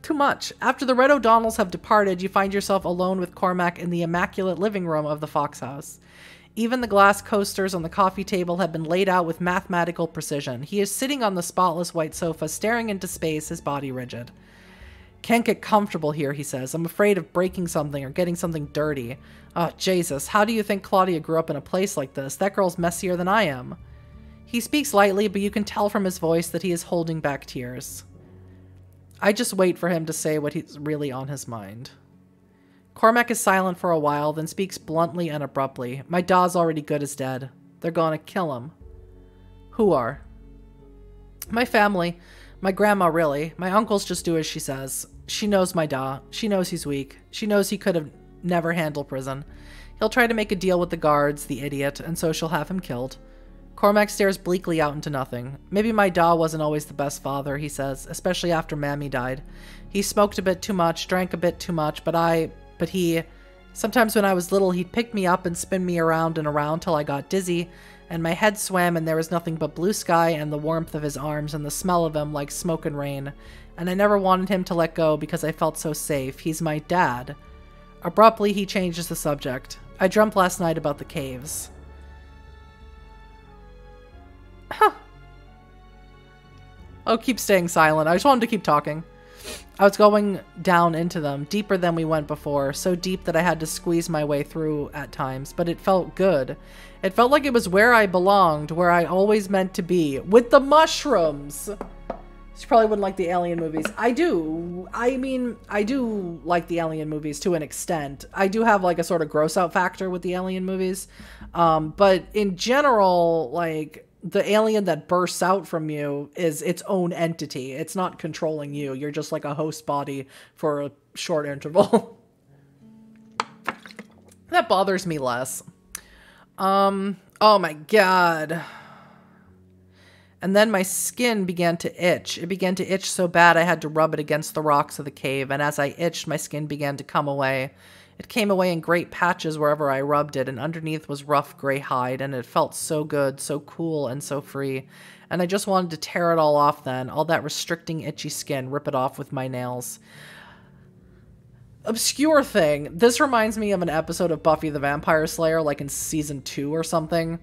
Too much. After the Red O'Donnells have departed, you find yourself alone with Cormac in the immaculate living room of the Fox house. Even the glass coasters on the coffee table have been laid out with mathematical precision. He is sitting on the spotless white sofa, staring into space, his body rigid. Can't get comfortable here, he says. I'm afraid of breaking something or getting something dirty. Oh, Jesus, how do you think Claudia grew up in a place like this? That girl's messier than I am. He speaks lightly, but you can tell from his voice that he is holding back tears. I just wait for him to say what he's really on his mind. Cormac is silent for a while, then speaks bluntly and abruptly. My da's already good as dead. They're gonna kill him. Who are? My family. My grandma, really. My uncles just do as she says. She knows my da. She knows he's weak. She knows he could have never handled prison. He'll try to make a deal with the guards, the idiot, and so she'll have him killed. Cormac stares bleakly out into nothing. Maybe my da wasn't always the best father, he says, especially after Mammy died. He smoked a bit too much, drank a bit too much, but he... Sometimes when I was little, he'd pick me up and spin me around and around till I got dizzy, and my head swam and there was nothing but blue sky and the warmth of his arms and the smell of him like smoke and rain. And I never wanted him to let go because I felt so safe. He's my dad. Abruptly, he changes the subject. I dreamt last night about the caves. Huh. Oh, keep staying silent. I just wanted to keep talking. I was going down into them, deeper than we went before, so deep that I had to squeeze my way through at times, but it felt good. It felt like it was where I belonged, where I always meant to be, with the mushrooms! She probably wouldn't like the Alien movies. I do. I mean, I do like the Alien movies to an extent. I do have like a sort of gross out factor with the Alien movies, but in general, like... The alien that bursts out from you is its own entity. It's not controlling you. You're just like a host body for a short interval. That bothers me less. Oh my god. And then my skin began to itch. It began to itch so bad I had to rub it against the rocks of the cave, and as I itched, my skin began to come away. It came away in great patches wherever I rubbed it, and underneath was rough gray hide, and it felt so good, so cool, and so free. And I just wanted to tear it all off then, all that restricting itchy skin, rip it off with my nails. Obscure thing. This reminds me of an episode of Buffy the Vampire Slayer, like in season 2 or something,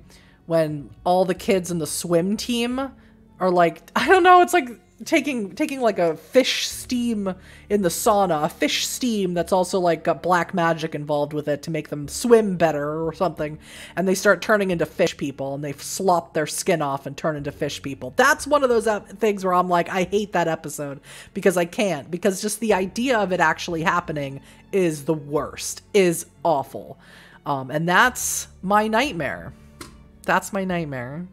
when all the kids in the swim team are like, I don't know, it's like taking like a fish steam in the sauna, a fish steam that's also like got black magic involved with it to make them swim better or something, and they start turning into fish people, and they slop their skin off and turn into fish people. That's one of those things where I'm like, I hate that episode because I can't, because just the idea of it actually happening is the worst, is awful. And that's my nightmare. That's my nightmare.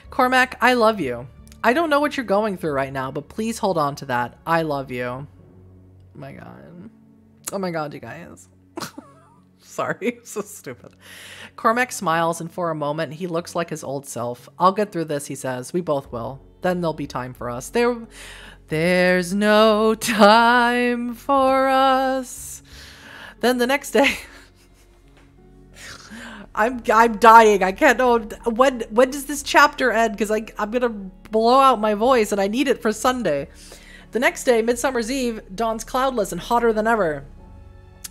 Cormac, I love you. I don't know what you're going through right now, but please hold on to that. I love you. Oh my God. Oh my God, you guys. Sorry, so stupid. Cormac smiles, and for a moment, he looks like his old self. I'll get through this, he says. We both will. Then there'll be time for us. There's no time for us. Then the next day... I'm dying. I can't know when does this chapter end, because I'm gonna blow out my voice and I need it for Sunday. The next day, Midsummer's Eve, dawns cloudless and hotter than ever.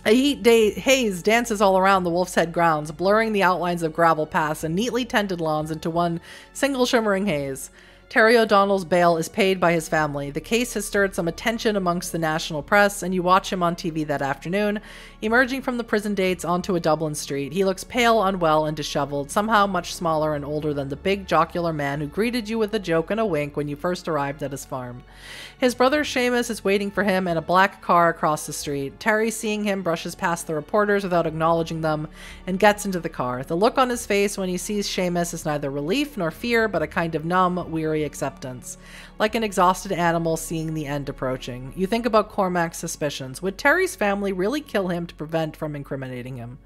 A heat day haze dances all around the Wolf's Head grounds, blurring the outlines of gravel paths and neatly tended lawns into one single shimmering haze. Terry O'Donnell's bail is paid by his family. The case has stirred some attention amongst the national press, and you watch him on TV that afternoon, emerging from the prison dates onto a Dublin street. He looks pale, unwell, and disheveled, somehow much smaller and older than the big, jocular man who greeted you with a joke and a wink when you first arrived at his farm. His brother Seamus is waiting for him in a black car across the street. Terry, seeing him, brushes past the reporters without acknowledging them and gets into the car. The look on his face when he sees Seamus is neither relief nor fear, but a kind of numb, weary acceptance, like an exhausted animal seeing the end approaching. You think about Cormac's suspicions. Would Terry's family really kill him to prevent from incriminating him?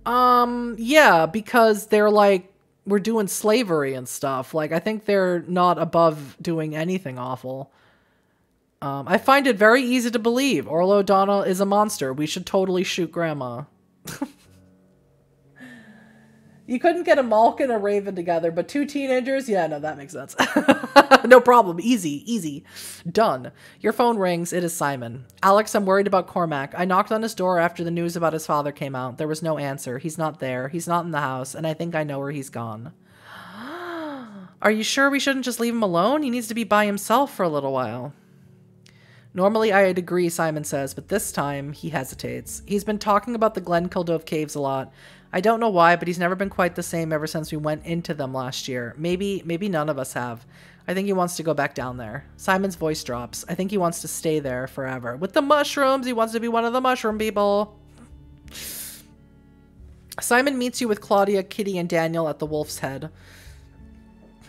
Yeah, because they're like, we're doing slavery and stuff. Like, I think they're not above doing anything awful. I find it very easy to believe. Orla O'Donnell is a monster. We should totally shoot Grandma. You couldn't get a Malk and a Raven together, but two teenagers? Yeah, no, that makes sense. No problem. Easy, easy. Done. Your phone rings. It is Simon. Alex, I'm worried about Cormac. I knocked on his door after the news about his father came out. There was no answer. He's not there. He's not in the house, and I think I know where he's gone. Are you sure we shouldn't just leave him alone? He needs to be by himself for a little while. Normally I'd agree, Simon says, but this time he hesitates. He's been talking about the Glenkildove caves a lot. I don't know why, but he's never been quite the same ever since we went into them last year. Maybe none of us have. I think he wants to go back down there. Simon's voice drops. I think he wants to stay there forever. With the mushrooms, he wants to be one of the mushroom people. Simon meets you with Claudia, Kitty, and Daniel at the Wolf's Head.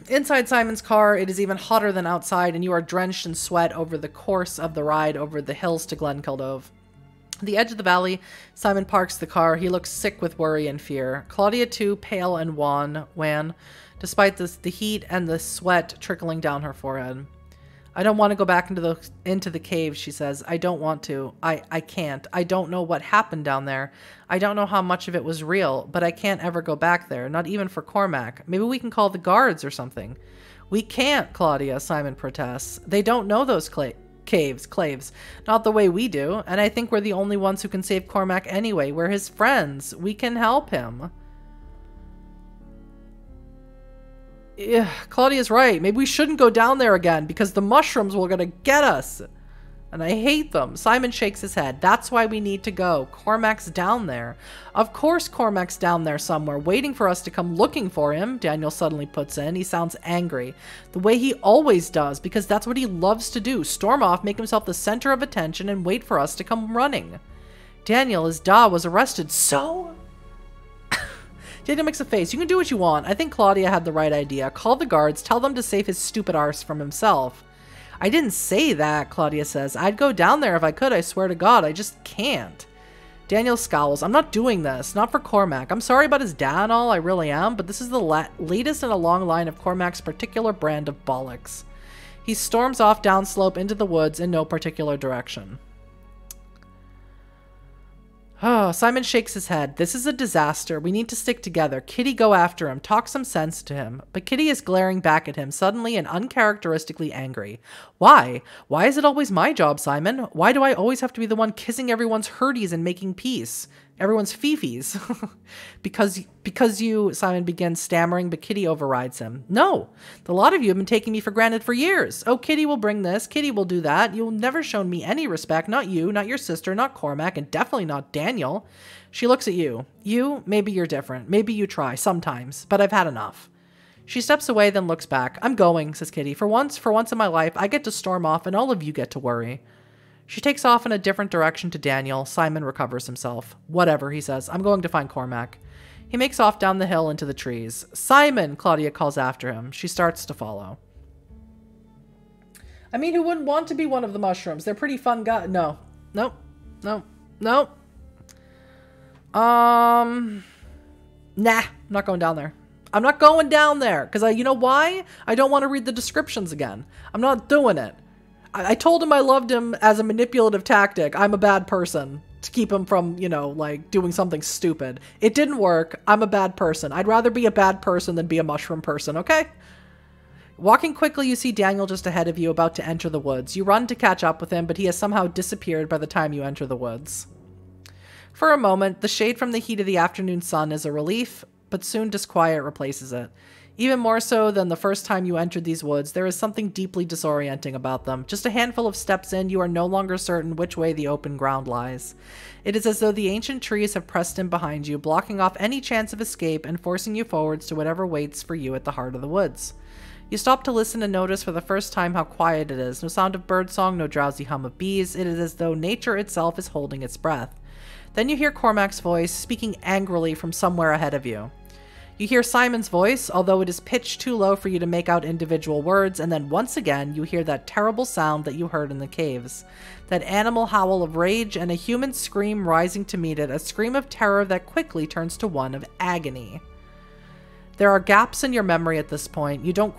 Inside Simon's car, it is even hotter than outside, and you are drenched in sweat over the course of the ride over the hills to Glenkildove. At the edge of the valley, Simon parks the car. He looks sick with worry and fear. Claudia, too, pale and wan, despite the heat and the sweat trickling down her forehead. I don't want to go back into the cave, she says. I don't want to. I can't. I don't know what happened down there. I don't know how much of it was real, but I can't ever go back there, not even for Cormac. Maybe we can call the guards or something. We can't, Claudia, Simon protests. They don't know those claves, not the way we do, and I think we're the only ones who can save Cormac anyway. We're his friends. We can help him. Yeah, Claudia's right. Maybe we shouldn't go down there again because the mushrooms were gonna get us. And I hate them. Simon shakes his head. That's why we need to go. Cormac's down there. Of course Cormac's down there somewhere, waiting for us to come looking for him, Daniel suddenly puts in. He sounds angry. The way he always does, because that's what he loves to do. Storm off, make himself the center of attention, and wait for us to come running. Daniel, his Da was arrested, so... Daniel makes a face. You can do what you want. I think Claudia had the right idea. Call the guards. Tell them to save his stupid arse from himself. I didn't say that, Claudia says. I'd go down there if I could. I swear to God. I just can't. Daniel scowls. I'm not doing this. Not for Cormac. I'm sorry about his dad and all. I really am. But this is the latest in a long line of Cormac's particular brand of bollocks. He storms off downslope into the woods in no particular direction. Oh, Simon shakes his head. This is a disaster. We need to stick together. Kitty, go after him. Talk some sense to him. But Kitty is glaring back at him, suddenly and uncharacteristically angry. Why? Why is it always my job, Simon? Why do I always have to be the one kissing everyone's hurdies and making peace? Everyone's fifis. because you, Simon begins stammering, but Kitty overrides him. No, the lot of you have been taking me for granted for years. Oh, Kitty will bring this, Kitty will do that. You've never shown me any respect, not you, not your sister, not Cormac, and definitely not Daniel. She looks at you. You, maybe you're different. Maybe you try, sometimes, but I've had enough. She steps away, then looks back. I'm going, says Kitty. For once in my life, I get to storm off and all of you get to worry. She takes off in a different direction to Daniel. Simon recovers himself. Whatever, he says. I'm going to find Cormac. He makes off down the hill into the trees. Simon, Claudia calls after him. She starts to follow. I mean, who wouldn't want to be one of the mushrooms? They're pretty fun guys. No. Nope. Nope. Nope. Nah, I'm not going down there. I'm not going down there. Because you know why? I don't want to read the descriptions again. I'm not doing it. I told him I loved him as a manipulative tactic. I'm a bad person to keep him from, like doing something stupid. It didn't work. I'm a bad person. I'd rather be a bad person than be a mushroom person, okay? Walking quickly, you see Daniel just ahead of you, about to enter the woods. You run to catch up with him, but he has somehow disappeared by the time you enter the woods. For a moment, the shade from the heat of the afternoon sun is a relief, but soon disquiet replaces it. Even more so than the first time you entered these woods, there is something deeply disorienting about them. Just a handful of steps in, you are no longer certain which way the open ground lies. It is as though the ancient trees have pressed in behind you, blocking off any chance of escape and forcing you forwards to whatever waits for you at the heart of the woods. You stop to listen and notice for the first time how quiet it is. No sound of birdsong, no drowsy hum of bees. It is as though nature itself is holding its breath. Then you hear Cormac's voice, speaking angrily from somewhere ahead of you. You hear Simon's voice, although it is pitched too low for you to make out individual words, and then once again you hear that terrible sound that you heard in the caves. That animal howl of rage and a human scream rising to meet it, a scream of terror that quickly turns to one of agony. There are gaps in your memory at this point. You don't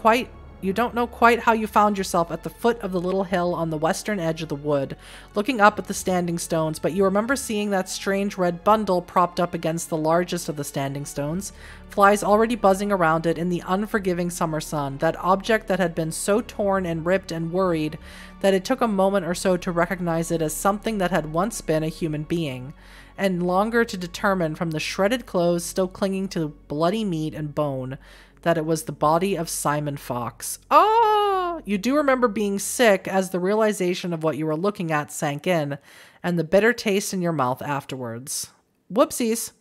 know quite how you found yourself at the foot of the little hill on the western edge of the wood, looking up at the standing stones, but you remember seeing that strange red bundle propped up against the largest of the standing stones, flies already buzzing around it in the unforgiving summer sun, that object that had been so torn and ripped and worried that it took a moment or so to recognize it as something that had once been a human being, and longer to determine from the shredded clothes still clinging to bloody meat and bone that it was the body of Simon Fox. Oh! You do remember being sick as the realization of what you were looking at sank in, and the bitter taste in your mouth afterwards. Whoopsies.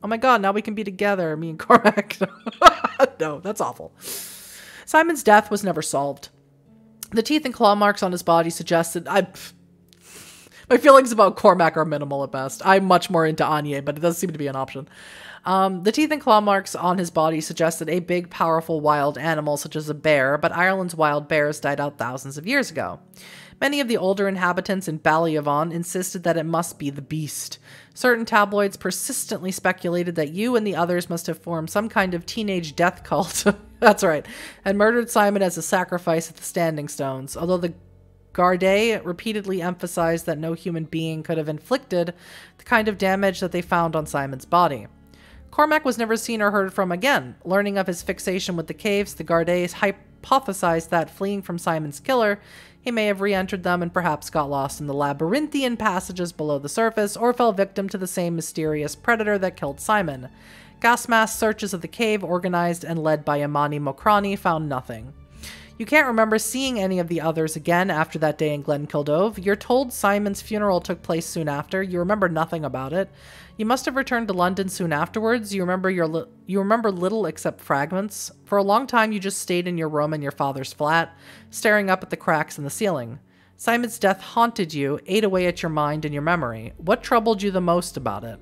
Oh my god, now we can be together, me and Cormac. No, that's awful. Simon's death was never solved. The teeth and claw marks on his body suggested... My feelings about Cormac are minimal at best. I'm much more into Anya, but it does seem to be an option. The teeth and claw marks on his body suggested a big, powerful wild animal such as a bear, but Ireland's wild bears died out thousands of years ago. Many of the older inhabitants in Ballyavon insisted that it must be the beast. Certain tabloids persistently speculated that you and the others must have formed some kind of teenage death cult. That's right, and murdered Simon as a sacrifice at the Standing Stones, although the Gardaí repeatedly emphasized that no human being could have inflicted the kind of damage that they found on Simon's body. Cormac was never seen or heard from again. Learning of his fixation with the caves, the Gardaí hypothesized that, fleeing from Simon's killer, he may have re-entered them and perhaps got lost in the labyrinthian passages below the surface, or fell victim to the same mysterious predator that killed Simon. Gas mask searches of the cave, organized and led by Imani Mokrani, found nothing. You can't remember seeing any of the others again after that day in Glenkildove. You're told Simon's funeral took place soon after. You remember nothing about it. You must have returned to London soon afterwards. You remember little except fragments. For a long time, you just stayed in your room in your father's flat, staring up at the cracks in the ceiling. Simon's death haunted you, ate away at your mind and your memory. What troubled you the most about it?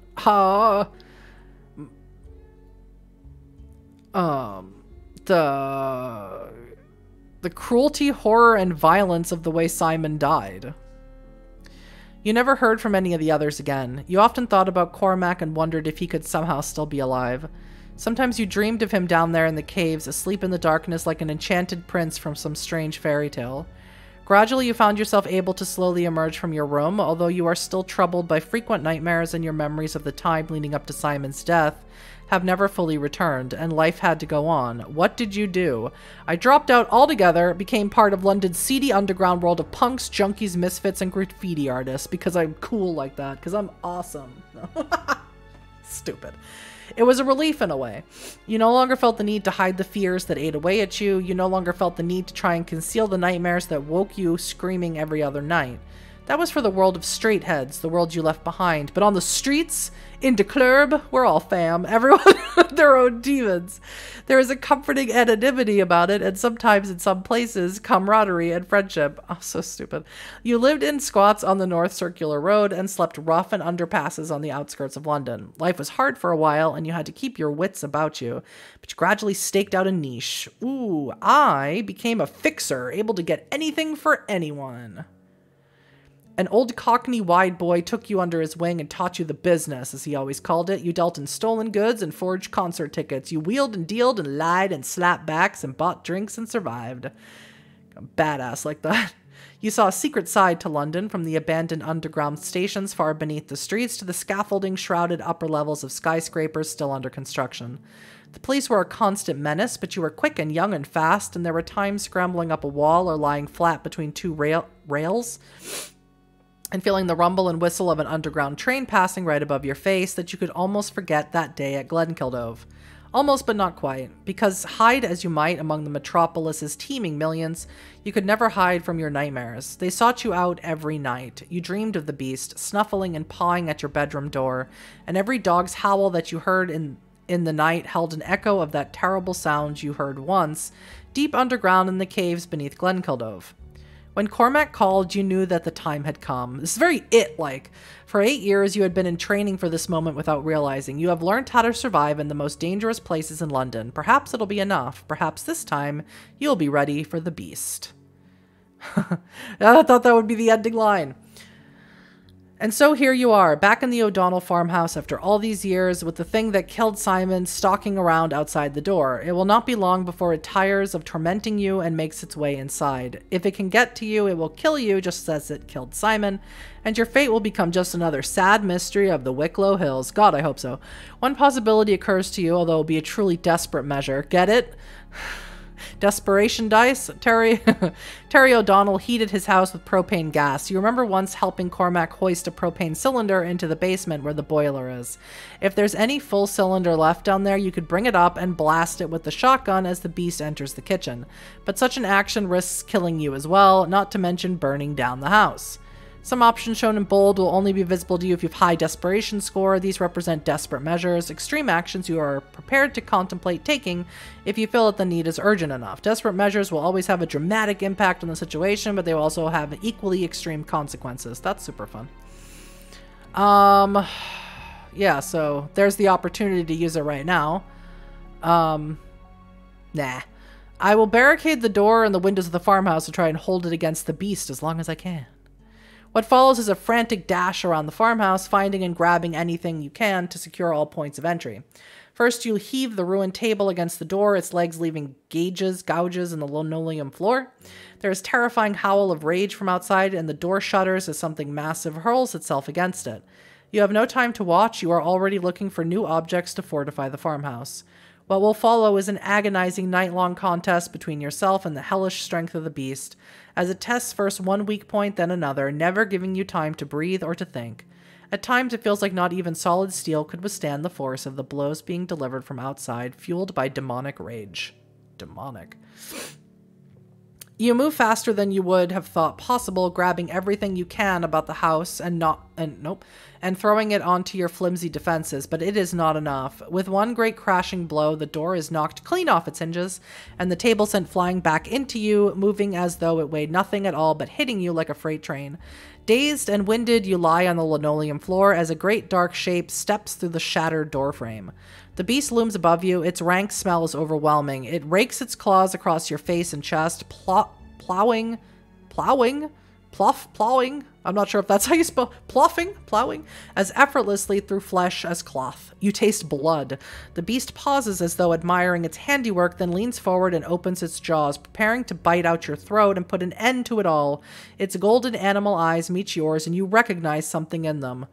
The cruelty, horror, and violence of the way Simon died. You never heard from any of the others again. You often thought about Cormac and wondered if he could somehow still be alive. Sometimes you dreamed of him down there in the caves, asleep in the darkness like an enchanted prince from some strange fairy tale. Gradually, you found yourself able to slowly emerge from your room, although you are still troubled by frequent nightmares, and your memories of the time leading up to Simon's death have never fully returned, and life had to go on. What did you do? I dropped out altogether, became part of London's seedy underground world of punks, junkies, misfits, and graffiti artists, because I'm cool like that, because I'm awesome. Stupid. It was a relief in a way. You no longer felt the need to hide the fears that ate away at you. You no longer felt the need to try and conceal the nightmares that woke you screaming every other night. That was for the world of straight heads, the world you left behind. But on the streets, in the club, we're all fam. Everyone had their own demons. There is a comforting anonymity about it, and sometimes in some places, camaraderie and friendship. Oh, so stupid. You lived in squats on the North Circular Road and slept rough in underpasses on the outskirts of London. Life was hard for a while, and you had to keep your wits about you, but you gradually staked out a niche. Ooh, I became a fixer, able to get anything for anyone. An old Cockney wide boy took you under his wing and taught you the business, as he always called it. You dealt in stolen goods and forged concert tickets. You wheeled and dealed and lied and slapped backs and bought drinks and survived. A badass like that. You saw a secret side to London, from the abandoned underground stations far beneath the streets to the scaffolding-shrouded upper levels of skyscrapers still under construction. The police were a constant menace, but you were quick and young and fast, and there were times scrambling up a wall or lying flat between two rails and feeling the rumble and whistle of an underground train passing right above your face that you could almost forget that day at Glenkildove. Almost, but not quite, because hide as you might among the metropolis's teeming millions, you could never hide from your nightmares. They sought you out every night. You dreamed of the beast, snuffling and pawing at your bedroom door, and every dog's howl that you heard in the night held an echo of that terrible sound you heard once, deep underground in the caves beneath Glenkildove. When Cormac called, you knew that the time had come. This is very It-like. For 8 years, you had been in training for this moment without realizing. You have learned how to survive in the most dangerous places in London. Perhaps it'll be enough. Perhaps this time, you'll be ready for the beast. I thought that would be the ending line. And so here you are, back in the O'Donnell farmhouse after all these years, with the thing that killed Simon stalking around outside the door. It will not be long before it tires of tormenting you and makes its way inside. If it can get to you, it will kill you just as it killed Simon, and your fate will become just another sad mystery of the Wicklow Hills. God, I hope so. One possibility occurs to you, although it will be a truly desperate measure. Get it? Desperation dice? Terry O'Donnell heated his house with propane gas. You remember once helping Cormac hoist a propane cylinder into the basement where the boiler is. If there's any full cylinder left down there, you could bring it up and blast it with the shotgun as the beast enters the kitchen. But such an action risks killing you as well, not to mention burning down the house. Some options shown in bold will only be visible to you if you have high desperation score. These represent desperate measures, extreme actions you are prepared to contemplate taking if you feel that the need is urgent enough. Desperate measures will always have a dramatic impact on the situation, but they will also have equally extreme consequences. That's super fun. Yeah, so there's the opportunity to use it right now. Nah. I will barricade the door and the windows of the farmhouse to try and hold it against the beast as long as I can. What follows is a frantic dash around the farmhouse, finding and grabbing anything you can to secure all points of entry. First, you heave the ruined table against the door, its legs leaving gouges in the linoleum floor. There is terrifying howl of rage from outside, and the door shudders as something massive hurls itself against it. You have no time to watch. You are already looking for new objects to fortify the farmhouse. What will follow is an agonizing night-long contest between yourself and the hellish strength of the beast, as it tests first one weak point, then another, never giving you time to breathe or to think. At times, it feels like not even solid steel could withstand the force of the blows being delivered from outside, fueled by demonic rage. Demonic. You move faster than you would have thought possible, grabbing everything you can about the house and throwing it onto your flimsy defenses, but it is not enough. With one great crashing blow, the door is knocked clean off its hinges, and the table sent flying back into you, moving as though it weighed nothing at all, but hitting you like a freight train. Dazed and winded, you lie on the linoleum floor as a great dark shape steps through the shattered doorframe. The beast looms above you. Its rank smell is overwhelming. It rakes its claws across your face and chest, plowing, I'm not sure if that's how you spell, plowing, as effortlessly through flesh as cloth. You taste blood. The beast pauses as though admiring its handiwork, then leans forward and opens its jaws, preparing to bite out your throat and put an end to it all. Its golden animal eyes meet yours, and you recognize something in them.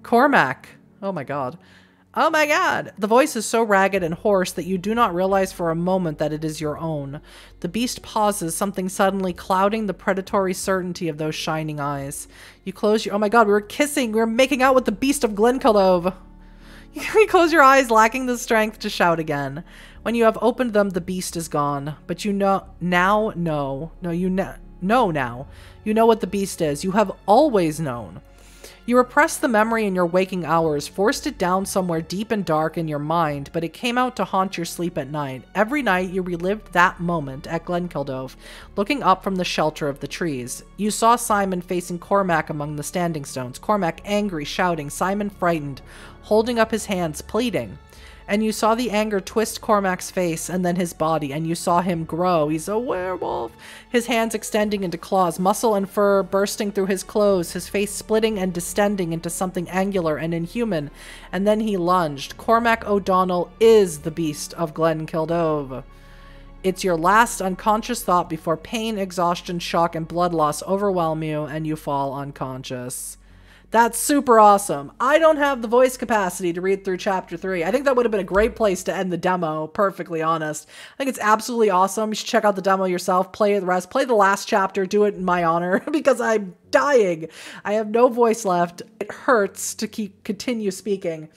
Cormac. Oh my god. Oh my god! The voice is so ragged and hoarse that you do not realize for a moment that it is your own. The beast pauses, something suddenly clouding the predatory certainty of those shining eyes. You close your— oh my god, we were kissing! We were making out with the beast of Glenkildove! You close your eyes, lacking the strength to shout again. When you have opened them, the beast is gone. But you know— now know. No, you know now. You know what the beast is. You have always known. You repressed the memory in your waking hours, forced it down somewhere deep and dark in your mind, but it came out to haunt your sleep at night. Every night you relived that moment at Glenkildove, looking up from the shelter of the trees. You saw Simon facing Cormac among the standing stones, Cormac angry, shouting, Simon frightened, holding up his hands, pleading. And you saw the anger twist Cormac's face and then his body, and you saw him grow. He's a werewolf. His hands extending into claws, muscle and fur bursting through his clothes, his face splitting and distending into something angular and inhuman. And then he lunged. Cormac O'Donnell is the beast of Glenkildove. It's your last unconscious thought before pain, exhaustion, shock, and blood loss overwhelm you and you fall unconscious. That's super awesome. I don't have the voice capacity to read through chapter 3. I think that would have been a great place to end the demo, perfectly honest. I think it's absolutely awesome. You should check out the demo yourself, play the rest, play the last chapter, do it in my honor, because I'm dying. I have no voice left. It hurts to continue speaking.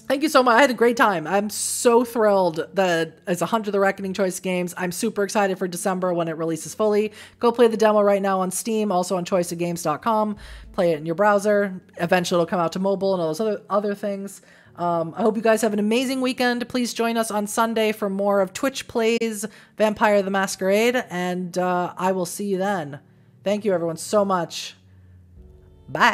Thank you so much. I had a great time. I'm so thrilled that it's a Hunt of the Reckoning Choice Games. I'm super excited for December when it releases fully. Go play the demo right now on Steam, also on choiceofgames.com. Play it in your browser. Eventually it'll come out to mobile and all those other things. I hope you guys have an amazing weekend. Please join us on Sunday for more of Twitch Plays Vampire the Masquerade, and I will see you then. Thank you everyone so much. Bye.